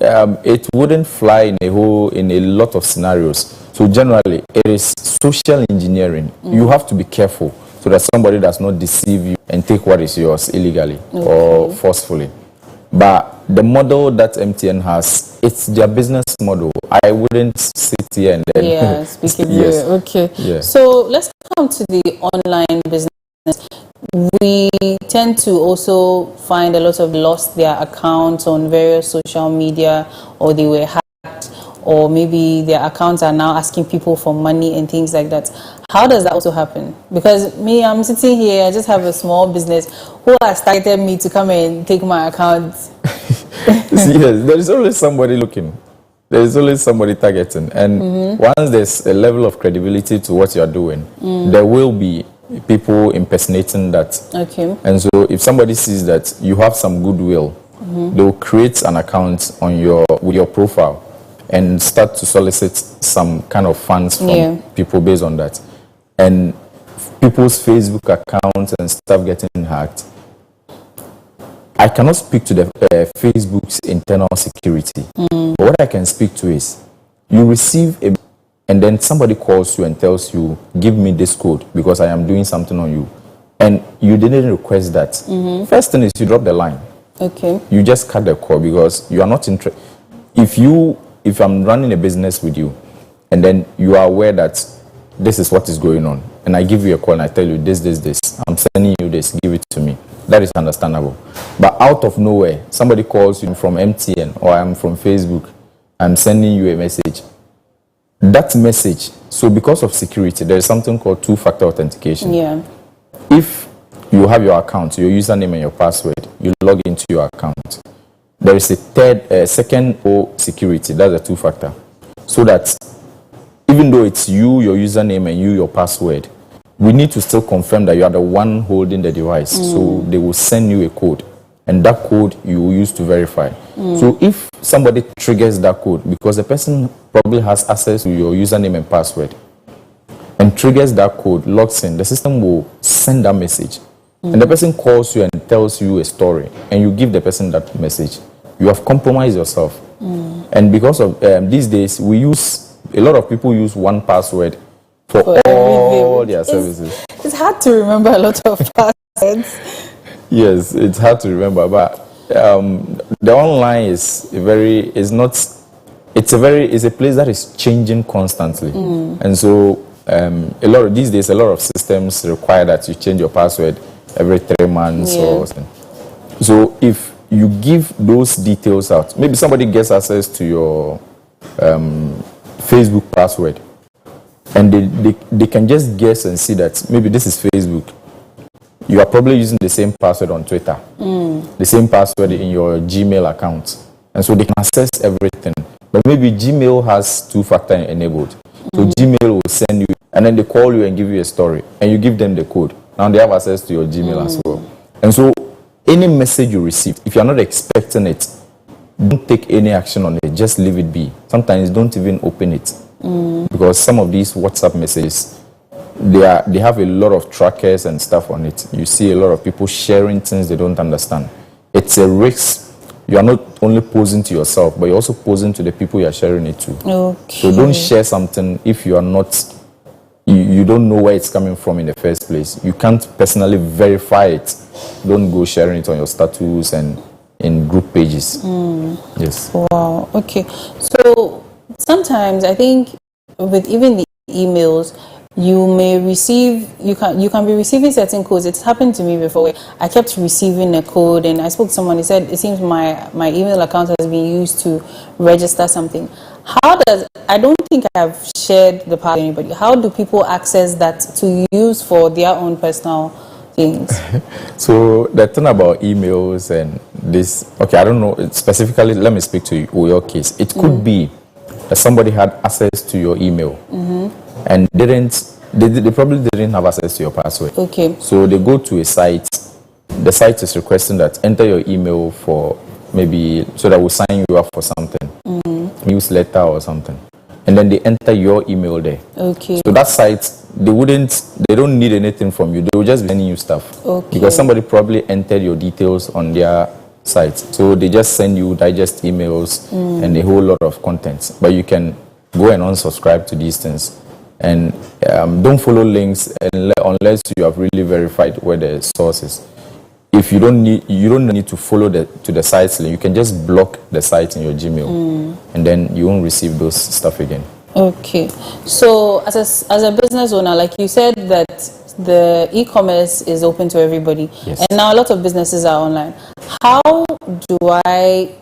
it wouldn't fly in a lot of scenarios. So generally, it is social engineering. You have to be careful so that somebody does not deceive you and take what is yours illegally or forcefully. But the model that MTN has, it's their business model. I wouldn't sit here and then speak it. Okay. Yeah. So let's come to the online business. We tend to also find a lot of lost their accounts on various social media, or they were hacked, or maybe their accounts are now asking people for money and things like that. How does that also happen? Because I'm sitting here, I just have a small business. Who has targeted me to come and take my account? Yes, there is always somebody looking. There is always somebody targeting. And once there's a level of credibility to what you're doing, there will be people impersonating that. Okay. And so if somebody sees that you have some goodwill, they'll create an account with your profile and start to solicit some kind of funds from people based on that. And people's Facebook accounts and stuff getting hacked. I cannot speak to the Facebook's internal security. But what I can speak to is you receive and then somebody calls you and tells you, give me this code because I am doing something on you. And you didn't request that. First thing is you drop the line. Okay. You just cut the call because you are not interested. If I'm running a business with you and then you are aware that this is what is going on and I give you a call and I tell you this, I'm sending you this, give it to me. That is understandable. But out of nowhere, somebody calls you from MTN or I'm from Facebook, I'm sending you a message. That message, so because of security, there is something called two-factor authentication. Yeah. If you have your account, your username and your password, you log into your account. There is a second security, that's a two-factor. So that even though it's you, your username, and you, your password, we need to still confirm that you are the one holding the device. So they will send you a code, and that code you will use to verify. So if somebody triggers that code, because the person probably has access to your username and password, and triggers that code, logs in, the system will send that message. And the person calls you and tells you a story, and you give the person that message. You have compromised yourself. And because of these days, a lot of people use one password for all their services. It's hard to remember a lot of passwords. Yes, it's hard to remember, but the online is a place that is changing constantly. And so these days, a lot of systems require that you change your password every 3 months or something. So if you give those details out, maybe somebody gets access to your Facebook password, and they can just guess and see that maybe this is Facebook. you are probably using the same password on Twitter, the same password in your Gmail account. And so they can access everything. But maybe Gmail has two-factor enabled. So Gmail will send you, and then they call you and give you a story, and you give them the code. Now they have access to your Gmail as well. And so any message you receive, if you're not expecting it, don't take any action on it. Just leave it be. Sometimes don't even open it. Because some of these WhatsApp messages, they have a lot of trackers and stuff on it. You see a lot of people sharing things they don't understand. It's a risk. You are not only posing to yourself, but you're also posing to the people you are sharing it to. Okay. So don't share something if you are not, you don't know where it's coming from in the first place. You can't personally verify it. Don't go sharing it on your status and in group pages. Yes. Wow. Okay. So sometimes I think with even the emails, you may receive, you can be receiving certain codes. It's happened to me before where I kept receiving a code and I spoke to someone. He said it seems my email account has been used to register something. I don't think I have shared the password with anybody. How do people access that to use for their own personal things? So the thing about emails and this, okay, I don't know specifically, let me speak to your case. It could be that somebody had access to your email and they probably didn't have access to your password. Okay. So they go to a site. The site is requesting that enter your email for maybe so that we'll sign you up for something, newsletter or something, and then they enter your email there. Okay. So that site, they don't need anything from you. They will just be sending you stuff. Okay. Because somebody probably entered your details on their site. So they just send you digest emails and a whole lot of content. But you can go and unsubscribe to these things. And don't follow links unless you have really verified where the source is. If you don't need to follow to the site's link. You can just block the site in your Gmail, and then you won't receive those stuff again. Okay. So as a business owner, like you said that the e-commerce is open to everybody, Yes. and now a lot of businesses are online. How do I,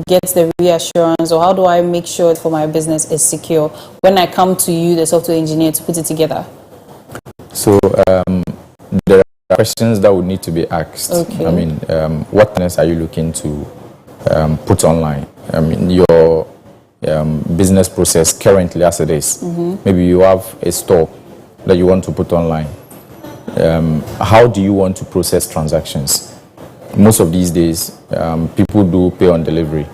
get the reassurance, or how do I make sure for my business is secure when I come to you, the software engineer, to put it together? So there are questions that would need to be asked. Okay. I mean, what things are you looking to put online? I mean, your business process currently as it is. Maybe you have a store that you want to put online. How do you want to process transactions? Most of these days, people do pay on delivery.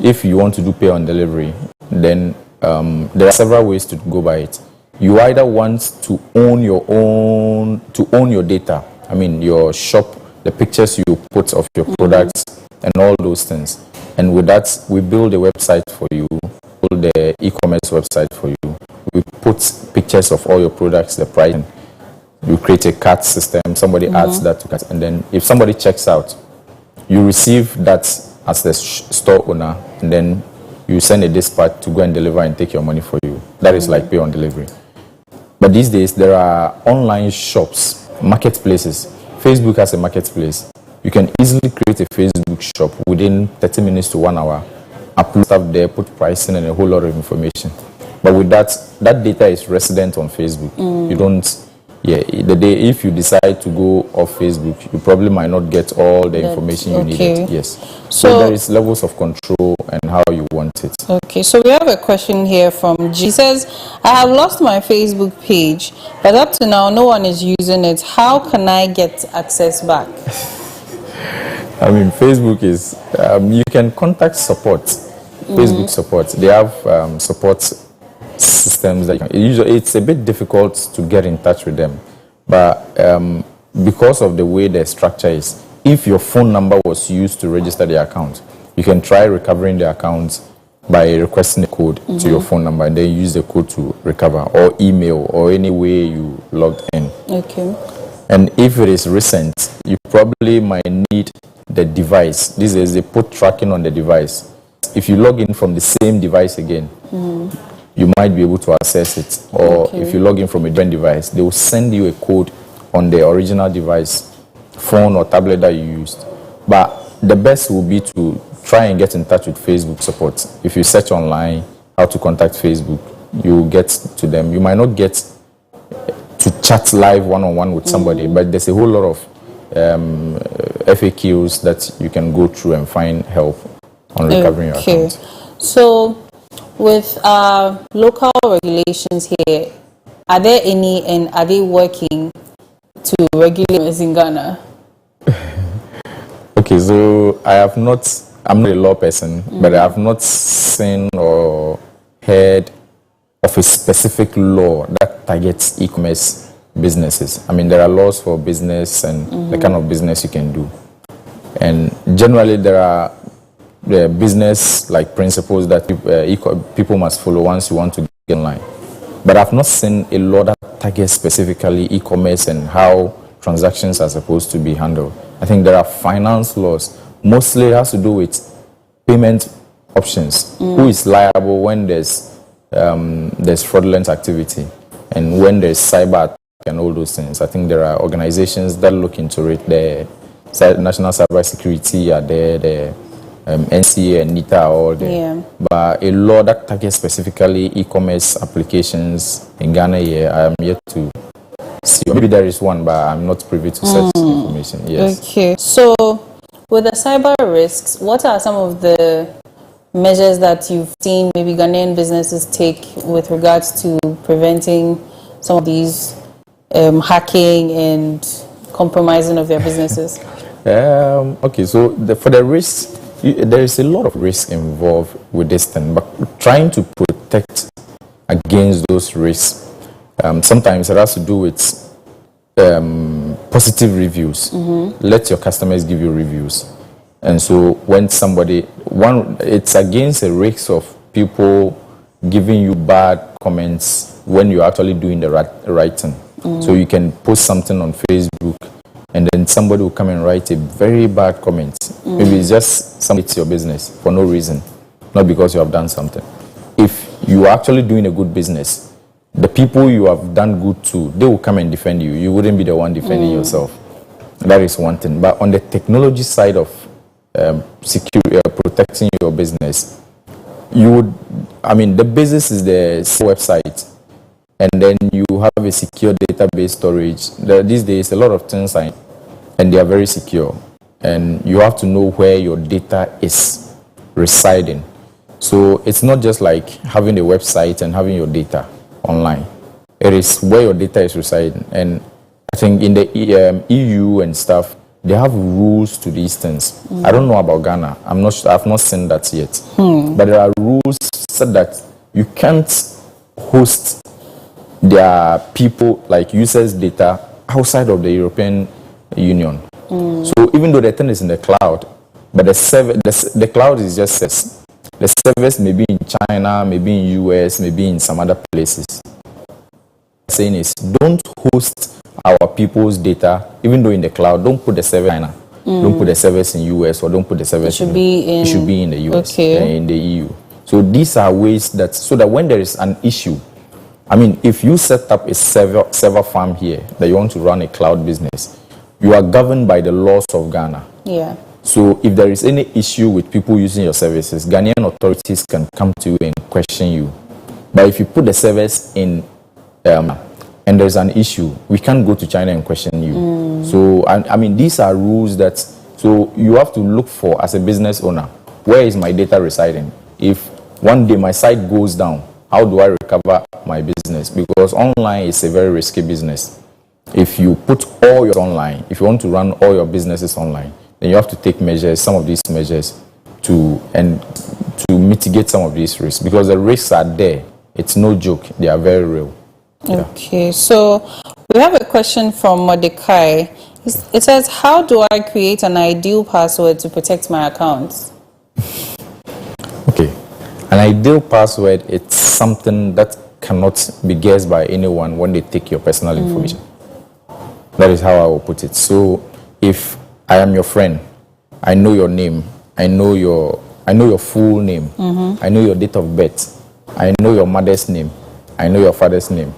If you want to do pay on delivery, then there are several ways to go by it. You either want to own your data. I mean, your shop, the pictures you put of your products, and all those things. And with that, we build a website for you, build the e-commerce website for you. We put pictures of all your products, the pricing. You create a cart system, somebody adds that to cart, and then if somebody checks out, you receive that as the store owner, and then you send a dispatch to go and deliver and take your money for you. That is like pay on delivery. But these days, there are online shops, marketplaces. Facebook has a marketplace. You can easily create a Facebook shop within 30 minutes to 1 hour, upload stuff there, put pricing and a whole lot of information. But with that data is resident on Facebook. You don't, if you decide to go off Facebook, you probably might not get all the information you needed. Yes. So there is levels of control and how you want it. Okay, so we have a question here from G. He says, I have lost my Facebook page, but up to now, no one is using it. How can I get access back? I mean, Facebook is, you can contact support, Facebook support. They have support systems that usually it's a bit difficult to get in touch with them. But because of the way the structure is, if your phone number was used to register the account, you can try recovering the account by requesting a code to your phone number and then use the code to recover, or email, or any way you logged in. Okay. And if it is recent, you probably might need the device. This is they put tracking on the device. If you log in from the same device again, you might be able to access it. Or if you log in from a different device, they will send you a code on the original device, phone or tablet that you used. But the best will be to try and get in touch with Facebook support. If you search online how to contact Facebook, you will get to them. You might not get to chat live one-on-one with somebody, but there's a whole lot of FAQs that you can go through and find help on recovering your account. So with local regulations here, are there any, and are they working to regulate us in Ghana? Okay, so I'm not a law person, but I have not seen or heard of a specific law that targets e-commerce businesses. I mean, there are laws for business and the kind of business you can do. And generally, there are business like principles that people must follow once you want to get in line. But I've not seen a law that targets specifically e-commerce and how transactions are supposed to be handled. I think there are finance laws. Mostly it has to do with payment options. Who is liable when there's fraudulent activity and when there's cyber attack and all those things. I think there are organizations that look into it. The National Cyber Security are there, the NCA and NITA are all there. Yeah. But a law that targets specifically e-commerce applications in Ghana here, I am yet to see. Maybe there is one, but I'm not privy to such information. Yes. Okay. So with the cyber risks, what are some of the measures that you've seen maybe Ghanaian businesses take with regards to preventing some of these hacking and compromising of their businesses? Okay, so for the risks, there is a lot of risk involved with this thing, but trying to protect against those risks, sometimes it has to do with positive reviews. Let your customers give you reviews. And so when it's against the risk of people giving you bad comments when you're actually doing the right thing. So you can post something on Facebook and then somebody will come and write a very bad comment. Maybe it's just somebody to your business for no reason, not because you have done something. If you are actually doing a good business, the people you have done good to, they will come and defend you. You wouldn't be the one defending yourself. That is one thing. But on the technology side of protecting your business, the business is the website, and then you have a secure database storage. These days, a lot of things and they are very secure, and you have to know where your data is residing. So it's not just like having a website and having your data online. It is where your data is residing. And I think in the EU and stuff, they have rules to these things. I don't know about Ghana. I've not seen that yet. But there are rules so that you can't host their people, like users' data, outside of the European Union. So even though the thing is in the cloud, but the cloud is just the service may be in China, maybe in US, maybe in some other places. Saying is, don't host our people's data, even though in the cloud, don't put the server in China, don't put the servers in US, or don't put the servers it should be in the US, in the EU. So these are ways so that when there is an issue, if you set up a server farm here that you want to run a cloud business, you are governed by the laws of Ghana. Yeah. So if there is any issue with people using your services, Ghanaian authorities can come to you and question you. But if you put the servers in and there's an issue, we can't go to China and question you. So these are rules so you have to look for, as a business owner, where is my data residing? If one day my site goes down, how do I recover my business? Because online is a very risky business. If you put all your online, if you want to run all your businesses online, then you have to take some of these measures to mitigate some of these risks, because the risks are there. It's no joke. They are very real. Yeah. Okay, so we have a question from Mordecai. It says, how do I create an ideal password to protect my accounts? Okay, an ideal password, it's something that cannot be guessed by anyone when they take your personal information. That is how I will put it. So if I am your friend, I know your name, I know your full name, I know your date of birth, I know your mother's name, I know your father's name.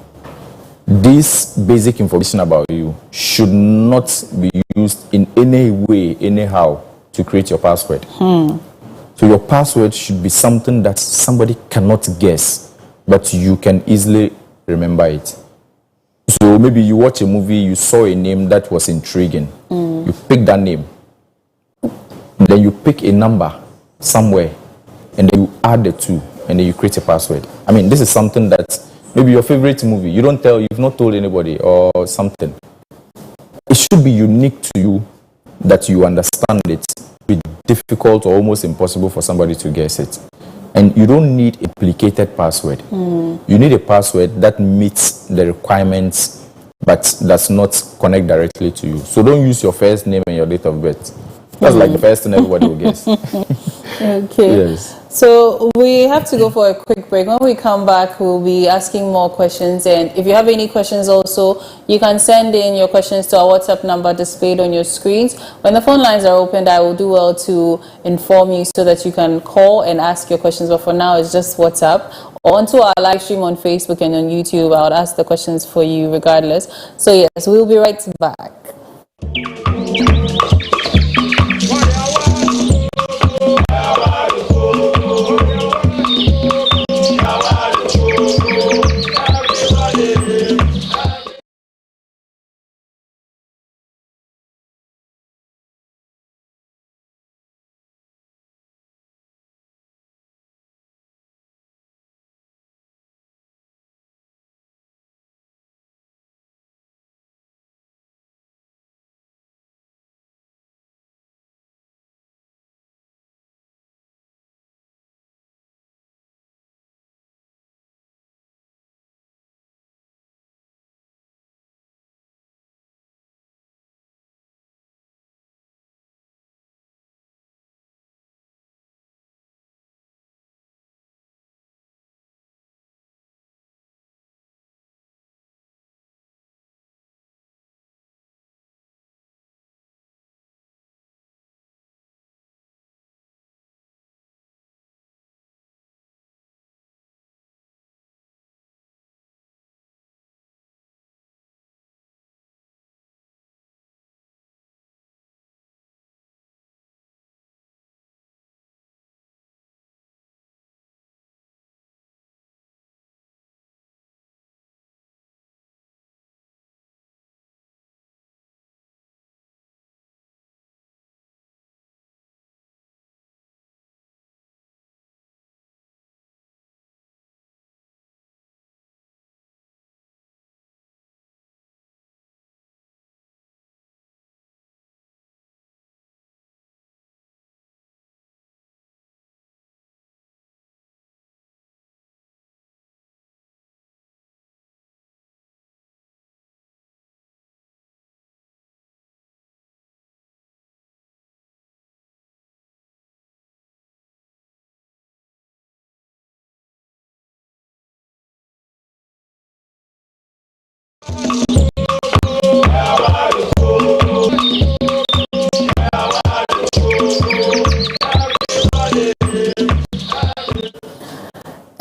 This basic information about you should not be used in any way, anyhow, to create your password. So your password should be something that somebody cannot guess, but you can easily remember it. So maybe you watch a movie, you saw a name that was intriguing. You pick that name. Then you pick a number somewhere, and then you add the two, and then you create a password. I mean, this is something that maybe your favorite movie, you've not told anybody or something. It should be unique to you, that you understand it. It's difficult or almost impossible for somebody to guess it. And you don't need a duplicated password. You need a password that meets the requirements but does not connect directly to you. So don't use your first name and your date of birth. That's like the first thing everybody will guess. Okay. Yes. So we have to go for a quick break. When we come back, we'll be asking more questions. And if you have any questions also, you can send in your questions to our WhatsApp number displayed on your screens. When the phone lines are opened, I will do well to inform you so that you can call and ask your questions. But for now, it's just WhatsApp. Or onto our live stream on Facebook and on YouTube, I would ask the questions for you regardless. So yes, we'll be right back.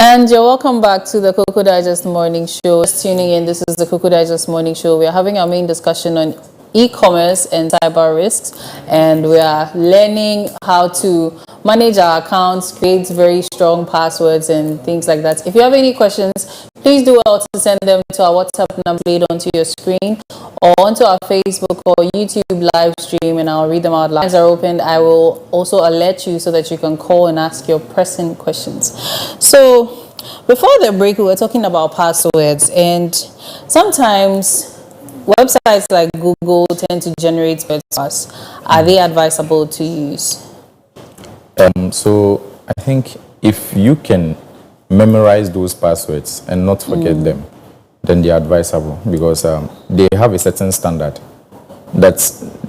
And you're welcome back to the Koko Digest Morning Show. Just tuning in, this is the Koko Digest Morning Show. We are having our main discussion on e-commerce and cyber risks, and we are learning how to manage our accounts, create very strong passwords and things like that. If you have any questions, please do well to send them to our WhatsApp number laid onto your screen or onto our Facebook or YouTube live stream, and I'll read them out loud. As are opened, I will also alert you so that you can call and ask your pressing questions. So before the break, we were talking about passwords, and sometimes websites like Google tend to generate passwords. Are they advisable to use? So I think if you can memorize those passwords and not forget them, then they are advisable, because they have a certain standard that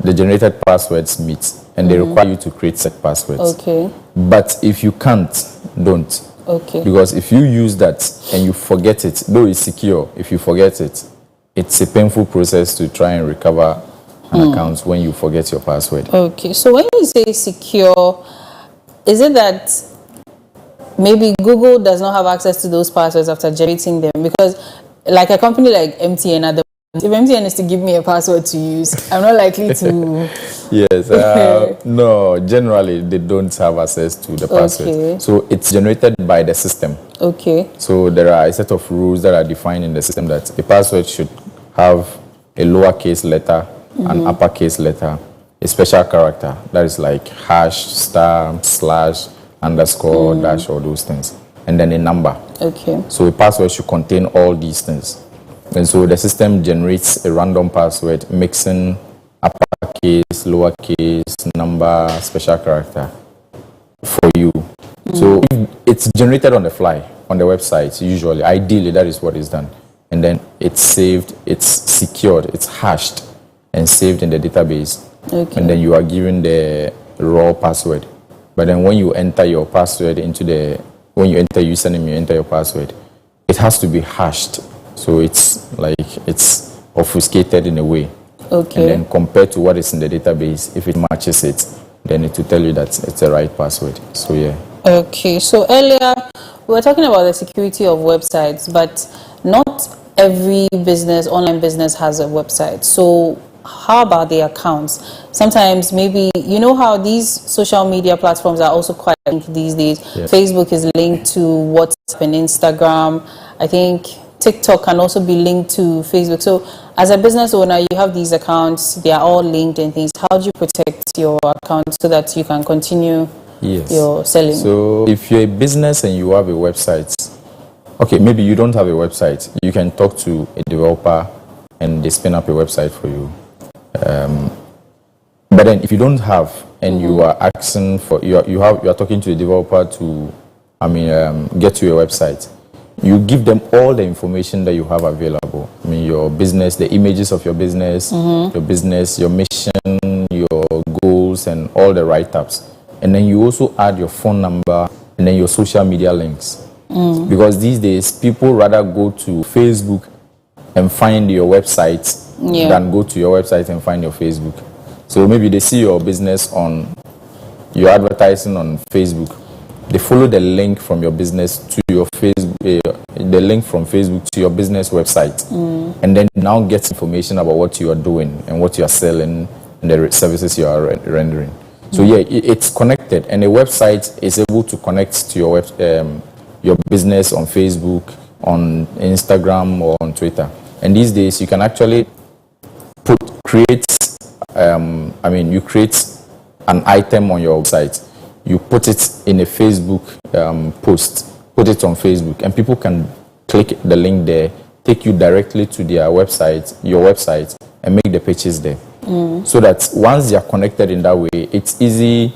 the generated passwords meet, and they require you to create set passwords. Okay. But if you can't, don't. Okay. Because if you use that and you forget it, though it's secure, if you forget it, it's a painful process to try and recover an account when you forget your password. Okay. So when you say secure, is it that maybe Google does not have access to those passwords after generating them? Because like a company like MTN, if MTN is to give me a password to use, I'm not likely to... Yes. No, generally they don't have access to the password. Okay. So it's generated by the system. Okay. So there are a set of rules that are defined in the system that a password should have a lowercase letter, an uppercase letter, a special character that is like hash, star, slash, underscore, dash, all those things, and then a number. Okay. So a password should contain all these things. And so the system generates a random password mixing uppercase, lowercase, number, special character for you. So it's generated on the fly on the website usually. Ideally, that is what is done. And then it's saved, it's secured, it's hashed and saved in the database. Okay. And then you are given the raw password. But then when you enter your password when you enter username, you enter your password, it has to be hashed. So it's obfuscated in a way. Okay. And then compared to what is in the database, if it matches it, then it will tell you that it's the right password. So yeah. Okay, so earlier we were talking about the security of websites, but not every online business has a website. So how about the accounts? Sometimes maybe, you know how these social media platforms are also quite linked these days. Yes. Facebook is linked to WhatsApp and Instagram. I think TikTok can also be linked to Facebook. So as a business owner, you have these accounts, they are all linked and things. How do you protect your account so that you can continue your selling? So if you're a business and you have a website, okay, maybe you don't have a website, you can talk to a developer and they spin up a website for you. But then if you don't have and you are asking for, you are talking to a developer to, get to your website, you give them all the information that you have available. I mean, your business, the images of your business, your mission, your goals, and all the write-ups. And then you also add your phone number and then your social media links. Because these days, people rather go to Facebook and find your website than go to your website and find your Facebook. So maybe they see your business your advertising on Facebook. They follow the link from your business to your Facebook, the link from Facebook to your business website, and then now get information about what you are doing and what you are selling and the services you are rendering. So yeah, it's connected, and a website is able to connect to your business on Facebook, on Instagram, or on Twitter. And these days, you can actually create an item on your website. You put it in a Facebook post, put it on Facebook, and people can click the link there, take you directly to their website, your website, and make the purchase there. So that once they are connected in that way, it's easy.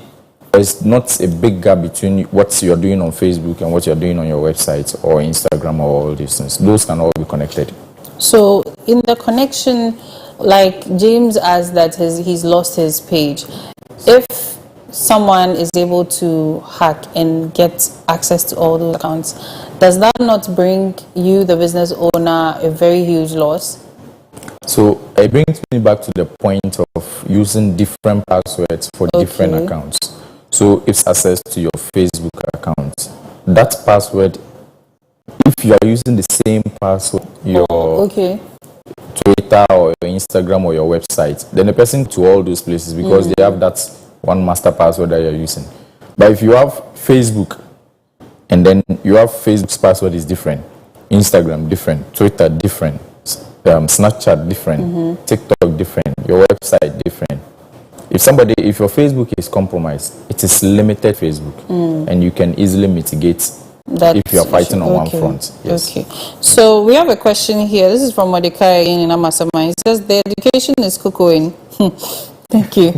There's not a big gap between what you're doing on Facebook and what you're doing on your website or Instagram or all these things. Those can all be connected. So in the connection, like James asked that he's lost his page. If someone is able to hack and get access to all those accounts, does that not bring you, the business owner, a very huge loss? So it brings me back to the point of using different passwords for different accounts. So if it's access to your Facebook account, that password, if you are using the same password, your Twitter or your Instagram or your website, then the person to all those places because they have that one master password that you're using. But if you have Facebook and then you have Facebook's password is different, Instagram different, Twitter different, Snapchat different, TikTok different, your website different. If your Facebook is compromised, it is limited Facebook, and you can easily mitigate if you are fighting on one front. Yes. Okay. So we have a question here. This is from Mordecai in Amasama. He says the education is Kokoing. Thank you.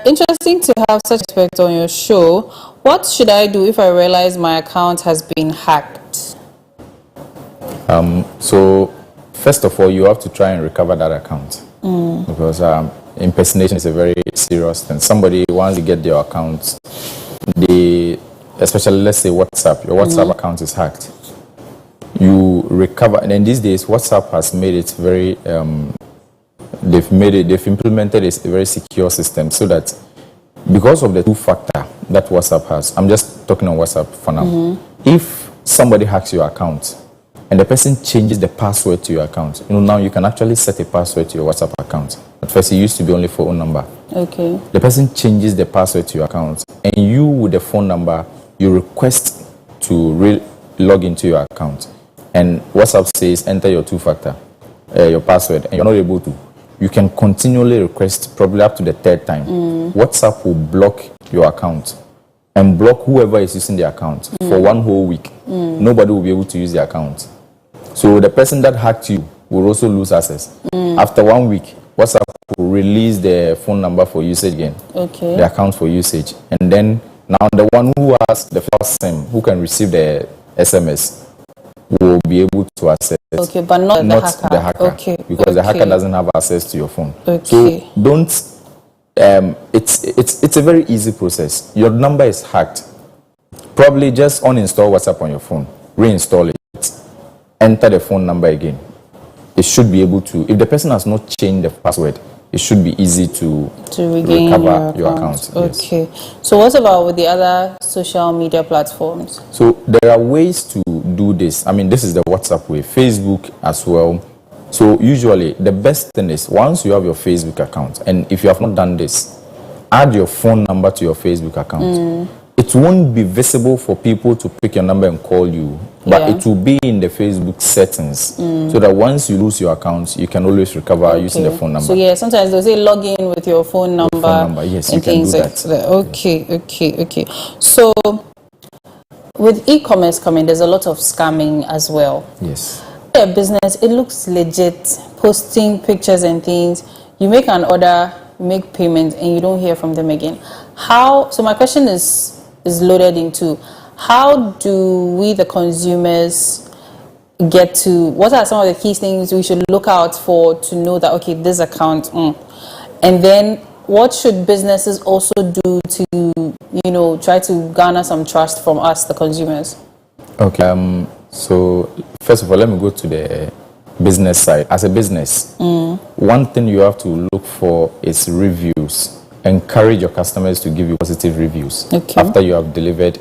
Interesting to have such aspect on your show. What should I do if I realize my account has been hacked? So first of all, you have to try and recover that account because impersonation is a very serious thing. Somebody, once you get their account, especially let's say WhatsApp, your WhatsApp account is hacked. You recover, and then these days WhatsApp has made it very. They've implemented a very secure system so that because of the two-factor that WhatsApp has, I'm just talking on WhatsApp for now. If somebody hacks your account and the person changes the password to your account, now you can actually set a password to your WhatsApp account. At first, it used to be only for phone number. Okay. The person changes the password to your account, and you with the phone number, you request to log into your account, and WhatsApp says enter your two-factor. your password and you're not able to, you can continually request probably up to the third time. WhatsApp will block your account and block whoever is using the account for 1 whole week. Nobody will be able to use the account. So the person that hacked you will also lose access. After 1 week, WhatsApp will release the phone number for usage again, the account for usage. And then now the one who has the first SIM, who can receive the SMS, will be able to access. Okay, but not the hacker. Okay. Because the hacker doesn't have access to your phone. Okay. So don't. It's a very easy process. Your number is hacked. Probably just uninstall WhatsApp on your phone, reinstall it, enter the phone number again. It should be able to. If the person has not changed the password, it should be easy to regain recover your account. Okay. Yes. So what about with the other social media platforms? So there are ways to do this. I mean, this is the WhatsApp way. Facebook as well. So usually the best thing is once you have your Facebook account, and if you have not done this, add your phone number to your Facebook account. It won't be visible for people to pick your number and call you, but it will be in the Facebook settings so that once you lose your account, you can always recover using the phone number. So yeah, sometimes they'll say log in with your phone number. Yes, and you can do that. Okay. So with e-commerce coming, there's a lot of scamming as well. Yes. A business, it looks legit, posting pictures and things. You make an order, make payment, and you don't hear from them again. So my question is loaded into how do we, the consumers, get to, what are some of the key things we should look out for to know that, okay, this account, and then what should businesses also do to, try to garner some trust from us, the consumers? Okay. So first of all, let me go to the business side. As a business, one thing you have to look for is reviews. Encourage your customers to give you positive reviews after you have delivered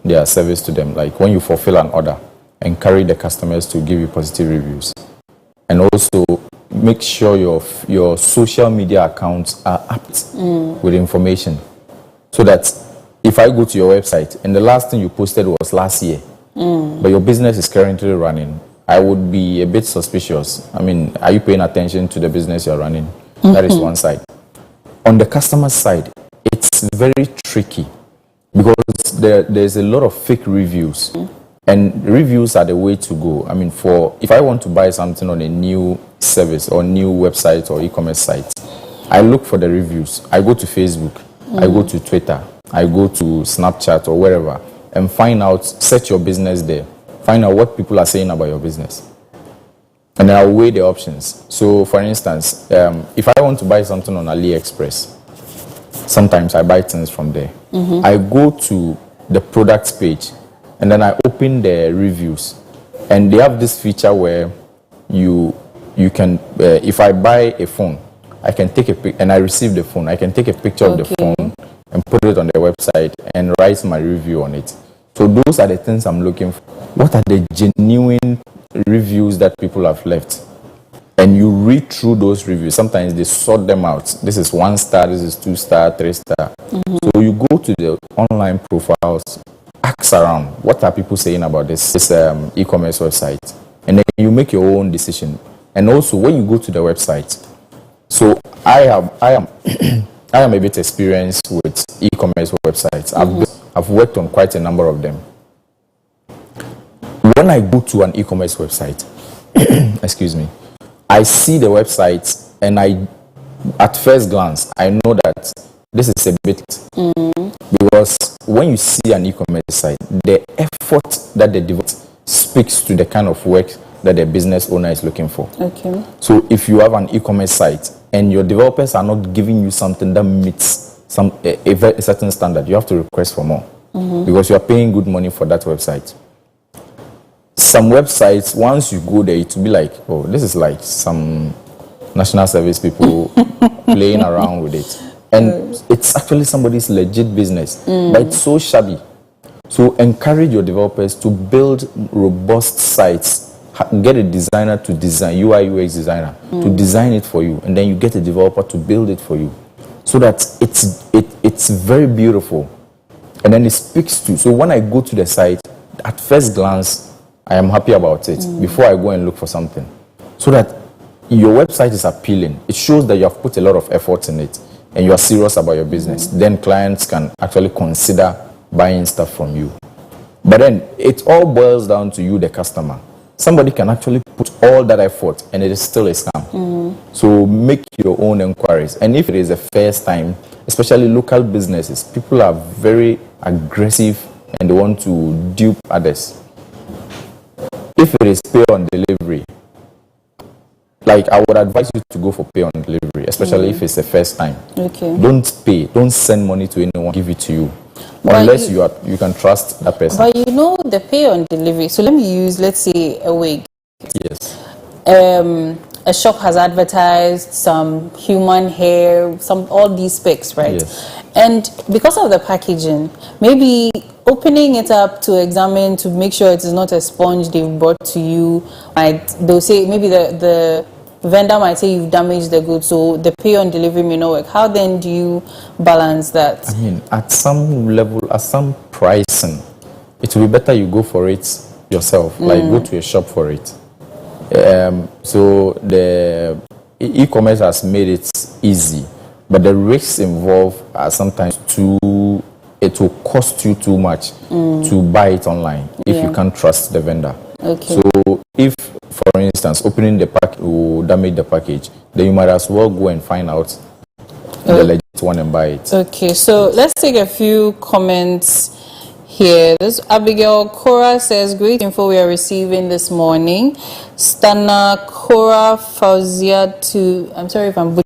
their service to them. Like when you fulfill an order, encourage the customers to give you positive reviews. And also make sure your social media accounts are apt with information. So that if I go to your website and the last thing you posted was last year, but your business is currently running, I would be a bit suspicious. I mean, are you paying attention to the business you're running? That is one side. On the customer side, it's very tricky because there's a lot of fake reviews, and reviews are the way to go. I mean, if I want to buy something on a new service or new website or e-commerce site, I look for the reviews. I go to Facebook, I go to Twitter, I go to Snapchat or wherever, and search your business there. Find out what people are saying about your business. And then I'll weigh the options. So, for instance, if I want to buy something on AliExpress, sometimes I buy things from there. I go to the products page, and then I open the reviews. And they have this feature where you can, if I buy a phone, I can take a pic, and I receive the phone. I can take a picture of the phone and put it on the website and write my review on it. So those are the things I'm looking for. What are the genuine reviews that people have left? And you read through those reviews. Sometimes they sort them out. This is 1 star, this is 2 star, 3 star. So you go to the online profiles, ask around, what are people saying about this e-commerce website? And then you make your own decision. And also when you go to the website, so I am a bit experienced with e-commerce websites. I've worked on quite a number of them. When I go to an e-commerce website, excuse me, I see the website and at first glance, I know that this is a bit, because when you see an e-commerce site, the effort that they devote speaks to the kind of work that the business owner is looking for. Okay. So if you have an e-commerce site and your developers are not giving you something that meets a certain standard, you have to request for more because you are paying good money for that website. Some websites, once you go there, it will be like, oh, this is like some national service people playing around with it. And it's actually somebody's legit business, but it's so shabby. So encourage your developers to build robust sites. Get a designer to design, UI UX designer to design it for you, and then you get a developer to build it for you, so that it's very beautiful, and then it speaks to. So when I go to the site, at first glance, I am happy about it before I go and look for something, so that your website is appealing, it shows that you have put a lot of effort in it and you are serious about your business, then clients can actually consider buying stuff from you. But then it all boils down to you, the customer. Somebody can actually put all that effort and it is still a scam. So make your own inquiries. And if it is the first time, especially local businesses, people are very aggressive and they want to dupe others. If it is pay on delivery, like I would advise you to go for pay on delivery, especially if it's the first time. Okay. Don't pay, don't send money to anyone, give it to you. But Unless you can trust that person. But you know the pay on delivery. So let me use, let's say, a wig. Yes. A shop has advertised some human hair, all these specs, right? Yes. And because of the packaging, maybe opening it up to examine to make sure it is not a sponge they've brought to you, they'll say maybe the vendor might say you've damaged the goods, so the pay on delivery may not work. How then do you balance that? I mean, at some level, at some pricing, it will be better you go for it yourself, like go to a shop for it. So the e-commerce has made it easy, but the risks involved are sometimes it will cost you too much to buy it online if you can't trust the vendor. Okay. So if, for instance, opening the pack will damage the package, then you might as well go and find out the legit one and buy it. Okay, so let's take a few comments here. This Abigail Cora says, great info we are receiving this morning. Stana Cora Fauzia I'm sorry if I'm butchering.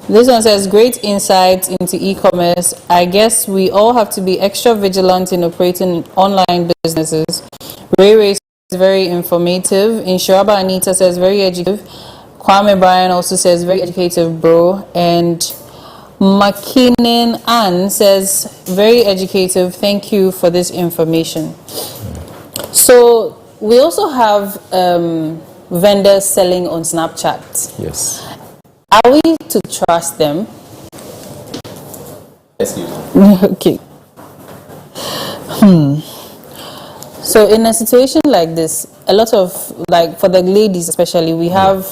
This one says, great insight into e-commerce. I guess we all have to be extra vigilant in operating online businesses. Ray is very informative. Inshiraba Anita says, very educative. Kwame Brian also says, very educative, bro. And McKinnon Ann says, very educative. Thank you for this information. So we also have vendors selling on Snapchat. Yes. Are we to trust them? Excuse me. Okay. So in a situation like this, a lot of, like for the ladies especially, we have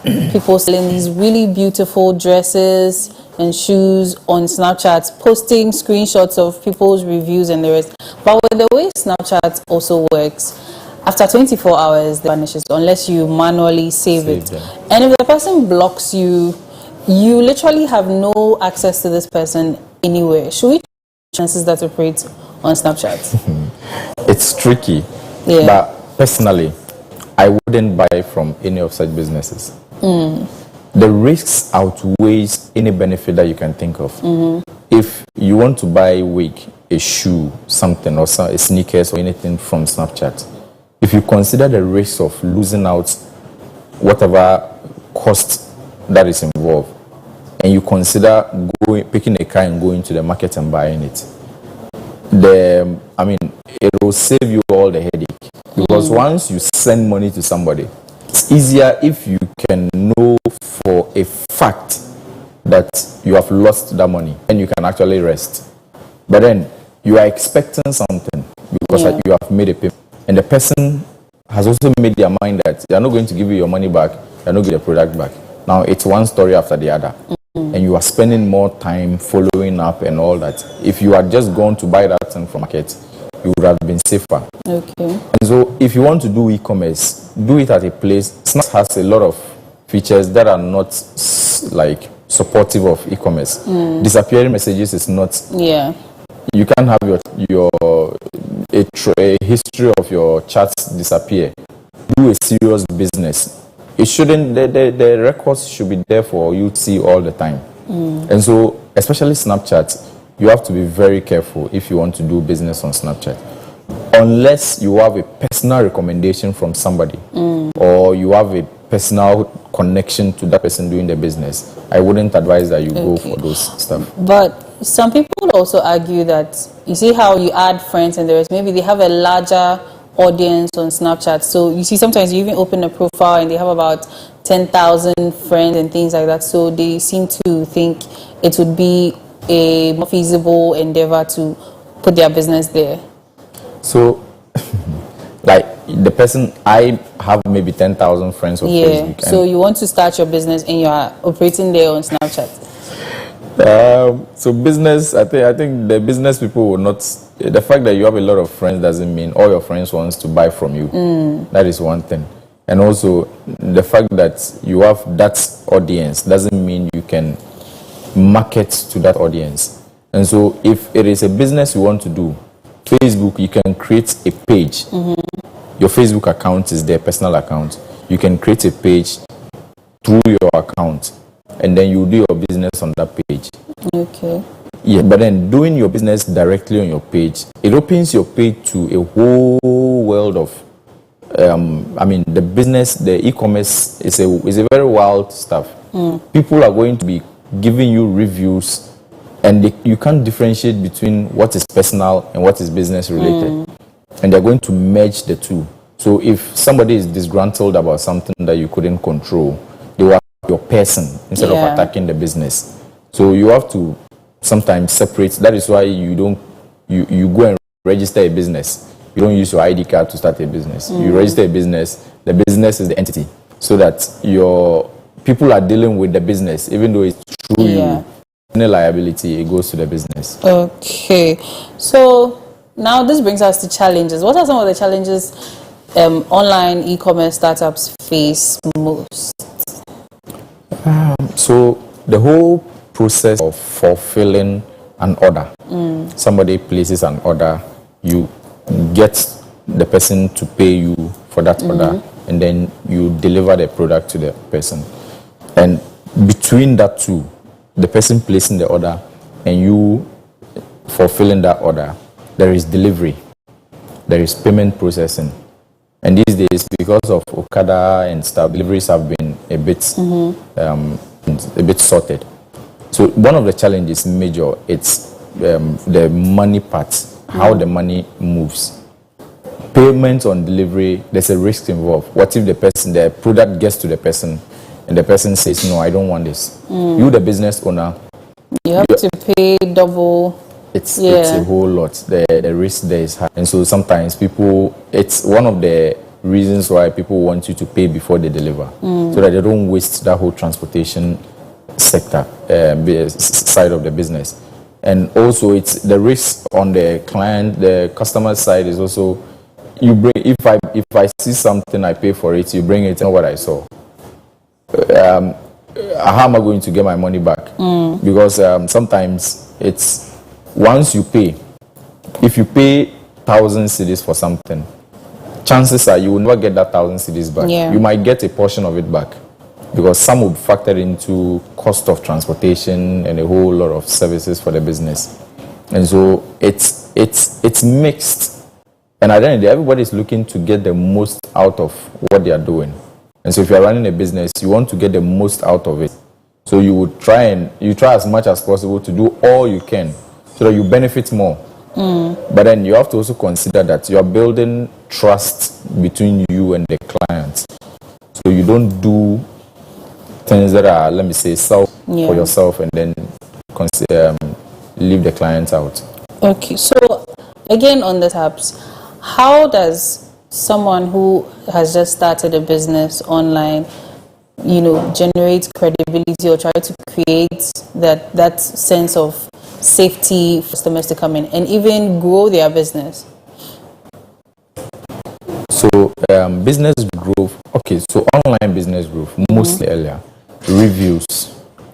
people selling these really beautiful dresses and shoes on Snapchat, posting screenshots of people's reviews and the rest. But with the way Snapchat also works, after 24 hours, it vanishes unless you manually save it. Them. And if the person blocks you, you literally have no access to this person anywhere. Should we chances that operate on Snapchat? It's tricky. Yeah. But personally, I wouldn't buy from any of such businesses. The risks outweighs any benefit that you can think of. If you want to buy a wig, a shoe, something, or a sneakers or anything from Snapchat, if you consider the risk of losing out whatever cost that is involved, and you consider picking a car and going to the market and buying it, it will save you all the headache. Because once you send money to somebody, it's easier if you can know for a fact that you have lost that money and you can actually rest. But then you are expecting something because you have made a payment. And the person has also made their mind that they are not going to give you your money back, they are not going to get your product back. Now it's one story after the other. And you are spending more time following up and all that. If you had just gone to buy that thing from market, you would have been safer. Okay. And so if you want to do e-commerce, do it at a place. Snap has a lot of features that are not like supportive of e-commerce. Disappearing messages is not. Yeah. You can't have a history of your chats disappear. Do a serious business. It shouldn't. The records should be there for you to see all the time. And so, especially Snapchat, you have to be very careful if you want to do business on Snapchat. Unless you have a personal recommendation from somebody or you have a personal connection to that person doing the business, I wouldn't advise that you go for those stuff. But some people also argue that, you see how you add friends and the rest, maybe they have a larger audience on Snapchat. So you see sometimes you even open a profile and they have about 10,000 friends and things like that. So they seem to think it would be a more feasible endeavor to put their business there. So, like, the person, I have maybe 10,000 friends on Facebook. So you want to start your business and you are operating there on Snapchat. So business, I think the business people will not. The fact that you have a lot of friends doesn't mean all your friends wants to buy from you. That is one thing. And also the fact that you have that audience doesn't mean you can market to that audience. And so if it is a business you want to do, Facebook, you can create a page. Your Facebook account is their personal account. You can create a page through your account, and then you do your business on that page. Okay. Yeah, but then doing your business directly on your page, it opens your page to a whole world of, the business, the e-commerce is a very wild stuff. People are going to be giving you reviews, and you can't differentiate between what is personal and what is business related. And they're going to merge the two. So if somebody is disgruntled about something that you couldn't control, they will attack your person instead of attacking the business. So you have to sometimes separate. That is why you go and register a business. You don't use your ID card to start a business. You register a business. The business is the entity, so that your people are dealing with the business, even though it's through you. Any liability, it goes to the business. Okay. So now this brings us to challenges. What are some of the challenges online e-commerce startups face most? So the whole process of fulfilling an order. Somebody places an order, you get the person to pay you for that order, and then you deliver the product to the person. And between that two, the person placing the order and you fulfilling that order, there is delivery, there is payment processing. And these days, because of Okada and stuff, deliveries have been a bit sorted. So one of the challenges major, it's the money part, how the money moves. Payment on delivery, there's a risk involved. What if the product gets to the person and the person says, no, I don't want this. You, the business owner, you have to pay double. It's a whole lot. The risk there is high. And so sometimes it's one of the reasons why people want you to pay before they deliver, so that they don't waste that whole transportation sector side of the business. And also it's the risk on the client, the customer side is also, you bring, if I see something, I pay for it, you bring it, and what I saw. How am I going to get my money back? Because sometimes it's, once you pay, if you pay 1,000 cedis for something, chances are you will never get that 1,000 cedis back. You might get a portion of it back, because some will factor into cost of transportation and a whole lot of services for the business. And so it's mixed. And at the end of the day, everybody is looking to get the most out of what they are doing. And so if you're running a business, you want to get the most out of it. So you would try as much as possible to do all you can so that you benefit more. But then you have to also consider that you are building trust between you and the client. So you don't do things that are, let me say, for yourself and then leave the client out. Okay, so again on the tabs, how does someone who has just started a business online, generate credibility or try to create that sense of safety for customers to come in and even grow their business? So business growth, so online business growth, mostly earlier, reviews,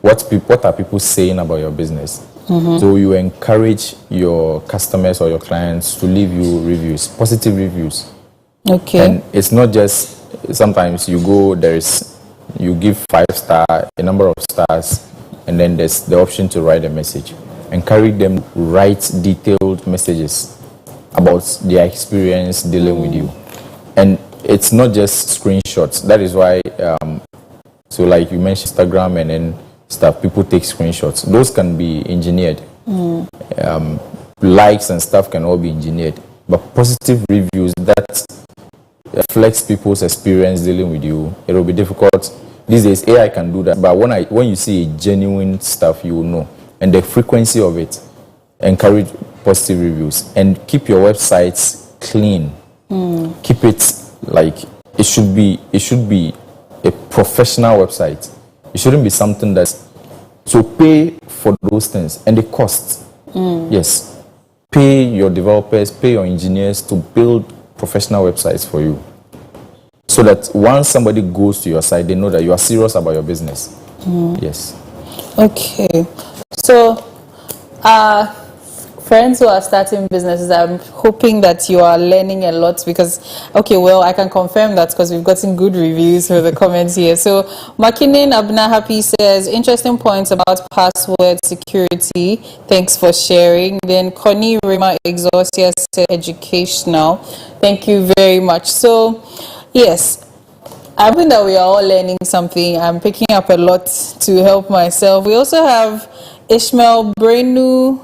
what are people saying about your business? So you encourage your customers or your clients to leave you reviews, positive reviews. Okay. And it's not just, sometimes you give 5-star, a number of stars, and then there's the option to write a message. Encourage them to write detailed messages about their experience dealing with you. And it's not just screenshots. That is why, so like you mentioned Instagram and then stuff, people take screenshots. Those can be engineered. Likes and stuff can all be engineered. But positive reviews that reflects people's experience dealing with you, it will be difficult. These days, AI can do that. But when you see genuine stuff, you will know. And the frequency of it, encourage positive reviews. And keep your websites clean. Keep it like it should be a professional website. It shouldn't be something that's so pay for those things and the cost. Yes, pay your developers, pay your engineers to build professional websites for you, so that once somebody goes to your site, they know that you are serious about your business. Yes. Okay. So, friends who are starting businesses, I'm hoping that you are learning a lot because, okay, well, I can confirm that because we've gotten good reviews for the comments here. So, Makinin Abna Happy says, interesting points about password security. Thanks for sharing. Then, Connie Rima Exhaustia said, educational. Thank you very much. So, yes. I think that we are all learning something. I'm picking up a lot to help myself. We also have Ishmael Brenu.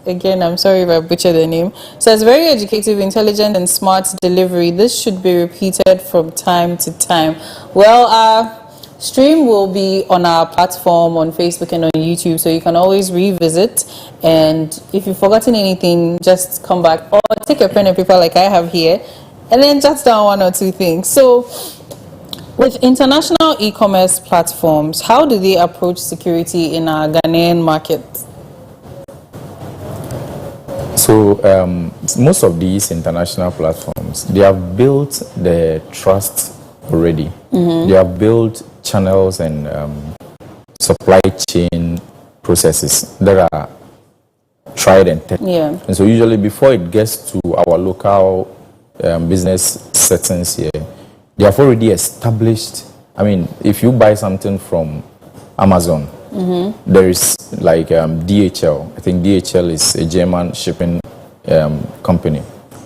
Again, I'm sorry if I butchered the name. Says very educative, intelligent, and smart delivery. This should be repeated from time to time. Well, our stream will be on our platform on Facebook and on YouTube, so you can always revisit. And if you've forgotten anything, just come back or take a pen and paper like I have here, and then jot down one or two things. So, with international e-commerce platforms, how do they approach security in our Ghanaian market? So most of these international platforms, they have built the trust already. They have built channels and supply chain processes that are tried and tested. Yeah. And so usually before it gets to our local business settings here, they have already established. I mean, if you buy something from Amazon, there is like DHL. I think DHL is a German shipping company.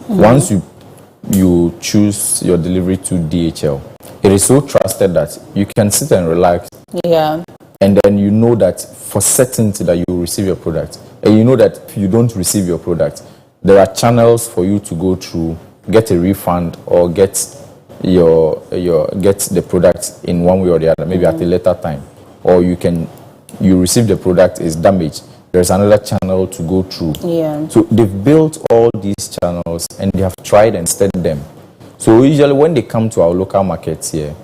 Once you choose your delivery to DHL, it is so trusted that you can sit and relax. Yeah. And then you know that for certainty that you will receive your product. And you know that if you don't receive your product, there are channels for you to go through, get a refund, or get the product in one way or the other, maybe at a later time. Or you receive the product, is damaged. There's another channel to go through. Yeah. So they've built all these channels and they have tried and tested them. So usually when they come to our local markets here,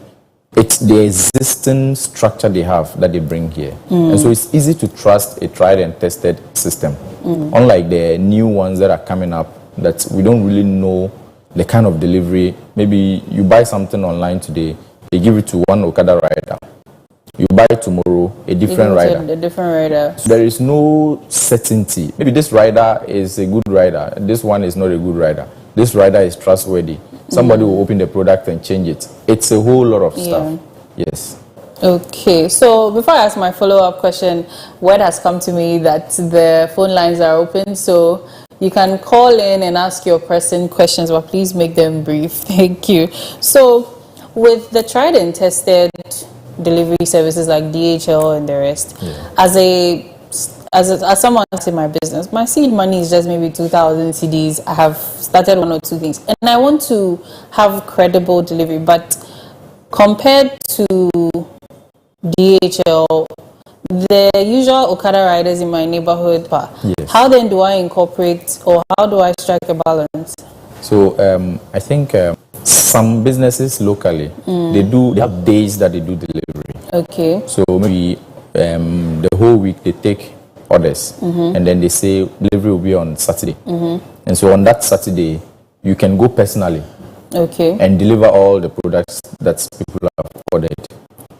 it's the existing structure they have that they bring here. And so it's easy to trust a tried and tested system. Unlike the new ones that are coming up that we don't really know the kind of delivery. Maybe you buy something online today, they give it to one Okada rider. You buy tomorrow a different rider. A different rider. So there is no certainty. Maybe this rider is a good rider. This one is not a good rider. This rider is trustworthy. Somebody will open the product and change it. It's a whole lot of stuff. Yes. Okay, so before I ask my follow-up question, word has come to me that the phone lines are open, so you can call in and ask your pressing questions, but please make them brief. Thank you. So, with the tried and tested delivery services like DHL and the rest, as someone in my business, my seed money is just maybe 2,000 CDs. I have started one or two things, and I want to have credible delivery, but compared to DHL, the usual Okada riders in my neighborhood, how then do I incorporate, or how do I strike a balance? So I think some businesses locally, they have days that they do delivery. Okay. So maybe the whole week they take orders, and then they say delivery will be on Saturday. And so on that Saturday, you can go personally and deliver all the products that people have ordered.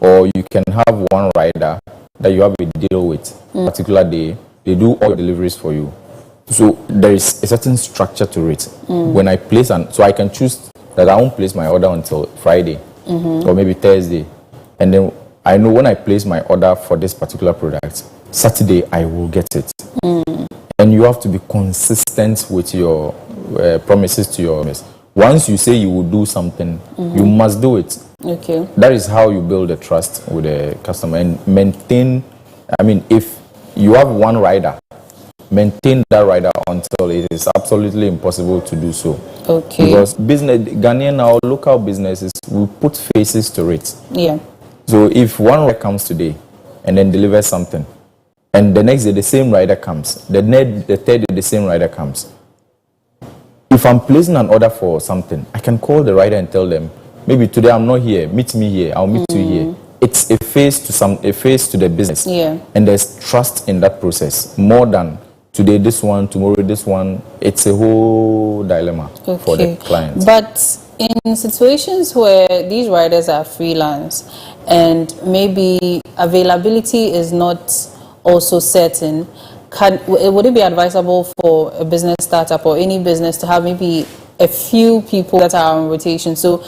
Or you can have one rider that you have a deal with, particular day, they do all the deliveries for you. So there is a certain structure to it. When I place, so I can choose that I won't place my order until Friday or maybe Thursday. And then I know when I place my order for this particular product, Saturday I will get it. And you have to be consistent with your promises to your customers. Once you say you will do something, you must do it. Okay. That is how you build a trust with the customer and maintain. I mean, if you have one rider, maintain that rider until it is absolutely impossible to do so. Okay. Because Ghanaian, our local businesses, we put faces to it. Yeah. So if one rider comes today and then delivers something, and the next day the same rider comes, the third day the same rider comes, if I'm placing an order for something, I can call the rider and tell them, maybe today I'm not here, meet me here, I'll meet you here. It's a face to the business. Yeah. And there's trust in that process more than today this one, tomorrow this one. It's a whole dilemma for the client. But in situations where these riders are freelance and maybe availability is not also certain, would it be advisable for a business startup or any business to have maybe a few people that are on rotation? So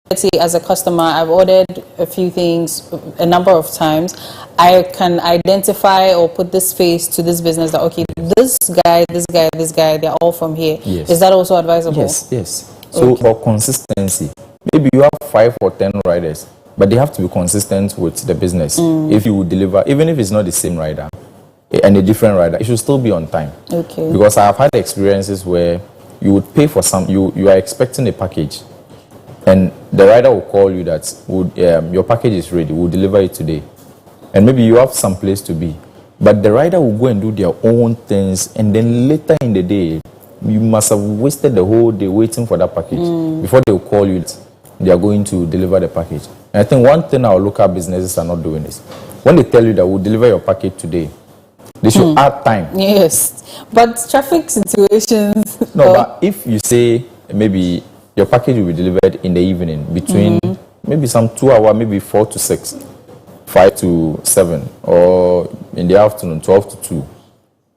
let's say as a customer, I've ordered a few things a number of times. I can identify or put this face to this business that, okay, this guy, they're all from here. Yes. Is that also advisable? Yes. So for consistency, maybe you have 5 or 10 riders, but they have to be consistent with the business. If you deliver, even if it's not the same rider and a different rider, it should still be on time. Okay. Because I have had experiences where you would pay for you are expecting a package, and the rider will call you that your package is ready, we'll deliver it today. And maybe you have some place to be, but the rider will go and do their own things, and then later in the day, you must have wasted the whole day waiting for that package before they will call you that they are going to deliver the package. And I think one thing our local businesses are not doing is, when they tell you that we'll deliver your package today, they should add time. Yes, but traffic situations. No, but if you say maybe your package will be delivered in the evening between maybe some 2 hours, maybe 4 to 6, 5 to 7, or in the afternoon 12 to 2.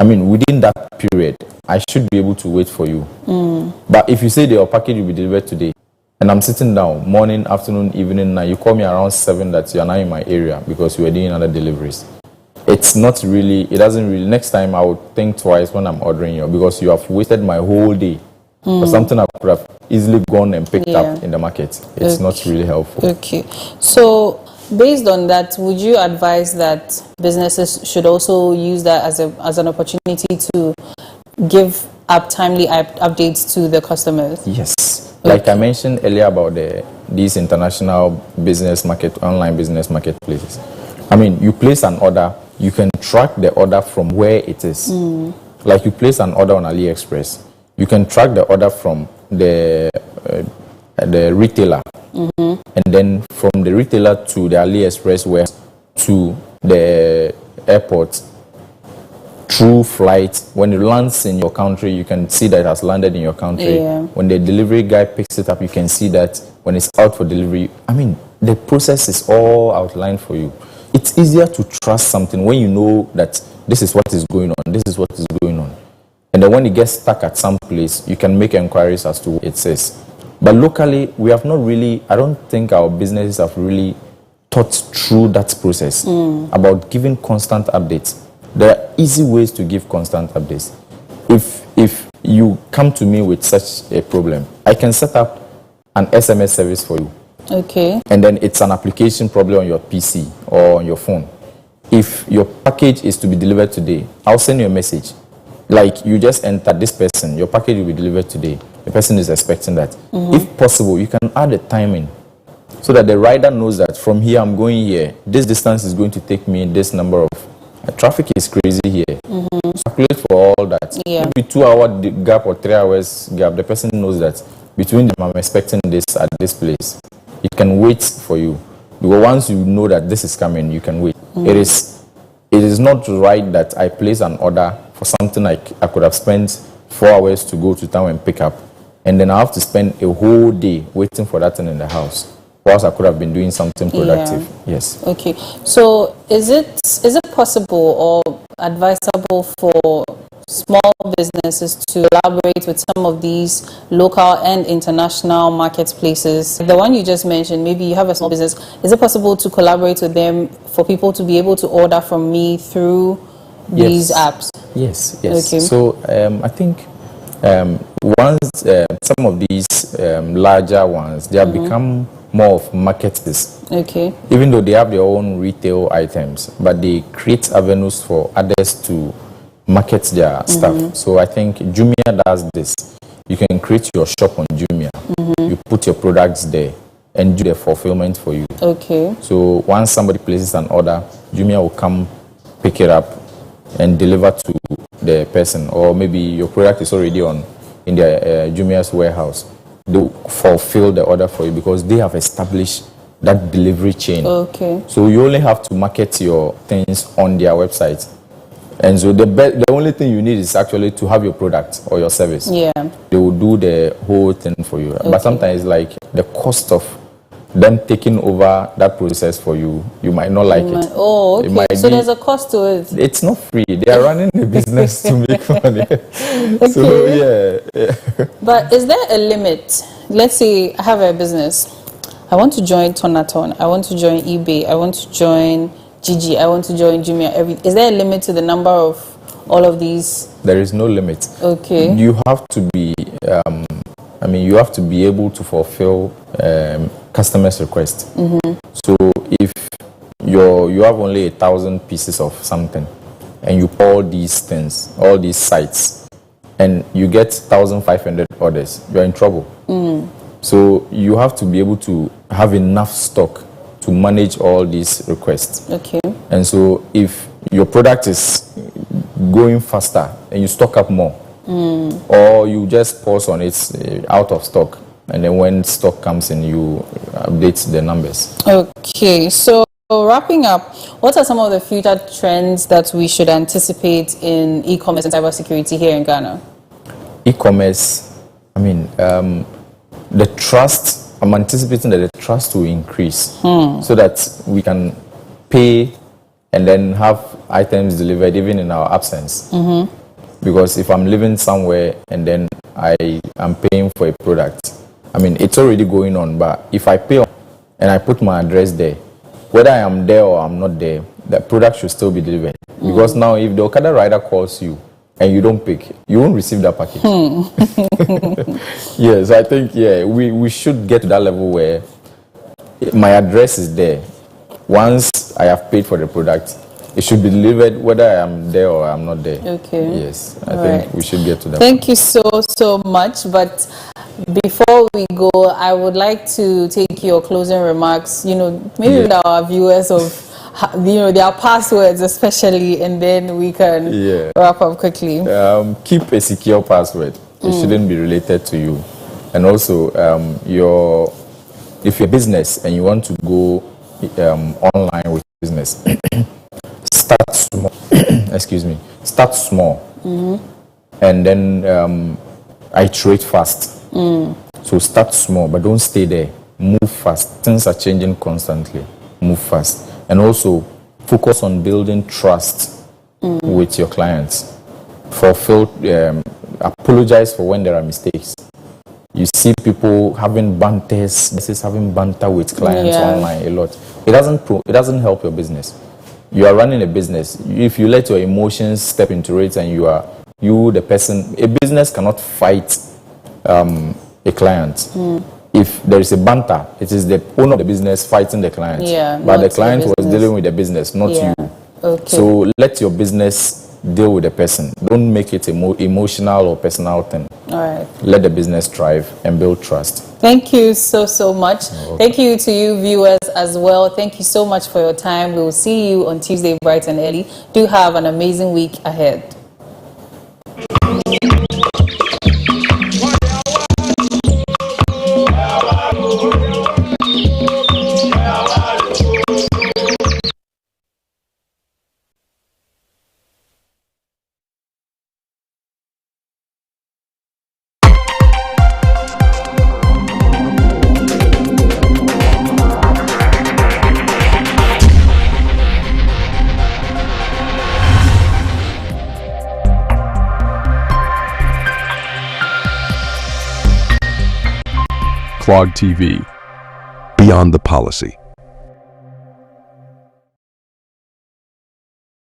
I mean, within that period, I should be able to wait for you. But if you say that your package will be delivered today, and I'm sitting down morning, afternoon, evening, now you call me around 7 that you're now in my area because you are doing other deliveries. It's not really, it doesn't really, next time I would think twice when I'm ordering you, because you have wasted my whole day for something I could have easily gone and picked up in the market. It's not really helpful. Okay. So based on that, would you advise that businesses should also use that as an opportunity to give timely updates to the customers? Yes. Like I mentioned earlier about these international business online business marketplaces. I mean, you place an order, you can track the order from where it is. Like you place an order on AliExpress, you can track the order from the retailer, and then from the retailer to the AliExpress warehouse to the airport through flight. When it lands in your country, you can see that it has landed in your country. When the delivery guy picks it up, you can see that when it's out for delivery. I mean, the process is all outlined for you. It's easier to trust something when you know that this is what is going on, this is what is going on. And then when it gets stuck at some place, you can make inquiries as to what it says. But locally, we have not really, I don't think our businesses have really thought through that process about giving constant updates. There are easy ways to give constant updates. If you come to me with such a problem, I can set up an SMS service for you. Okay. And then it's an application probably on your PC or on your phone. If your package is to be delivered today, I'll send you a message. Like you just enter this person, your package will be delivered today. The person is expecting that. If possible, you can add a timing so that the rider knows that from here I'm going here. This distance is going to take me this number of. Traffic is crazy here. Calculate for all that. Maybe 2 hour gap or 3 hours gap. The person knows that between them I'm expecting this at this place. It can wait for you. Because once you know that this is coming, you can wait. It is not right that I place an order for something like I could have spent 4 hours to go to town and pick up, and then I have to spend a whole day waiting for that thing in the house. Whilst I could have been doing something productive. Yes. Okay. So is it possible or advisable for small businesses to collaborate with some of these local and international marketplaces? The one you just mentioned, maybe you have a small business. Is it possible to collaborate with them for people to be able to order from me through these apps? Yes. Okay. So I think once some of these larger ones, they have become more of marketers. Okay. Even though they have their own retail items, but they create avenues for others to market their stuff. So I think Jumia does this. You can create your shop on Jumia. You put your products there and do the fulfillment for you. Okay. So once somebody places an order, Jumia will come pick it up and deliver to the person. Or maybe your product is already on in their Jumia's warehouse. They fulfill the order for you because they have established that delivery chain. Okay. So you only have to market your things on their website. And so the only thing you need is actually to have your product or your service. Yeah. They will do the whole thing for you. Okay. But sometimes, like, the cost of them taking over that process for you, you might not like it. Oh, okay. So there's a cost to it. It's not free. They are running the business to make money. Okay. So, yeah. But is there a limit? Let's say I have a business. I want to join Tonaton. I want to join eBay. I want to join Gigi. I want to join Jumia. Is there a limit to the number of all of these? There is no limit. Okay. You have to be, you have to be able to fulfill customers' requests. Mm-hmm. So if you have only 1,000 pieces of something, and you all these things, all these sites, and you get 1,500 orders, you're in trouble. Mm. So you have to be able to have enough stock to manage all these requests. Okay. And so if your product is going faster and you stock up more, or you just pause on it out of stock, and then when stock comes in, you update the numbers. Okay, so wrapping up, what are some of the future trends that we should anticipate in e-commerce and cybersecurity here in Ghana? E-commerce, the trust, I'm anticipating that the trust will increase so that we can pay and then have items delivered even in our absence. Mm-hmm. Because if I'm living somewhere and then I am paying for a product, it's already going on, but if I pay and I put my address there, whether I am there or I'm not there, the product should still be delivered. Because now if the Okada rider calls you and you don't pick, you won't receive that package. Yes, I think, we should get to that level where my address is there. Once I have paid for the product, it should be delivered whether I am there or I'm not there. Okay. Yes, I think we should get to that. Thank you so much. But before we go, I would like to take your closing remarks, maybe with our viewers of, their passwords especially, and then we can wrap up quickly. Keep a secure password. It shouldn't be related to you. And also, if you're a business and you want to go online with business, start small. Excuse me. Start small, and then iterate fast. So start small, but don't stay there. Move fast. Things are changing constantly. Move fast, and also focus on building trust with your clients. Apologize for when there are mistakes. You see people having banter with clients online a lot. It doesn't help your business. You are running a business. If you let your emotions step into it and a business cannot fight a client. If there is a banter, it is the owner of the business fighting the client. But the client was dealing with the business, not you. Okay. So let your business deal with the person. Don't make it emotional or personal thing. All right. Let the business thrive and build trust. Thank you so much. Thank you to you viewers as well. Thank you so much for your time. We will see you on Tuesday bright and early. Do have an amazing week ahead. Clog TV, beyond the policy.